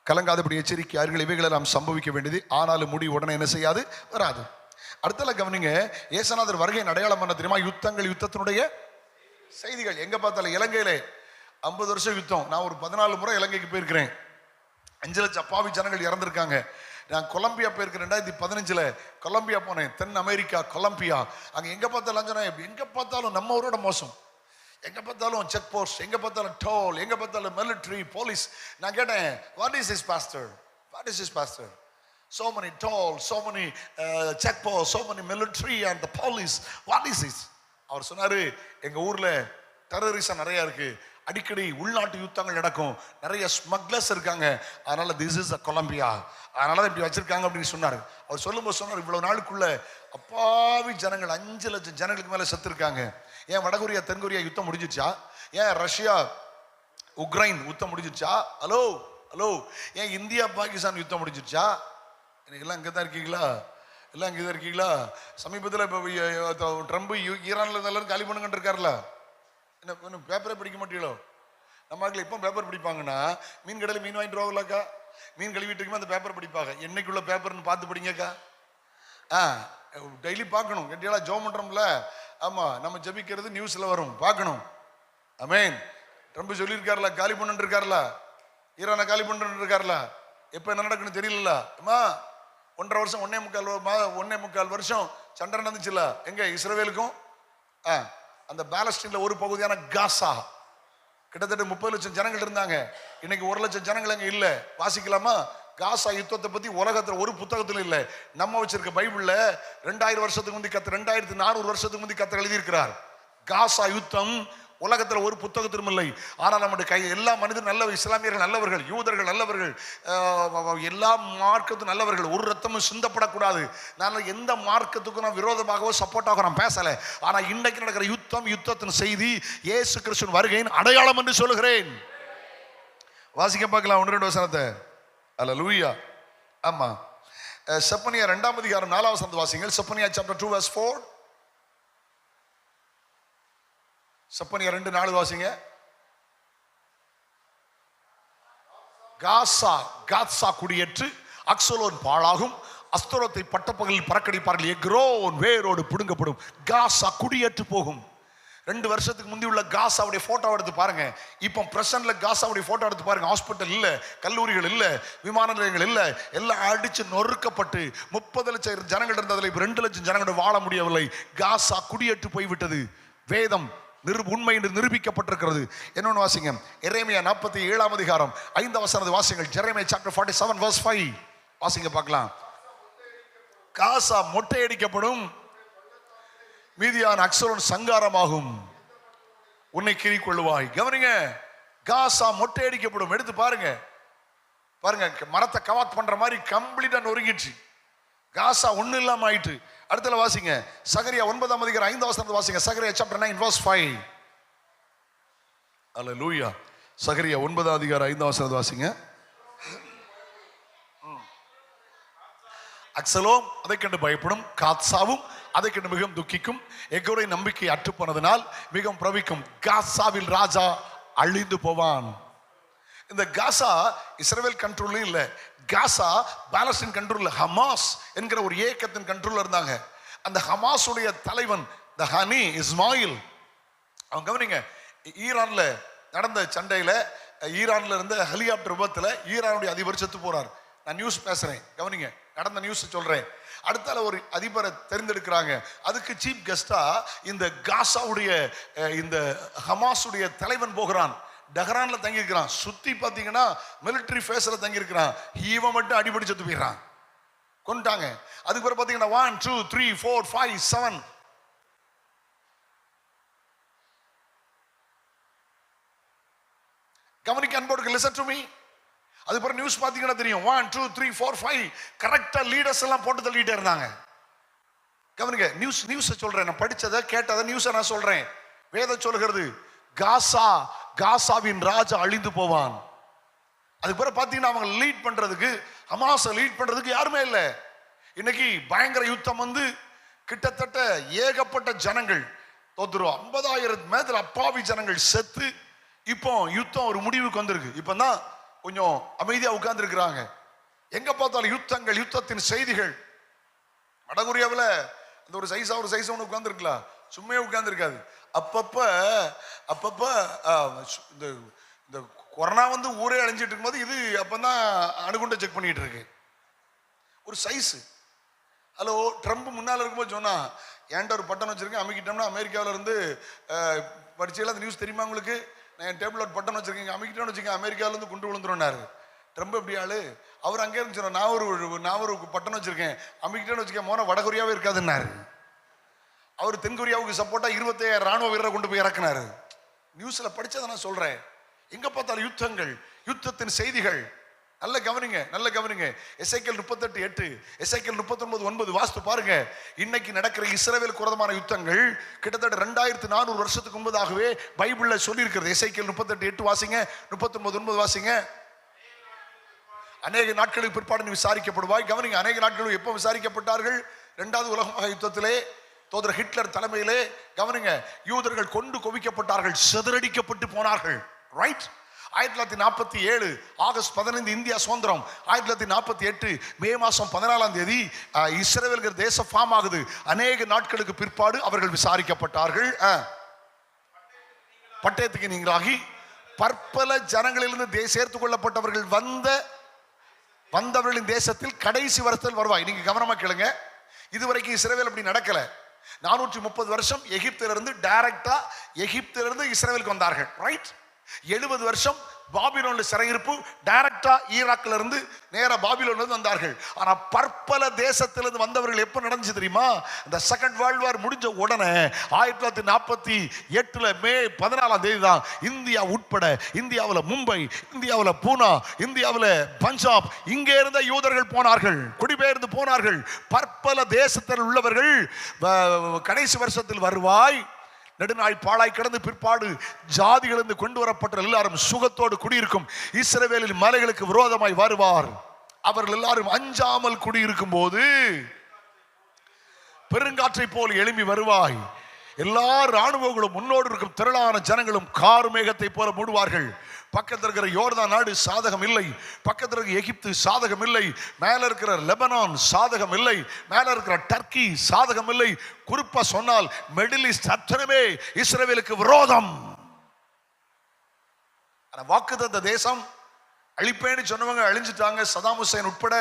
கலங்காதபடி எச்சரிக்கையார்கள். இவைகளை நாம் சம்பவிக்க வேண்டியது, ஆனாலும் முடி உடனே என்ன செய்யாது, வராது. அடுத்தல கவனிங்க, இயேசுநாதர் வருகையின் அடையாளம் என்ன தெரியுமா? யுத்தத்தினுடைய செய்திகள். எங்க பார்த்தாலும் இலங்கையில 50 வருஷம் யுத்தம். நான் ஒரு 14 முறை இலங்கைக்கு போயிருக்கிறேன். 5 லட்சம் அப்பாவி ஜனங்கள் இறந்திருக்காங்க. நான் கொலம்பியா போயிருக்கிறேன். 2015 கொலம்பியா போனேன். தென் அமெரிக்கா கொலம்பியா. அங்க எங்க பார்த்தாலும் எங்க பார்த்தாலும் நம்ம ஊரோட மோசம். எங்க பார்த்தாலும் செக் போஸ்ட், எங்க பார்த்தாலும் டோல், எங்க பார்த்தாலும் மிலிட்டரி, போலீஸ். நான் கேட்டேன், what is this pastor? So many toll, so many check posts, so many military and the police. What is this? அவர் சொன்னாரு, எங்க ஊர்ல டெரரிசம் நிறைய இருக்கு, அடிக்கடி உள்நாட்டு யுத்தங்கள் நடக்கும், நிறைய ஸ்மக்லர்ஸ் இருக்காங்க, அதனால திஸ் இஸ் கொலம்பியா, அதனால இப்படி வச்சிருக்காங்க அப்படின்னு சொன்னாரு. அவர் சொல்லும்போது சொன்னார், இவ்வளவு நாளுக்குள்ள அப்பாவி ஜனங்கள் 5 லட்சம் ஜனங்களுக்கு மேல செத்து இருக்காங்க. ஏன் வடகொரியா தென்கொரியா யுத்தம் முடிஞ்சிச்சா? ஏன் ரஷ்யா உக்ரைன் யுத்தம் முடிஞ்சிச்சா? ஹலோ, ஏன் இந்தியா பாகிஸ்தான் யுத்தம் முடிஞ்சிச்சா? எல்லாம் இங்கே தான் இருக்கீங்களா? எல்லாம் அங்கே இருக்கீங்களா? சமீபத்தில் இப்போ ட்ரம்ப் ஈரான்ல இருந்தாலும் காலி பண்ணுங்கன்னு இருக்காருல்ல. என்ன பேப்பரே படிக்க மாட்டீங்களோ? நம்ம ஆட்கள் எப்போ பேப்பர் படிப்பாங்கன்னா, மீன் கடையில் மீன் வாங்கிட்டு வருவாங்களாக்கா, மீன் கழுவிட்டு இருக்கும்போது அந்த பேப்பர் படிப்பாங்க. என்னைக்குள்ள பேப்பர்னு பார்த்து படிங்கக்கா. டெய்லி பார்க்கணும். கேட்டீங்களா? ஜோம் பண்றோம்ல, ஆமா, நம்ம ஜெபிக்கிறது நியூஸ்ல வரும், பார்க்கணும். ஆமென். ட்ரம்ப் சொல்லியிருக்காருல, காலி பண்ணிட்டு இருக்காருல, ஈரானை காலி பண்ணிட்டு இருக்காருல. எப்ப என்ன நடக்குன்னு தெரியல. அம்மா 1.5 வருஷம் 1.25 வருஷம் சண்டை நடந்துச்சுல, எங்க இஸ்ரவேலுக்கும் அந்த பாலஸ்தீன்ல ஒரு பகுதியான காசா. கிட்டத்தட்ட 30 லட்சம் ஜனங்கள் இருந்தாங்க. இன்னைக்கு 1 லட்சம் ஜனங்கள் அங்க இல்ல. வாசிக்கலாமா? காசா யுத்தத்தை பத்தி உலகத்துல ஒரு புத்தகத்துல இல்ல. நம்ம வச்சிருக்க பைபிள்ல 2000 வருஷத்துக்கு முந்தி 2400 வருஷத்துக்கு முந்தி கத்தர் எழுதியிருக்கிறார். காசா யுத்தம் உலகத்துல ஒரு புத்தகத்திலும் இல்லை. ஆனால் நம்முடைய கை எல்லா மனிதரும் நல்லவர், இஸ்லாமியர்கள் நல்லவர்கள், யூதர்கள் நல்லவர்கள், எல்லா மார்க்கத்தும் நல்லவர்கள். ஒரு ரத்தமும் சிந்தப்படக்கூடாது. நான் எந்த மார்க்கத்துக்கும் நான் விரோதமாகவோ சப்போர்ட்டாக நான் பேசல. ஆனா இன்னைக்கு நடக்கிற யுத்தம், யுத்தத்தின் செய்தி இயேசு கிறிஸ்துவின் வருகையின் அடையாளம் என்று சொல்லுகிறேன். வாசிக்க பார்க்கலாம் 1-2 வசனத்தை. அல்லேலூயா. ஆமா, செப்பனியா 2ஆம் அதிகாரம் 4ஆம் வசனத்தை வாசிங்கள். Zephaniah chapter 2 verse 4. செப்பனியா 2:4 வாசிங்க. காசா குடியேற்று அக்சலோன் பாழாகும், அஸ்தரோத்தை பட்டப்பகலில் பறக்கடிப்பார்கள், எக்ரோன் வேரோடு பிடுங்கப்படும். காசா குடியேற்று போகும். 2 வருஷத்துக்கு முந்தி உள்ள காசாவுடைய போட்டோ எடுத்து பாருங்க. இப்போ பிரசன்ட்ல காசாவுடைய போட்டோ எடுத்து பாருங்க. ஹாஸ்பிட்டல் இல்ல, கல்லூரிகள் இல்ல, விமான நிலையங்கள் இல்ல, எல்லாம் அடிச்சு நொறுக்கப்பட்டு 30 லட்சம் ஜனங்கள் இருந்ததில் 2 லட்சம் ஜனங்கள் வாழ முடியவில்லை. காசா குடியேற்று போய்விட்டது. வேதம் உண்மை என்று நிரூபிக்கப்பட்டிருக்கிறது. என்னொன்னு வாசிங்க. எரேமியா 47ஆம் அதிகாரம் 5ஆம் வசனத்தை வாசிங்கள். எரேமியா chapter 47 verse 5 வாசிங்க பார்க்கலாம். காசா மொட்டையடிக்கப்படும், மீதியான அக்சலோன் சங்காரமாகும், உன்னை கிரி கொள்ளுவாய். கவனிங்க, காசா மொட்டையடிக்கப்படும். எடுத்து பாருங்க, மரத்தை கவாத் பண்ற மாதிரி கம்ப்ளீட்டா நொறுங்கிடுச்சு. காசா ஒண்ணு இல்லாம ஆயிட்டு. அடுத்தல வாசிங்க, சகரியா 9ஆம் அதிகாரம் 5ஆம் வசனத்தை வாசிங்க. சகரியா chapter 9 verse 5. அல்லேலூயா. சகரியா 9ஆம் அதிகாரம் 5ஆம் வசனத்தை வாசிங்க. அக்சலோம் அதை கண்டு பயப்படும், காத்சாவும் அதை கண்டு மிகவும் துக்கிக்கும், எகோரை நம்பிக்கை அற்றுப்போனதனால் மிகவும் பிரவிக்கும். காசாவில் ராஜா அழிந்து போவான். இந்த காசா இஸ்ரவேல் கண்ட்ரோல் இல்ல, காசா பாலஸ்தீன் கண்ட்ரோல், ஹமாஸ் என்கிற ஒரு ஏக்கத்தின் கண்ட்ரோல் இருந்தாங்க. அந்த ஹமாஸுடைய தலைவன் த ஹனி இஸ்மாயில், அவன் கவனிங்க, ஈரான்ல நடந்த சண்டையில, ஈரான்ல இருந்த ஹெலிகாப்டர் விபத்துல ஈரானுடைய அதிபர் செத்து போறார். நான் நியூஸ் பேசுறேன், கவனிங்க, நடந்த நியூஸ் சொல்றேன். அடுத்தால ஒரு அதிபரை தேர்ந்தெடுக்கிறாங்க. அதுக்கு சீஃப் கெஸ்டா இந்த காசாவுடைய இந்த ஹமாஸுடைய தலைவன் போகிறான். டஹரான்ல தங்கி இருக்கிறான். சுத்தி பாத்தீங்கன்னா மிலிட்டரி ஃபேஸ்ல தங்கி இருக்கிறான். இவன் மட்டும் அடிபடி செத்து போயிடுறான், கொண்டாங்க. அதுக்கு பிறகு பாத்தீங்கன்னா 1 2 3 4 5 7 கவனிக்க அன்போடு லிசன் டு மீ. அது பிறகு நியூஸ் பாத்தீங்கன்னா தெரியும். 1 2 3 4 5 கரெக்டா லீடர்ஸ் எல்லாம் போட்டு தள்ளிட்டே இருந்தாங்க. கவனிங்க, நியூஸ் சொல்றேன், நான் படிச்சதை கேட்டதை நியூஸை நான் சொல்றேன். வேதம் சொல்கிறது காசாவின் ராஜா அழிந்து போவான். அதுக்கு பிறகு பாத்தீங்கன்னா அவங்க லீட் பண்றதுக்கு, ஹமாஸை லீட் பண்றதுக்கு யாருமே இல்லை. இன்னைக்கு பயங்கர யுத்தம் வந்து கிட்டத்தட்ட ஏகப்பட்ட ஜனங்கள் தோத்துரும். 50,000 மேல அப்பாவி ஜனங்கள் செத்து இப்போ யுத்தம் ஒரு முடிவுக்கு வந்திருக்கு. இப்பதான் கொஞ்சம் அமைதியா உட்கார்ந்து இருக்கிறாங்க. எங்க பார்த்தாலும் யுத்தங்கள், யுத்தத்தின் செய்திகள். வடகொரியாவில் அந்த ஒரு சைஸா ஒன்று உட்கார்ந்து இருக்கலாம், சும்மே உட்கார்ந்து இருக்காது. அப்பப்ப இந்த கொரோனா வந்து ஊரே அழிஞ்சிட்டு இருக்கும்போது இது அப்பதான் அணுகுண்டை செக் பண்ணிட்டு இருக்கு. ஒரு சைஸ். ஹலோ, ட்ரம்ப் முன்னால் இருக்கும்போது சொன்னா, ஏன்ட்ட ஒரு பட்டன் வச்சிருக்கேன், அமைக்கிட்டோம்னா அமெரிக்காவில இருந்து படிச்சீங்களா அந்த நியூஸ் தெரியுமா உங்களுக்கு? நான் டேபிள் ஒரு பட்டன் வச்சிருக்கேன், அமைக்கிட்டோன்னு வச்சுக்கேன், அமெரிக்காவில இருந்து குண்டு விழுந்துருன்னாரு. ட்ரம்ப் எப்படி ஆளு? அவர் அங்கே இருந்து சொன்னார், நான் ஒரு பட்டன் வச்சிருக்கேன், அமைக்கிட்டோன்னு வச்சுக்கேன், மோன வடகொரியாவே இருக்காதுன்னாரு. அவர் தென்கொரியாவுக்கு சப்போர்ட்டா 25,000 ராணுவ வீரரை கொண்டு போய் இறக்குனாரு. நியூஸ்ல படிச்சதை நான் சொல்றேன். எங்க பார்த்தாலும் யுத்தங்கள், யுத்தத்தின் செய்திகள். நல்ல கவனிங்க. எசேக்கியேல் 38:8, எசேக்கியேல் 39:9 வாஸ்து பாருங்க. இன்னைக்கு நடக்கிற இஸ்ரவேல் விரோதமான யுத்தங்கள் கிட்டத்தட்ட 2400 வருஷத்துக்கு முன்பதாகவே பைபிள்ல சொல்லி இருக்கிறது. எசேக்கியேல் 38:8 வாசிங்க, 39:9 வாசிங்க. அநேக நாட்களுக்கு பிற்பாடு நீ விசாரிக்கப்படுவாய். கவனிங்க, அநேக நாட்களுக்கு எப்போ விசாரிக்கப்பட்டார்கள்? இரண்டாவது உலக மகா யுத்தத்திலே தோதர் ஹிட்லர் தலைமையிலே கவனிங்க, யூதர்கள் கொண்டு குவிக்கப்பட்டார்கள், சிதறடிக்கப்பட்டு போனார்கள். ரைட். 1947 ஆகஸ்ட் 15 இந்தியா சுதந்திரம். 1948 மே மாசம் 14ஆம் தேதி இஸ்ரவேல்கிற தேசம் ஃபார்ம் ஆகுது. அநேக நாட்களுக்கு பிற்பாடு அவர்கள் விசாரிக்கப்பட்டார்கள். பட்டயத்துக்கு நீங்களாகி பற்பல ஜனங்களிலிருந்து சேர்த்துக் கொள்ளப்பட்டவர்கள் வந்தவர்களின் தேசத்தில் கடைசி வருஷத்தில் வருவாய். நீங்க கவனமா கேளுங்க. இதுவரைக்கும் இஸ்ரவேல் அப்படி நடக்கல. 430 வருஷம் எகிப்திலிருந்து டைரக்டா எகிப்திலிருந்து இஸ்ரவேலுக்கு வந்தார்கள். ரைட். 70 வருஷம் பாபிலோன்ல சிறையிருப்பு, டைரக்டா ஈராக்ல இருந்து நேரா பாபிலோன்ல இருந்து வந்தார்கள். ஆனா பற்பல தேசத்திலிருந்து வந்தவர்கள் எப்ப நடந்துச்சு தெரியுமா? இந்த செகண்ட் வேர்ல்ட் வார் முடிஞ்ச உடனே 1948 மே 14ஆம் தேதி தான் இந்தியா உட்பட, இந்தியாவில் மும்பை, இந்தியாவில் பூனா, இந்தியாவில் பஞ்சாப், இங்கே இருந்த யூதர்கள் போனார்கள், குடிபெயர்ந்து போனார்கள். பற்பல தேசத்தில் உள்ளவர்கள் கடைசி வருஷத்தில் வருவாய். நெடுநாள் பாழாய் கிடந்து பிற்பாடு ஜாதிகளிலிருந்து கொண்டு வரப்பட்ட எல்லாரும் சுகத்தோடு குடியிருக்கும் இஸ்ரவேலின் மலைகளுக்கு விரோதமாய் வருவார். அவர்கள் எல்லாரும் அஞ்சாமல் குடியிருக்கும் போது பெருங்காற்றை போல் எழும்பி வருவாய். எல்லா ராணுவங்களும் முன்னோடு இருக்கும் திரளான ஜனங்களும் கார் மேகத்தை போல மூடுவார்கள். பக்கத்தில் இருக்கிற யோர்தான் நாடு சாதகம் இல்லை, பக்கத்தில் இருக்கிற எகிப்து சாதகம் இல்லை, மேல இருக்கிற லெபனான் சாதகம் இல்லை, மேல இருக்கிற டர்க்கி சாதகம் இல்லை. குறிப்பா சொன்னால் மிடில் ஈஸ்ட் அத்தனையுமே இஸ்ரவேலுக்கு விரோதம். வாக்குத்தத்த தேசம் அழிப்பேன்னு சொன்னவங்க அழிஞ்சிட்டாங்க, சதாம் ஹுசைன் உட்பட.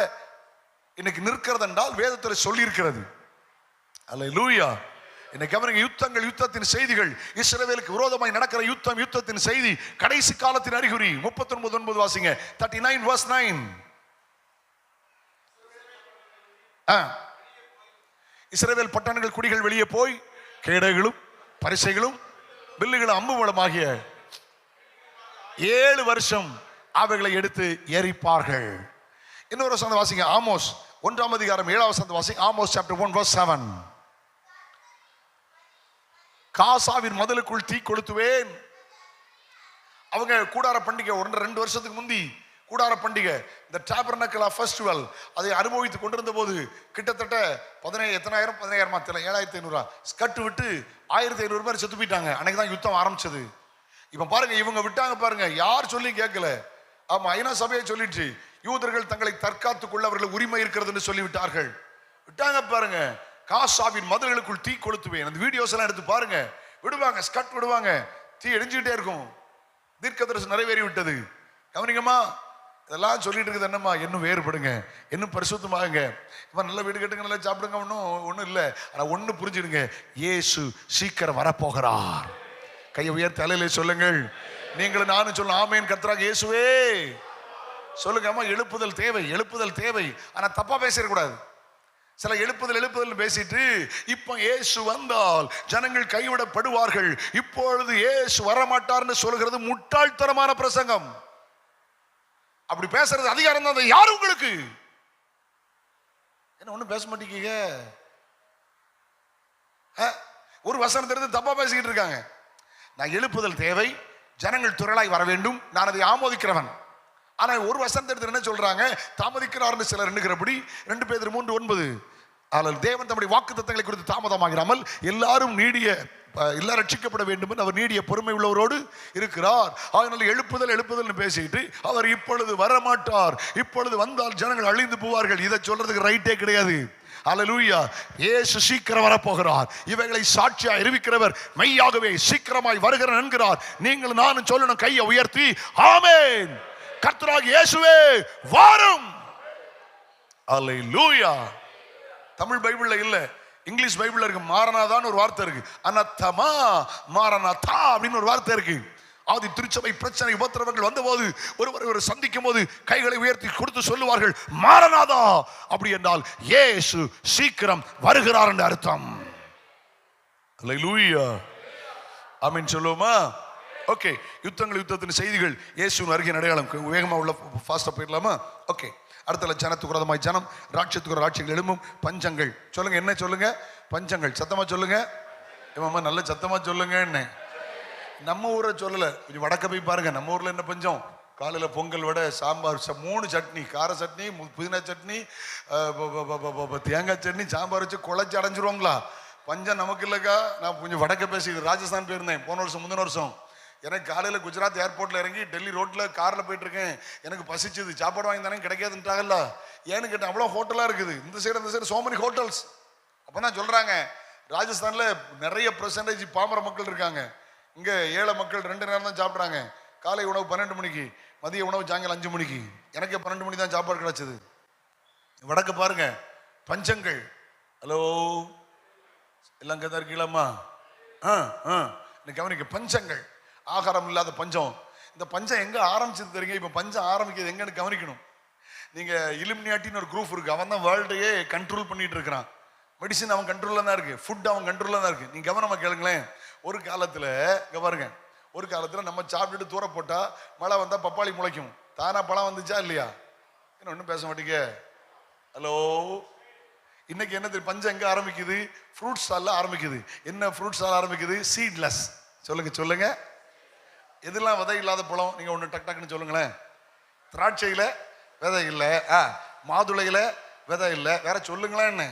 இன்னைக்கு நிற்கிறது என்றால் வேதத்தில் சொல்லி இருக்கிறது. அல்லேலூயா. இன்னைக்கு கவனிங்க, யுத்தங்கள், யுத்தத்தின் செய்திகள், இஸ்ரவேலுக்கு விரோதமாய் நடக்கிற யுத்தம், யுத்தத்தின் செய்தி, கடைசி காலத்தின் அறிகுறி. 39:9 வாசிங்க. 39 verse 9. இஸ்ரவேல் பட்டணங்கள் குடிகள் வெளியே போய் கேடகளும் பரிசைகளும் வில்லுகளும் அம்பு மூலமாகிய 7 வருஷம் அவைகளை எடுத்து எரிப்பார்கள். இன்னொரு வசனம் வாசிங்க. ஆமோஸ் 1ஆம் அதிகாரம் 7ஆம் வசனம் வாசிங்க. Amos chapter 1 verse 7. காசாவின் மதிலுக்குள் தீ கொளுத்துவேன். அவங்க கூடார பண்டிகை 1-2 வருஷத்துக்கு முந்தி கூடார பண்டிகை, இந்த டாபர்னக்கல் ஃபெஸ்டிவல், அதை அனுபவித்துக் கொண்டிருந்த போது கிட்டத்தட்ட 17,000 7,500 ஸ்கட் விட்டு 1,500 பேர் செத்து போயிட்டாங்க. அன்னைக்கு தான் யுத்தம் ஆரம்பிச்சது. இப்ப பாருங்க, இவங்க விட்டாங்க பாருங்க, யார் சொல்லி கேட்கல. ஆமா, ஐநா சபையை சொல்லிட்டு யூதர்கள் தங்களை தற்காத்துக் கொள்ள அவர்கள் உரிமை இருக்கிறதுன்னு சொல்லிவிட்டார்கள். விட்டாங்க பாருங்க. காசாவின் மதில்களுக்குள் தீ கொளுத்துவேன். அந்த வீடியோஸ் எல்லாம் எடுத்து பாருங்க. விடுவாங்க, ஸ்கட் விடுவாங்க, தீ எரிஞ்சுக்கிட்டே இருக்கும். தீர்க்கதரிசனம் நிறைவேறி விட்டது. கவனிங்கம்மா, இதெல்லாம் சொல்லிட்டு இருக்குது என்னம்மா, இன்னும் வேறுபடுங்க, இன்னும் பரிசுத்தமாகுங்க, இவன் நல்ல வீடு கட்டுங்க, நல்லா சாப்பிடுங்க, ஒன்றும் இல்லை. ஆனால் ஒன்று புரிஞ்சுடுங்க, இயேசு சீக்கிரம் வரப்போகிறார். கையை உயர்த்தி அலையிலே சொல்லுங்கள். நீங்களும் நானும் சொல்ல ஆமேன். கர்த்தராகிய இயேசுவே சொல்லுங்க. அம்மா, எழுப்புதல் தேவை, எழுப்புதல் தேவை. ஆனால் தப்பா பேசிடக்கூடாது. சில எழுப்புதல் பேசிட்டு இப்ப இயேசு வந்தால் ஜனங்கள் கைவிடப்படுவார்கள், இப்பொழுது இயேசு வரமாட்டார்னு சொல்கிறது முட்டாள்தனமான பிரசங்கம். அப்படி பேசுறது அதிகாரம் தான். யாரு உங்களுக்கு? என்ன ஒண்ணும் பேச மாட்டீங்க? ஒரு வசனத்தை எடுத்து தப்பா பேசிக்கிட்டு இருக்காங்க. நான் எழுப்புதல் தேவை, ஜனங்கள் திரளாய் வர வேண்டும், நான் அதை ஆமோதிக்கிறவன். ஆனா ஒரு வசனத்தை எடுத்து என்ன சொல்றாங்க? தாமதிக்கிறார்னு சிலர் எண்ணுகிறபடி 2 பேதுரு 3:9, ஆனால் தேவன் தம்முடைய வாக்குத்தத்தங்களை குறித்து தாமதமாகிறாமல் எல்லாரும் எல்லாரும் ரட்சிக்கப்பட வேண்டும் என்று அவர் நீடிய பொறுமை உள்ளவரோடு இருக்கிறார். அதனால எழுப்புதல் பேசிட்டு அவர் இப்பொழுது வரமாட்டார், இப்பொழுது வந்தால் ஜனங்கள் அழிந்து போவார்கள், இதை சொல்றதுக்கு ரைட்டே கிடையாது. அல்லேலூயா. இயேசு சீக்கிரம் வரப்போகிறார். இவைகளை சாட்சியா அறிவிக்கிறவர் மெய்யாகவே சீக்கிரமாய் வருகிறார் என்கிறார். நீங்கள் நானும் சொல்லணும், கையை உயர்த்தி ஆமென். கர்த்தராகிய இயேசுவே வாரும். அல்லேலூயா. தமிழ் பைபிள்ல இல்ல, இங்கிலீஷ் பைபிள்ல இருக்கு. மாரநாதான்னு ஒரு வார்த்தை இருக்கு, அனத்தமா மாரநாதா அப்படின்னு ஒரு வார்த்தை இருக்கு. ஆதி திருச்சபை பிரச்சனை உபத்திரவங்கள் வந்தபோது ஒருவர் சந்திக்கும் போது கைகளை உயர்த்தி கொடுத்து சொல்லுவார்கள், மாரநாதா. அப்படி என்றால் இயேசு சீக்கிரம் வருகிறார் என்று அர்த்தம். அல்லேலூயா. ஆமென் சொல்லுவோமா? ஓகே. யுத்தத்தின் செய்திகள், இயேசுவின் வருகை அடையாளம். வேகமா உள்ள ஃபாஸ்டா போயிடலாமா? ஓகே. அடுத்த ஜனத்துக்கு விரோதமாய் ஜனம், ராட்சியத்துக்கு ராட்சியங்கள் எழும்பும், பஞ்சங்கள். சொல்லுங்க, என்ன சொல்லுங்க? பஞ்சங்கள். சத்தமா சொல்லுங்க. ஏமாமா நல்ல சத்தமா சொல்லுங்க. என்ன நம்ம ஊரை சொல்லல, கொஞ்சம் வடக்க போய் பாருங்க, நம்ம ஊர்ல என்ன பஞ்சம்? காலையில் பொங்கல் வடை, சாம்பார், 3 சட்னி, கார சட்னி, புதினா சட்னி, தேங்காய் சட்னி, சாம்பார் வச்சு குழச்சி அடைஞ்சிருவாங்களா? பஞ்சம் நமக்கு இல்லைக்கா. நான் கொஞ்சம் வடக்க பேசி ராஜஸ்தான் போயிருந்தேன் போன வருஷம், முந்தின வருஷம். எனக்கு காலையில் குஜராத் ஏர்போர்ட்டில் இறங்கி டெல்லி ரோட்டில் காரில் போயிட்டு இருக்கேன். எனக்கு பசிச்சுது, சாப்பாடு வாங்கி தானே கிடைக்காதுன்றாங்கல்ல. ஏன்னு கேட்டேன், அவ்வளோ ஹோட்டலாக இருக்குது இந்த சைடு சோ மெனி ஹோட்டல்ஸ். அப்போ தான் சொல்கிறாங்க, ராஜஸ்தானில் நிறைய பெர்சன்டேஜ் பாமர மக்கள் இருக்காங்க. இங்கே ஏழை மக்கள் 2 நேரம் தான் சாப்பிட்றாங்க. காலை உணவு 12 மணிக்கு, மதிய உணவு சாயங்காலம் 5 மணிக்கு. எனக்கு 12 மணி தான் சாப்பாடு கிடைச்சது. வடக்கு பாருங்க, பஞ்சங்கள். ஹலோ, எல்லாம் கதா இருக்கீங்களாம்மா? கவனிக்க, பஞ்சங்கள், ஆகாரம் இல்லாத பஞ்சம். இந்த பஞ்சம் எங்க ஆரம்பிச்சது தெரியுங்க? இப்ப பஞ்சம் ஆரம்பிக்கிறது எங்கன்னு கவனிக்கணும். நீங்க இலுமினாட்டின்னு ஒரு குரூப் இருக்கு, அவன் தான் வேர்ல்டையே கண்ட்ரோல் பண்ணிட்டு இருக்கிறான். மெடிசின் அவன் கண்ட்ரோல்ல தான் இருக்கு, ஃபுட் அவன் கண்ட்ரோல்ல தான் இருக்கு. நீங்க கவனமா கேளுங்களேன். ஒரு காலத்துல இங்க பாருங்க, ஒரு காலத்துல நம்ம சாப்பிட்டுட்டு தூர போட்டா மழை வந்தா பப்பாளி முளைக்கும். தானா பழம் வந்துச்சா இல்லையா? என்ன ஒன்றும் பேச மாட்டீங்க? ஹலோ, இன்னைக்கு என்ன தெரியும்? பஞ்சம் எங்க ஆரம்பிக்குது? ஃப்ரூட் ஸ்டால்ல ஆரம்பிக்குது. என்ன ஃப்ரூட் ஸ்டால் ஆரம்பிக்குது? சீட்லெஸ். சொல்லுங்க சொல்லுங்க. எதெல்லாம் விதை இல்லாத பழம்? நீங்க ஒன்று டக் டக்குன்னு சொல்லுங்களேன். திராட்சையில விதை இல்லை, மாதுளையில விதை இல்லை, வேற சொல்லுங்களேன். என்ன?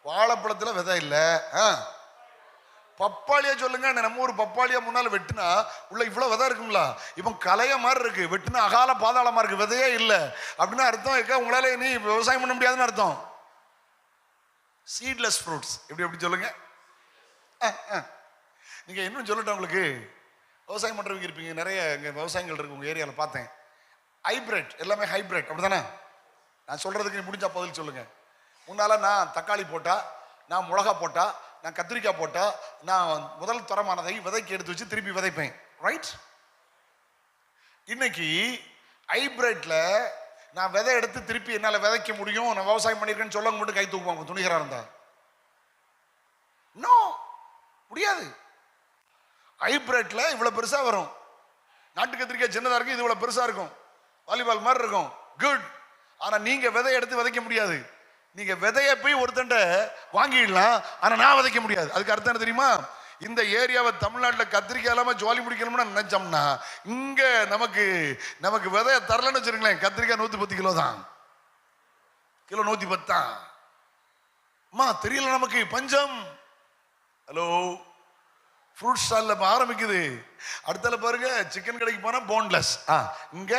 வாழைப்பழத்துல விதை இல்லை, பப்பாளியா சொல்லுங்க. நம்ம ஒரு பப்பாளியா முன்னால வெட்டுனா உள்ள இவ்வளவு விதை இருக்குங்களா? இப்போ கலைய மாதிரி இருக்கு, வெட்டுனா அகால பாதாளமா இருக்கு, விதையே இல்லை அப்படின்னா அர்த்தம் இருக்க உங்களால நீ விவசாயம் பண்ண முடியாதுன்னு அர்த்தம். Seedless fruits. எப்படி சொல்லுங்க. நீங்க இன்னும் சொல்லட்டும், உங்களுக்கு விவசாயம் பண்றவங்க இருப்பீங்க, நிறைய இங்க விவசாயங்கள் இருக்கு உங்க ஏரியாவில் பார்த்தேன். ஹைபிரிட், எல்லாமே ஹைபிரிட், அப்படித்தானே? நான் சொல்றதுக்கு முடிஞ்சா பதில் சொல்லுங்க. முன்னால நான் தக்காளி போட்டா, நான் மிளகா போட்டா, நான் கத்திரிக்காய் போட்டா, நான் முதல் தரமானதை விதைக்கு எடுத்து வச்சு திருப்பி விதைப்பேன், ரைட்? இன்னைக்கு ஹைபிரிட்ல நான் விதை எடுத்து திருப்பி என்னால விதைக்க முடியும், நான் விவசாயம் பண்ணிருக்கேன்னு சொல்ல மட்டும் கை தூக்குவாங்க துணிகரா இருந்தா. நோ, முடியாது. ஹைபிரிட்ல இவ்வளவு பெருசா வரும். நாட்டு கத்திரிக்காய் சின்னதா இருக்கும், இது இவ்வளவு பெருசா இருக்கும், வாலிபால் மாதிரி இருக்கும், குட். ஆனா நீங்க விதை எடுத்து விதைக்க முடியாது. நீங்க விதைய போய் ஒருத்தண்ட வாங்கிடலாம், ஆனா நான் விதைக்க முடியாது. அதுக்கு அர்த்தம் என்ன தெரியுமா? இந்த ஏரியாவை தமிழ்நாட்டில் கத்திரிக்காய் இல்லாம ஜோலி முடிக்கணும்னு நினைச்சோம்னா இங்க நமக்கு விதைய தரலன்னு வச்சிருங்களேன், கத்திரிக்காய் 110 கிலோ தான், கிலோ 110 தான். அம்மா தெரியல நமக்கு பஞ்சம். ஹலோ, ஃப்ரூட் ஸ்டால்ல ஆரம்பிக்குது. அடுத்தால பாருங்க, சிக்கன் கடைக்கு போனா போன்லெஸ், இங்க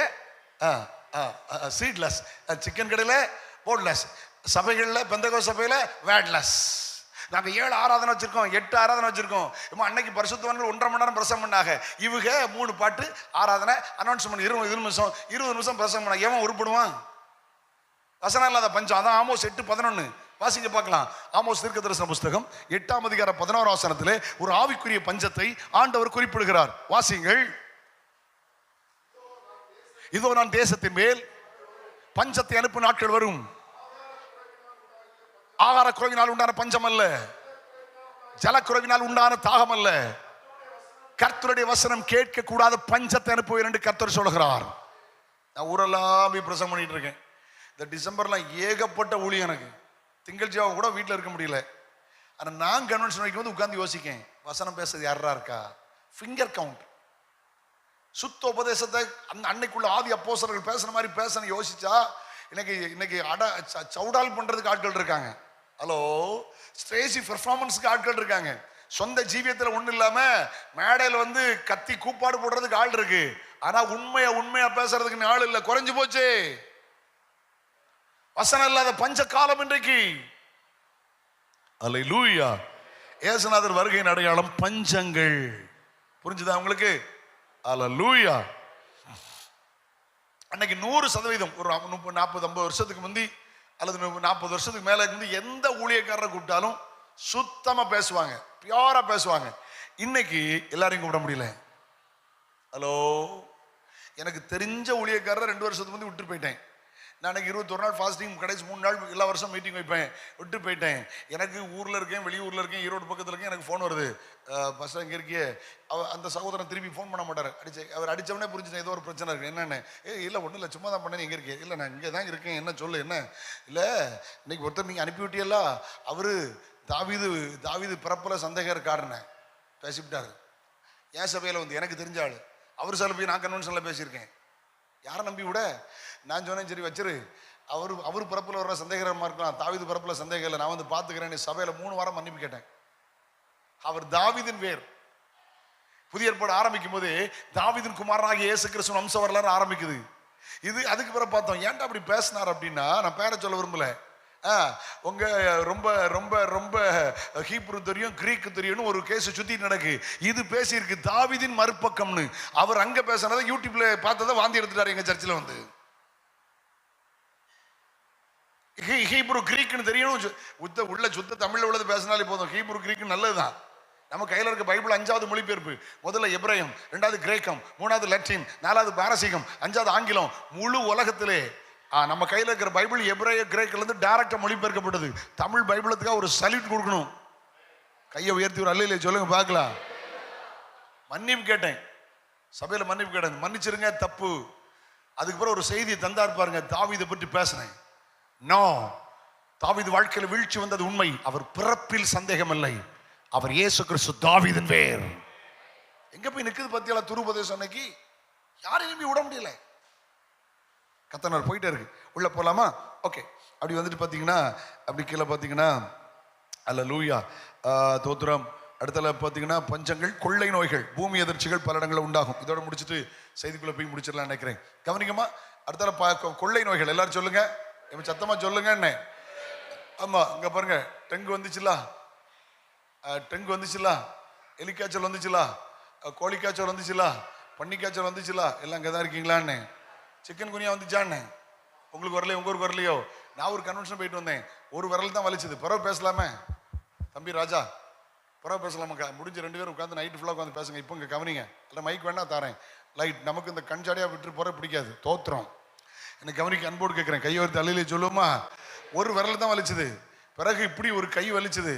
சீட்லெஸ். சிக்கன் கடையில போன்லெஸ், சபைகள்ல பெந்தகோஸ்து சபையில வேட்லெஸ். நாங்க 7 ஆராதனை வச்சிருக்கோம், 8 ஆராதனை வச்சிருக்கோம். அன்னைக்கு பரிசுத்தவான்கள் 1.5 மணி நேரம் பிரசங்கம் பண்ணாங்க. இவங்க 3 பாட்டு ஆராதனை அனௌன்ஸ் பண்ணி 20 நிமிஷம் பிரசங்கம் பண்ணாங்க. எவன் உருப்படுவான்? வசனம் இல்லாத பஞ்சம். அதான் ஆமோஸ் 8:11 வாசிங்க பார்க்கலாம். ஆமோஸ் தீர்க்கதரிசன புஸ்தகம் 8ஆம் அதிகாரம் 11ஆம் வசனத்திலே ஒரு ஆவிக்குரிய பஞ்சத்தை ஆண்டவர் குறிப்பிடுகிறார். வாசிங்கள். இதோ நான் தேசத்தின் மேல் பஞ்சத்தை அனுப்பும் நாட்கள் வரும். ஆகார குறைவினால் உண்டான பஞ்சம் அல்ல, ஜலக்குறைவினால் உண்டான தாகம் அல்ல, கர்த்தருடைய வசனம் கேட்க கூடாத பஞ்சத்தை அனுப்புவேன் என்று கர்த்தர் சொல்கிறார். நான் ஊரெல்லாம் போய் பிரசங்கம் பண்ணிட்டு இருக்கேன். இந்த டிசம்பர்லாம் ஏகப்பட்ட ஊழியம் எனக்கு. திங்கள் ஜாவை கூட வீட்டில் இருக்க முடியல. ஆனால் நான் கன்வென்ஷன் வைக்கும் போது உட்கார்ந்து யோசிக்கேன், வசனம் பேசுறது யாரா இருக்கா? Finger count. சுத்த உபதேசத்தை அன்னைக்குள்ள ஆதி அப்போஸ்தலர்கள் பேசுற மாதிரி பேசணும் யோசிச்சா இன்னைக்கு சவுடால் பண்றதுக்கு ஆட்கள் இருக்காங்க. ஹலோ, ஸ்டேஜ் பெர்ஃபார்மன்ஸ்க்கு ஆட்கள் இருக்காங்க. சொந்த ஜீவியத்தில் ஒண்ணு இல்லாம மேடையில் கத்தி கூப்பாடு போடுறதுக்கு ஆள் இருக்கு. ஆனா உண்மையா பேசுறதுக்கு ஆள் இல்லை, குறைஞ்சு போச்சு. வசனம் இல்லாத பஞ்ச காலம் இன்றைக்கு. அல்லேலூயா. இயேசுநாதர் வருகையின் அடையாளம் பஞ்சங்கள். புரிஞ்சுதா உங்களுக்கு? அல்லேலூயா. அன்னைக்கு 100% ஒரு 40-50 வருஷத்துக்கு முந்தி அல்லது 40 வருஷத்துக்கு மேல இருந்து எந்த ஊழியக்காரரை கூப்பிட்டாலும் சுத்தமா பேசுவாங்க, பியூரா பேசுவாங்க. இன்னைக்கு எல்லாரையும் கூப்பிட முடியல. ஹலோ, எனக்கு தெரிஞ்ச ஊழியக்காரரை 2 வருஷத்துக்கு முந்தி விட்டு போயிட்டேன். நான் 21 நாள் ஃபாஸ்டிங், கடைசி 3 நாள் எல்லா வருஷம் மீட்டிங் வைப்பேன், விட்டு போயிட்டேன். எனக்கு ஊரில் இருக்கேன், வெளியூரில் இருக்கேன், ஈரோடு பக்கத்தில் இருக்கேன், எனக்கு ஃபோன் வருது, ஃபஸ்ட்டு இங்கே இருக்கியே. அந்த சகோதரன் திருப்பி ஃபோன் பண்ண மாட்டார். அவர் அடித்தவனே புரிஞ்சுட்டேன், ஏதோ ஒரு பிரச்சனை இருக்குது. என்னென்ன? இல்லை ஒன்றும் இல்லை, சும்மா தான் பண்ணேன். எங்கே இருக்கேன்? இல்லை நான் இங்கே தான் இருக்கேன், என்ன சொல்லு, என்ன? இல்லை இன்னைக்கு ஒருத்தர் நீங்கள் அனுப்பிவிட்டியல்ல, அவர் தாவீது பிறப்பில் சந்தேகம் இருக்காருன்னு பேசிவிட்டார். என் சபையில் எனக்கு தெரிஞ்ச ஆள். அவர் சில போய் நான் கன்வென்ஷனில் பேசியிருக்கேன். யாரை நம்பி விட? நான் சொன்னேன் சரி வச்சிரு, அவர் பிறப்பில் வர சந்தேகமாக இருக்கலாம், தாவீது பிறப்பில் சந்தேகம் இல்லை, நான் வந்து பார்த்துக்கிறேன். சபையில் 3 வாரம் மன்னிப்பு கேட்டேன். அவர் தாவீதின் வேர். புதிய ஏற்பாடு ஆரம்பிக்கும் போது தாவீதின் குமாரனாகிய இயேசு கிறிஸ்து வம்ச வரலாறு ஆரம்பிக்குது. இது அதுக்கு பிறகு பார்த்தோம் ஏன்டா அப்படி பேசினார் அப்படின்னா, நான் பேரை சொல்ல விரும்பல, உங்க ரொம்ப ரொம்ப ரொம்ப ஹீப்ரு தெரியும், கிரீக்கு தெரியும்னு ஒரு கேஸ் சுத்தி நடக்கு. இது பேசியிருக்கு தாவீதின் மறுபக்கம்னு. அவர் அங்க பேசினதை யூடியூப்ல பார்த்ததை வாந்தி எடுத்துட்டாரு எங்க சர்ச்சில் வந்து. ஹீப்ரு கிரீக்குன்னு தெரியணும், உள்ள சுத்த தமிழ்ல உள்ளது பேசினாலே போதும். ஹீப்ரு கிரீக்கு நல்லதுதான். நம்ம கையில் இருக்க பைபிள் 5வது மொழிபெயர்ப்பு. முதல்ல எபிரேயம், 2வது கிரேக்கம், 3வது லத்தீன், 4வது பாரசீகம், 5வது ஆங்கிலம். முழு உலகத்திலே நம்ம கையில் இருக்கிற பைபிள் எபிரேய கிரேக்கில் இருந்து டைரக்டா மொழிபெயர்க்கப்பட்டது. தமிழ் பைபிளுக்காக ஒரு சல்யூட் கொடுக்கணும். கையை உயர்த்தி ஒரு அல்லையிலே சொல்லுங்க பார்க்கலாம். மன்னிப்பு கேட்டேன் சபையில், மன்னிப்பு கேட்டேன், மன்னிச்சிருங்க தப்பு. அதுக்கு பிறகு ஒரு செய்தியை தந்தார் பாருங்க, தாவீதை பற்றி பேசினேன். நோ, தாவீது வாழ்க்கையில் வீழ்ச்சி வந்தது உண்மை, அவர் பிறப்பில் சந்தேகம் இல்லை, அவர் இயேசு கிறிஸ்து தாவீதின் வேர். எங்க போய் நிக்குது பத்தியால துருபதேசம் அன்னைக்கு, யாரையும் நம்பி விட முடியல. கத்தனார் போயிட்டே இருக்கு. உள்ள போலாமா? ஓகே. அப்படி வந்துட்டு பாத்தீங்கன்னா, அப்படி கீழே பாத்தீங்கன்னா அல்லேலூயா தோத்திரம். அடுத்தல பாத்தீங்கன்னா பஞ்சங்கள், கொள்ளை நோய்கள், பூமி எதிர்ச்சிகள் பல இடங்களில் உண்டாகும். இதோட முடிச்சுட்டு செய்திக்குள்ள போய் முடிச்சிடலாம் நினைக்கிறேன். கவனிக்கமா? அடுத்தல கொள்ளை நோய்கள் எல்லாரும் சொல்லுங்க, சத்தமா சொல்லுங்க. என்ன? ஆமா, இங்க பாருங்க, டெங்கு வந்துச்சுல, டெங்கு வந்துச்சுல, எலிக்காய்ச்சல் வந்துச்சுல, கோழிக்காய்ச்சல் வந்துச்சுல, பன்னிக்காய்ச்சல் வந்துச்சுல, எல்லாம் இங்கே தான் இருக்கீங்களான்னு. சிக்கன் குனியா வந்துச்சான்னு உங்களுக்கு வரலையோ, உங்க ஊருக்கு வரலையோ? நான் ஒரு கன்வென்ஷன் போயிட்டு வந்தேன், ஒரு விரல் தான் வலிச்சுது. பிறகு பேசலாமே தம்பி ராஜா, பிறகு பேசலாமாக்கா? முடிஞ்ச 2 பேரும் உட்காந்து நைட்டு ஃபுல்லாக உட்காந்து பேசுங்க. இப்போ இங்கே கவனிங்க, இல்லை மைக் வேணா தாரேன், லைட். நமக்கு இந்த கஞ்சாடியா விட்டு போற பிடிக்காது, தோத்திரம். எனக்கு கவனிக்க அன்போடு கேட்குறேன். கையோர்த்து அள்ளிலே சொல்லுவோமா? ஒரு விரல் தான் வலிச்சுது, பிறகு இப்படி ஒரு கை வலிச்சுது,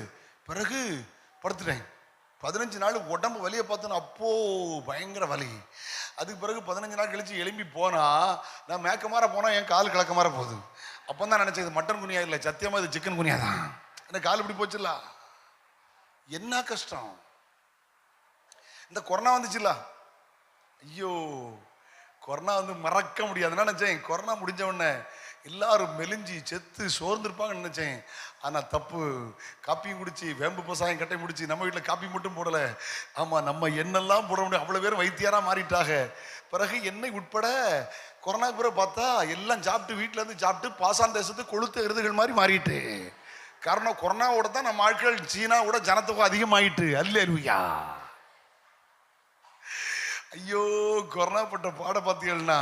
பிறகு படுத்துட்டேன். 15 நாள் உடம்பு வலியை பார்த்தோன்னா அப்போ பயங்கர வலி. அதுக்கு பிறகு 15 நாள் கழிச்சு எலும்பி போனா, நான் மேக்கமாற போனா என் கால் கிழக்கமாற போகுது. அப்போ தான் நினைச்சேன் இது மட்டன் குனியா இல்லை, சத்தியமா இது சிக்கன் குனியா தான். எனக்கு கால் இப்படி போச்சுல்ல, என்ன கஷ்டம். இந்த கொரோனா வந்துச்சுல்ல, ஐயோ கொரோனா வந்து மறக்க முடியாதுன்னு நினைச்சேன். கொரோனா முடிஞ்ச உடனே எல்லாரும் மெலிஞ்சி செத்து சோர்ந்திருப்பாங்கன்னு நினைச்சேன். ஆனா தப்பு. காப்பியும் குடிச்சு, வேம்பு பசாயம் கட்டை முடிச்சு, நம்ம வீட்டில் காப்பி மட்டும் போடல. ஆமா, நம்ம என்னெல்லாம் போட முடியும், அவ்வளவு பேரும் வைத்தியாரா மாறிட்டாங்க. பிறகு எண்ணெய் உட்பட கொரோனா பிறகு பார்த்தா எல்லாம் சாப்பிட்டு, வீட்டுல இருந்து சாப்பிட்டு பாசான் தேசத்து கொளுத்த எருதுகள் மாதிரி மாறிட்டு. காரணம் கொரோனாவோட தான் நம்ம ஆட்கள் சீனாவோட ஜனத்தொகை அதிகமாயிட்டு. அல்லேலூயா. ஐயோ கொரோனா பட்ட பாட பார்த்தீங்கன்னா,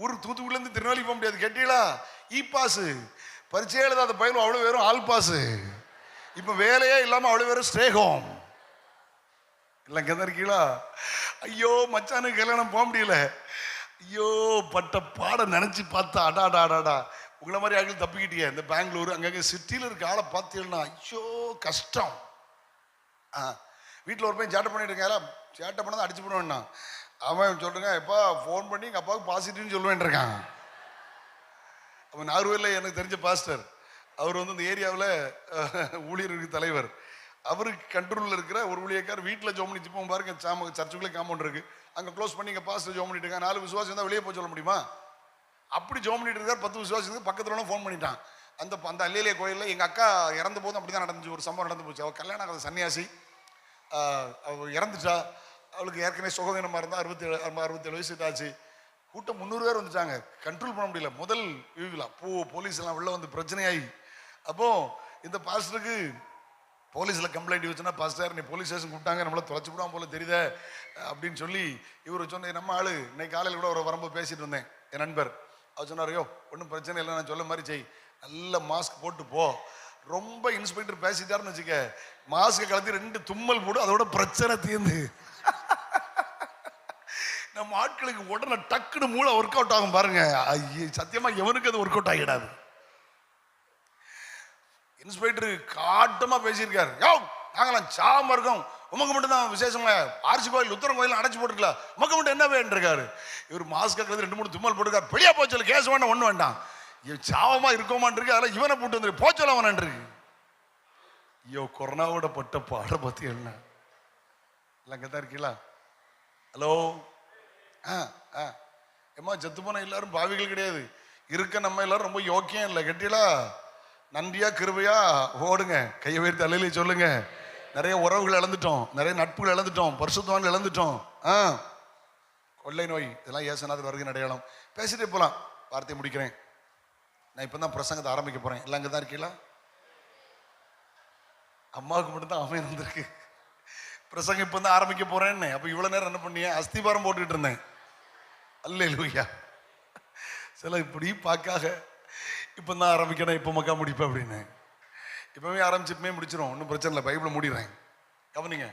ஒரு தூத்துக்குடில இருந்து திருநெல்வேலி போக முடியாது. கேட்டீங்களா? இ பாஸ் பரீட்சை எழுதாத பயிலும் அவ்வளவு பேரும் ஆல் பாஸ். இப்ப வேலையே இல்லாம அவ்வளவு பேரும் ஸ்டே ஹோம். இல்லை இங்கே தான் இருக்கீங்களா? ஐயோ மச்சானுக்கு கல்யாணம் போக முடியல. ஐயோ பட்ட பாட நினைச்சு பார்த்தா அடாடாடாடா. உங்களை மாதிரி ஆட்கள் தப்பிக்கிட்டீங்க. இந்த பெங்களூர் அங்கங்கே சிட்டியில் இருக்க ஆளை பார்த்தீங்கன்னா ஐயோ கஷ்டம். வீட்டில் ஒரு பையன் சேட்டை பண்ணிட்டு இருக்காங்களா, சேட்டை பண்ணதான் அடிச்சு போடுவேன்னா அவன் சொல்லுங்க, எப்பா ஃபோன் பண்ணி எங்கள் அப்பாவுக்கு பாசிட்டிவ்னு சொல்லுவேன் இருக்கான். அவன் நார்வேல எனக்கு தெரிஞ்ச பாஸ்டர், அவர் வந்து இந்த ஏரியாவில் ஊழியருக்கு தலைவர். அவருக்கு கண்ட்ரோலில் இருக்கிற ஒரு ஊழியக்கார் வீட்டில் ஜோம் பண்ணி இப்போ பாருங்க, சர்ச்சுக்குள்ளே காம்பவுண்ட் இருக்கு, அங்கே க்ளோஸ் பண்ணி இங்கே பாஸ்டர் ஜோம் பண்ணிட்டு இருக்காங்க. 4 விசுவாசம் இருந்தால் வெளியே போய் சொல்ல முடியுமா? அப்படி ஜோம் பண்ணிட்டு இருக்கார். 10 விசுவாசத்துக்கு பக்கத்தில் ஃபோன் பண்ணிட்டான். அந்த அல்லேலியா கோயிலில் எங்கள் அக்கா இறந்த போதும் அப்படி தான் நடந்துச்சு. ஒரு சம்பவம் நடந்து போச்சு. அவள் கல்யாணம் ஆகாத சன்னியாசி, அவள் இறந்துட்டா. அவளுக்கு ஏற்கனவே சுகவீனமாக இருந்தால் 67 வயசு ஆச்சு. கூட்டம் 300 பேர் வந்துட்டாங்க. கண்ட்ரோல் பண்ண முடியல. முதல் விழா போலீஸ் எல்லாம் உள்ள வந்து பிரச்சனையாகி, அப்போ இந்த பாஸ்டருக்கு போலீஸில் கம்ப்ளைண்ட் வச்சுன்னா, பாஸ்டர் நீ போலீஸ் ஸ்டேஷன் கூப்பிட்டாங்க, நம்மளை தொலைச்சி விடாம போல தெரியுதே அப்படின்னு சொல்லி இவர் சொன்ன, நம்ம ஆளு இன்னைக்கு காலையில் கூட ஒரு வரும்போது பேசிட்டு இருந்தேன், என் நண்பர். அவர் சொன்னார், யோ ஒன்றும் பிரச்சனை இல்லை, நான் சொல்ல மாதிரி செய், நல்ல மாஸ்க் போட்டு போ. ரொம்ப இன்ஸ்பெக்டர் பேசிட்டாருன்னு வச்சுக்க, மாஸ்கை கலத்தி 2 தும்மல் போடு, அதோட பிரச்சனை தீர்ந்து. நம்ம ஆட்களுக்கு உடனே டக்குன்னு மூளை ஒர்க் அவுட் ஆகும் பாருங்க. சத்தியமா எவனுக்கு அது ஒர்க் அவுட் ஆகிடாது. இன்ஸ்பெக்டர் காட்டமா பேசியிருக்காரு, யோ நாங்களாம் சாம இருக்கோம், உமக்கு மட்டும் தான் விசேஷமா, ஆர்சி கோயில் உத்தரம் கோயில் அடைச்சு போட்டுருக்கலாம், உமக்கு மட்டும் என்ன வேண்டிருக்காரு. இவர் மாஸ்க் கலந்து 2-3 தும்மல் போட்டுருக்காரு. பெரியா போச்சல் கேஸ் வேண்டாம், ஒன்றும் வேண்டாம், சாவமா இருக்கோமான் இருக்கு, அதெல்லாம் இவனை போட்டு வந்து போச்சல அவன் இருக்கு. ஐயோ கொரோனாவோட பட்ட பாட பத்தி என்ன இல்லைங்க தான் இருக்கீங்களா? ஹலோ, ஏம்மா செத்து போன எல்லாரும் பாவிகள் கிடையாது. இருக்க நம்ம எல்லாரும் ரொம்ப யோக்கியம் இல்லை. கெட்டிலா நன்றியா கிருபையா ஓடுங்க. கையை உயர்த்தி அல்லேலூயா சொல்லுங்க. நிறைய உறவுகள் இழந்துட்டோம், நிறைய நட்புகள் இழந்துட்டோம், பரிசுத்தவான்கள் இழந்துட்டோம். கொள்ளை நோய் இதெல்லாம் இயேசுநாதர் வருகை அடையாளம். பேசிட்டே போகலாம், வார்த்தையை முடிக்கிறேன். நான் இப்போ தான் பிரசங்கத்தை ஆரம்பிக்க போகிறேன். எல்லாம் அங்கே தான் இருக்கீங்களா? அம்மாவுக்கு மட்டும்தான் அமையன் வந்திருக்கு. பிரசங்கம் இப்போ தான் ஆரம்பிக்க போகிறேன்னு. அப்போ இவ்வளோ நேரம் என்ன பண்ணிய? அஸ்திபாரம் போட்டுக்கிட்டு இருந்தேன். அல்லேலூயா. சில இப்படி பார்க்காக இப்போ தான் ஆரம்பிக்கணும், இப்போ மக்கா முடிப்பேன் அப்படின்னு. இப்போவே ஆரம்பிச்சுமே முடிச்சிடும், ஒன்றும் பிரச்சனை இல்லை. பைபிளை மூடிடுறேன். கவனிங்க,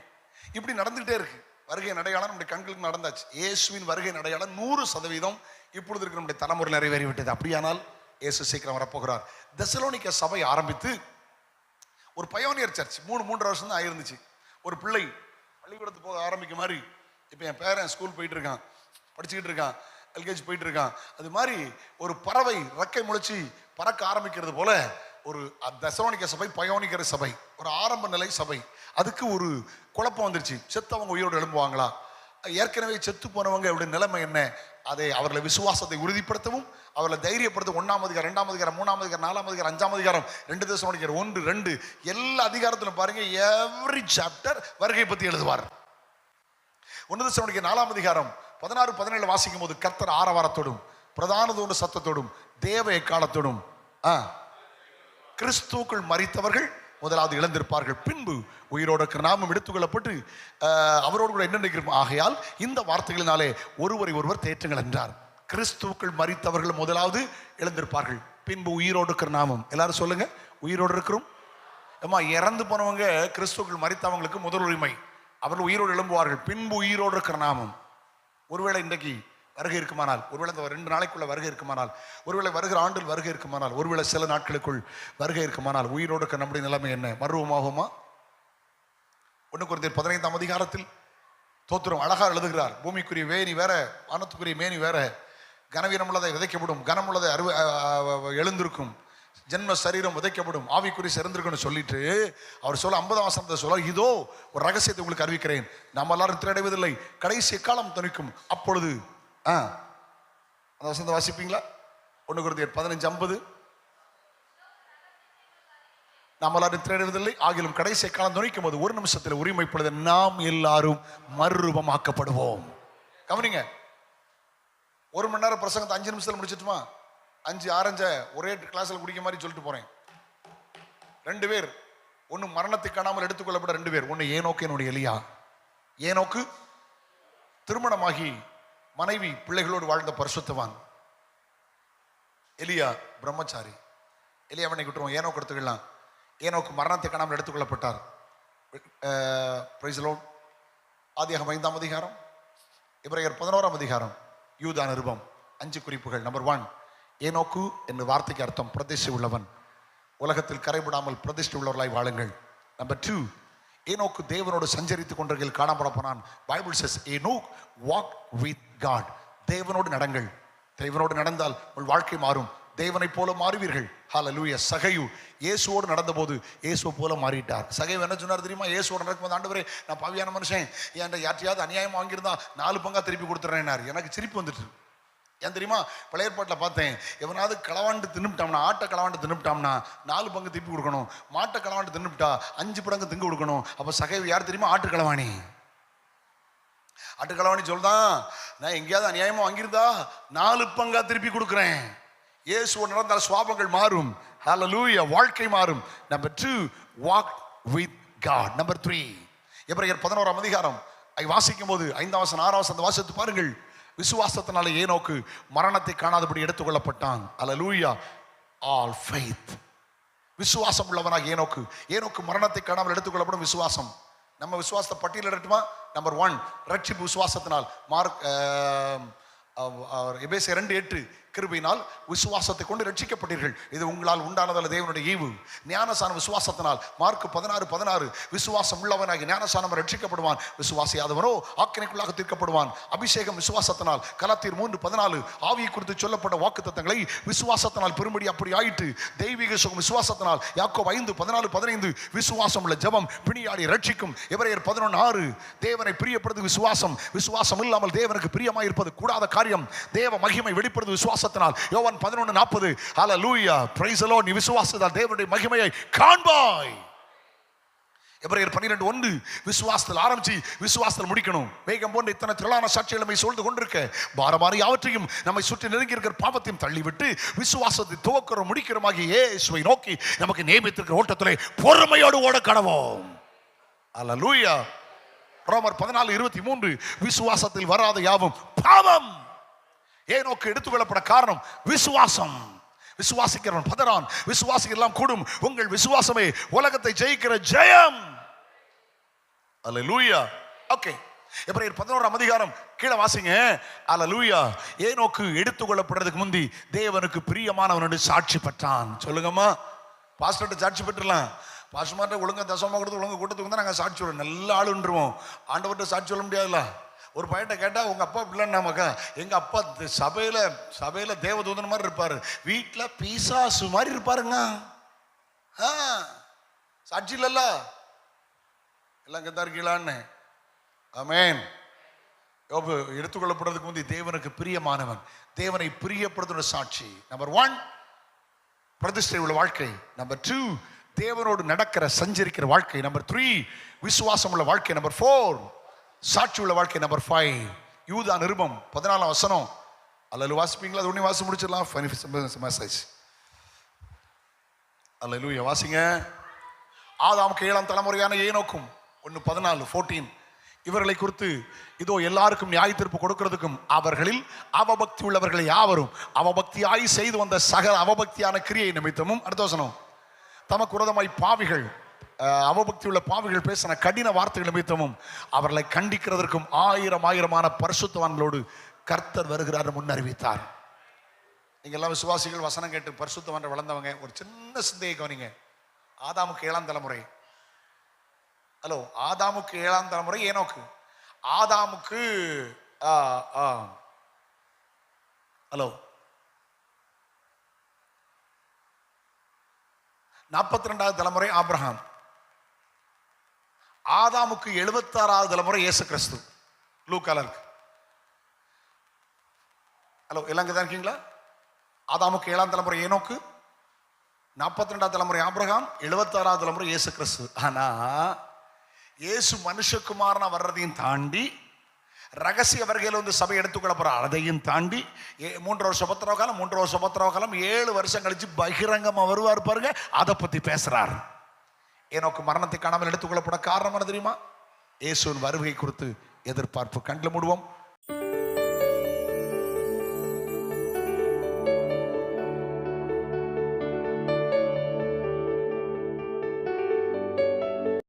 இப்படி நடந்துகிட்டே இருக்கு. வருகை அடையாளம் நம்முடைய கண்களுக்கு நடந்தாச்சு. இயேசுவின் வருகை அடையாளம் 100% இப்பொழுது இருக்கிற நம்முடைய தலைமுறை நிறைவேறிவிட்டது. அப்படியானால் இயேசு சீக்கிரம் வரப்போகிறார். தெசலோனிக்க சபை ஆரம்பித்து ஒரு பயோனியர் சர்ச் 3 வருஷம் தான் ஆயிருந்துச்சு. ஒரு பிள்ளை பள்ளிக்கூடத்துக்கு போக ஆரம்பிக்க மாதிரி. இப்போ என் பேரன் ஸ்கூல் போயிட்டு இருக்கான், படிச்சுக்கிட்டு இருக்கான், எல்கேஜி போயிட்டு இருக்கான். அது மாதிரி ஒரு பறவை ரெக்கை முளைச்சி பறக்க ஆரம்பிக்கிறது போல ஒரு தெசலோனிக்க சபை பயோனிக்கிற சபை, ஒரு ஆரம்ப நிலை சபை. அதுக்கு ஒரு குழப்பம் வந்துருச்சு. செத்தவங்க உயிரோடு எழும்புவாங்களா? ஏற்கனவே செத்து போனவங்க அவருடைய நிலைமை என்ன? அதை அவர்களை விசுவாசத்தை உறுதிப்படுத்தவும், அவர்களை தைரியப்படுத்த 1ஆம் அதிகாரம் 2ஆம் அதிகாரம் 3ஆம் அதிகாரம் 4ஆம் அதிகாரம் 5ஆம் அதிகாரம் 2 தெசலோனிக்கர் 1, 2 எல்லா அதிகாரத்திலும் பாருங்க, எவ்ரி சாப்டர் வருகை பற்றி எழுதுவார். 1 தெசலோனிக்கர் 4ஆம் அதிகாரம் 16, 17 வாசிக்கும் போது கர்த்தர் ஆரவாரத்தோடும் பிரதான தூண்டு சத்தத்தோடும் தேவ எக்காலத்தோடும் கிறிஸ்துவுக்குள் மரித்தவர்கள் முதலாவது இழந்திருப்பார்கள், பின்பு உயிரோட நாமம் எடுத்துக்கொள்ளப்பட்டு அவரோடு கூட என்ன நினைக்கிறோம். ஆகையால் இந்த வார்த்தைகளினாலே ஒருவரை ஒருவர் தேற்றுங்கள் என்றார். கிறிஸ்துவுக்குள் மரித்தவர்கள் முதலாவது இழந்திருப்பார்கள், பின்பு உயிரோடு இருக்கிற நாமம். எல்லாரும் சொல்லுங்க, உயிரோடு இருக்கிறோம். ஏமா, இறந்து போனவங்க கிறிஸ்துவுக்குள் மரித்தவங்களுக்கு முதல் உரிமை. அவர்கள் உயிரோடு எழும்புவார்கள், பின்பு உயிரோடு இருக்கிற நாமம். ஒருவேளை இன்றைக்கு வருகை இருக்குமானால், ஒருவேளை இந்த 2 நாளைக்குள்ள வருகை இருக்குமானால், ஒருவேளை வருகிற ஆண்டில் வருகை இருக்குமானால், ஒருவேளை சில நாட்களுக்குள் வருகை இருக்குமானால், உயிரோடு இருக்க நம்முடைய நிலைமை என்ன? மர்வமாகுமா? 1 கொரிந்தியர் 15ஆம் அதிகாரத்தில் தோத்திரம் அழகா எழுதுகிறார். பூமிக்குரிய வேணி வேற, வானத்துக்குரிய மேனி வேற. கனவீனம் உள்ளதை விதைக்கப்படும், கனம் உள்ளதை எழுந்திருக்கும். ஜென்ம சரீரம் விதைக்கப்படும், ஆவிக்குறி சிறந்திருக்குன்னு சொல்லிட்டு அவர் சொல்ல 50ஆம் வசனத்தை சொல்ல, இதோ ஒரு ரகசியத்தை உங்களுக்கு அறிவிக்கிறேன், நாம் எல்லாரும் திரடைவதில்லை, கடைசி காலம் துணிக்கும். அப்பொழுது அந்த வசனத்தை வாசிப்பீங்களா? 1 கொரிந்தியர் 15:50. நாம் எல்லாரும் திரடைவதில்லை, ஆகிலும் கடைசி காலம் துணிக்கும் போது ஒரு நிமிஷத்தில் உரிமைப்படுத்த நாம் எல்லாரும் மறுரூபமாக்கப்படுவோம். கவனிங்க, 1 மணி நேரம் பிரசங்கத்தை 5 நிமிஷத்தில் முடிச்சிட்டுமா? 5 ஆரஞ்ச ஒரே கிளாஸ்ல குடிக்க மாதிரி சொல்லிட்டு போறேன். 2 பேர், ஒன்னு மரணத்தை காணாமல் எடுத்துக்கொள்ளப்பட்ட 2 பேர். ஒன்னு ஏனோக்கு, என்னுடைய எலியா. ஏனோக்கு திருமணமாகி மனைவி பிள்ளைகளோடு வாழ்ந்த பரிசுத்தவான். எலியா பிரம்மச்சாரி. எலியாவனை விட்டுருவோம், ஏனோக்கு எடுத்துக்கலாம். ஏனோக்கு மரணத்தை காணாமல் எடுத்துக்கொள்ளப்பட்டார். ஆதியாகமம் 5ஆம் அதிகாரம், எபிரேயர் 11ஆம் அதிகாரம், யூதா நிருபம். 5 குறிப்புகள். நம்பர் 1, ஏனோக்கு என்ற வார்த்தைக்கு அர்த்தம் பிரதிஷ்டை உள்ளவன். உலகத்தில் கரைபடாமல் பிரதிஷ்டை உள்ளவர்களாய் வாழுங்கள். நம்பர் 2, ஏனோக்கு தேவனோடு சஞ்சரித்துக் கொண்டிருக்கையில் காணப்பட போனான். Bible says Enoch walked with God. தேவனோடு நடங்கள். தேவனோடு நடந்தால் உங்கள் வாழ்க்கை மாறும். தேவனை போல மாறுவீர்கள். ஹல்லேலூயா. சகையு இயேசுவோடு நடந்தபோது இயேசுவை போல மாறிட்டார். சகையு என்ன சொன்னார் தெரியுமா? இயேசுவோடு நடக்கும்போது, ஆண்டவரே நான் பாவியான மனுஷன், என் யார்ட்டையாவது அநியாயம் வாங்கியிருந்தா 4 பங்கா திருப்பி கொடுத்துட்றேன்னார். எனக்கு சிரிப்பு வந்துட்டு. ஏன் தெரியுமா? பழைய ஏற்பாட்டில் பார்த்தேன், எவனாவது களவாண்டு தின்னுட்டாம்னா, ஆட்டை களவாண்டு தின்னுட்டாம்னா 4 பங்கு திருப்பி கொடுக்கணும். மாட்டை களவாண்டு தின்னுட்டா 5 பங்கு திங்கு கொடுக்கணும். அப்போ சகைவு யார் தெரியுமா? ஆட்டு களவாணி. ஆட்டு களவாணி சொல்தான், நான் எங்கேயாவது அநியாயமா வாங்கியிருந்தா 4 பங்கா திருப்பி கொடுக்குறேன். இயேசுவோடு நடந்தால் சுவாபங்கள் மாறும். ஹல்லேலூயா. வாழ்க்கை மாறும். Number 2, walk with God. Number 3, எபிரேயர் 11ஆம் அதிகாரம் வாசிக்கும் போது 5ஆம் வசனம் 6ஆம் வசனத்தை வாசித்து பாருங்கள். விசுவாசத்தினாலே ஏனோக்கு மரணத்தை காணாதபடி எடுத்துக்கொள்ளப்பட்டான். அல்லேலூயா. All faith. விசுவாசம் உள்ளவனாக ஏனோக்கு. ஏனோக்கு மரணத்தை காணாமல் எடுத்துக்கொள்ளப்படும் விசுவாசம். நம்ம விசுவாசத்தை பட்டியலிடட்டுமா? நம்பர் 1, ரட்சிப்பு விசுவாசத்தினால். எபேசியர் 2:8, கிருபையினால் விசுவாசத்தை கொண்டு ரட்சிக்கப்பட்டீர்கள். இது உங்களால் உண்டானதல்ல, தேவனுடைய ஈவு. ஞானசானம் விசுவாசத்தினால். மார்க் 16:16 விசுவாசம் உள்ளவனாகி ஞானசானம் ரட்சிக்கப்படுவான், விசுவாசியாதவனோ ஆக்கினைக்குள்ளாக தீர்க்கப்படுவான். அபிஷேகம் விசுவாசத்தினால். கலாத்தியர் 3:14 ஆவியை குறித்து சொல்லப்பட்ட வாக்குத்தத்தங்களை விசுவாசத்தினால் பெரும்படி அப்படி ஆயிற்று. தெய்வீக சுகம் விசுவாசத்தினால். யாக்கோபு 5:14-15 விசுவாசம் உள்ள ஜெபம் பிணியாடி ரட்சிக்கும். எபிரேயர் 11:6 தேவனை பிரியப்படுவது விசுவாசம். விசுவாசம் இல்லாமல் தேவனுக்கு பிரியமாய் இருப்பது கூடாத காரியம். தேவ மகிமை வெளிப்படுவது விசுவாசத்தினால். யோவான் 11:40 ஹல்லேலூயா, பிரைஸ் தி லார்ட். நீ விசுவாசத்தால் தேவனுடைய மகிமையை காண்பாய். எபிரேயர் 12:1 விசுவாசத்தில் ஆரம்பிச்சு விசுவாசத்தில் முடிக்கணும். வேகம் போன்ற இத்தனை திரளான சாட்சிகள் நம்மை சூழ்ந்து கொண்டிருக்க, பாரமாரி யாவற்றையும் நம்மை சுற்றி நெருங்கி இருக்கிற பாவத்தையும் தள்ளிவிட்டு விசுவாசத்தை துவக்கிறோம் முடிக்கிறோமாகிய இயேசுவை நோக்கி நமக்கு நியமித்திருக்கிற ஓட்டத்திலே பொறுமையோடு ஓட கடவோம். ஹல்லேலூயா. ரோமர் 14:23 விசுவாசத்தில் வராத யாவும் பாவம். ஏனோக்கு எடுத்துக்கொள்ளப்பட காரணம் விசுவாசம். விசுவாசிக்கிறவன் பதறான், விசுவாசிகள் எல்லாம் கூடும். உங்கள் விசுவாசமே உலகத்தை ஜெயிக்கிற ஜெயம். அல்லேலூயா. ஓகே, எபிரேயர் 11ஆம் அதிகாரம் கீழே வாசிங்க. அல்லேலூயா. ஏனோக்கு எடுத்துக்கொள்ளப்படுறதுக்கு முந்தி தேவனுக்கு பிரியமானவன் என்று சாட்சி பெற்றான். சொல்லுங்கம்மா. பாஸ்டர்ட்ட சாட்சி பெற்றலாம். பாஸ்டர்மார்ட்ட ஒழுங்கா தசமா கொடுத்து ஒழுங்கு கூட்டத்துக்கு தான் நாங்கள் சாட்சி சொல்லுவோம். நல்ல ஆளுன்றோம். ஆண்டவர்கிட்ட சாட்சி சொல்ல முடியாதுல்ல. ஒரு பையன்ட்ட கேட்டால் உங்கள் அப்பா இப்படிலாம் நமக்கா, எங்கள் அப்பா சபையில் தேவதூதன் மாதிரி இருப்பார், வீட்டில் பீசாசு மாதிரி இருப்பாருங்க. சாட்சி இல்லைல்ல, எல்லாம் கெத்தா இருக்கீங்களான்னு. ஆமென். யோபு எடுத்துக்கொள்ளப்படுறதுக்கு முந்தி தேவனுக்கு பிரியமானவன், தேவனை பிரியப்படுத்துகிற சாட்சி. நம்பர் 1 பிரதிஷ்டை உள்ள வாழ்க்கை. நம்பர் 2 தேவனோடு நடக்கிற சஞ்சரிக்கிற வாழ்க்கை. நம்பர் 3 விசுவாசம் உள்ள வாழ்க்கை. நம்பர் 4 சாட்சி உள்ள வாழ்க்கை. நம்பர் 5 யூதா நிருபம் 14ஆம் வசனம். அல்லேலூயா. வாசிப்பீங்களா? அது ஒண்ணே வாசி முடிச்சிடலாம். மெசேஜ். அல்லேலூயா. வாசிங்க. ஆதாமுக்கு 7ஆம் தலைமுறையான ஏனோக்கும் 1:14 இவர்களை குறித்து இதோ எல்லாருக்கும் நியாய தீர்ப்பு கொடுக்கிறதுக்கும் அவர்களில் அவபக்தி உள்ளவர்களை யாவரும் அவபக்தியாய் செய்து வந்த சகல அவபக்தியான கிரியை நிமித்தமும். அடுத்த வசனம். தமக்கு விரோதமாய் பாவிகள் அவபக்தி உள்ள பாவிகள் பேசின கடின வார்த்தைகள் நிமித்தமும் அவர்களை கண்டிக்கிறதற்கும் ஆயிரமான பரிசுத்தவான்களோடு கர்த்தர் வருகிறார் முன் அறிவித்தார். நீங்க எல்லாம் விசுவாசிகள், வசனம் கேட்டு பரிசுத்தவான்கள் வளர்ந்தவங்க. ஒரு சின்ன சிந்தையை கவனிங்க. ஆதாமுக்கு 7ஆம் தலைமுறை. ஹலோ, ஆதாமுக்கு 7ஆம் தலைமுறை ஏனோக்கு. ஆதாமுக்கு ஹலோ 42வது தலைமுறை ஆபிரகாம். ஆதாமுக்கு 76வது தலைமுறை இயேசு கிறிஸ்து. லூக்கால இருக்கு. ஹலோ, எல்லாம் தான் இருக்கீங்களா? ஆதாமுக்கு 7ஆம் தலைமுறை ஏனோக்கு, 42வது தலைமுறை ஆபிரகாம், 76வது தலைமுறை இயேசு கிறிஸ்து. ஆனா இயேசு மனுஷகுமாரனா வர்றதையும் தாண்டி ரகசிய வருகையில் வந்து சபை எடுத்துக்கொள்ளப்படுறார். அதையும் தாண்டி 3 வருஷம் உபத்திரவ காலம், 3 வருஷம் உபத்திரவ காலம், 7 வருஷம் கழிச்சு பகிரங்கமா வருவார் பாருங்க. அதை பத்தி பேசுறார். ஏனோக்கு மரணத்தை காணாமல் எடுத்துக்கொள்ளப்பட காரணம் என்ன தெரியுமா? இயேசுவின் வருகை குறித்து எதிர்பார்ப்பு. கண்ணில் மூடுவோம்.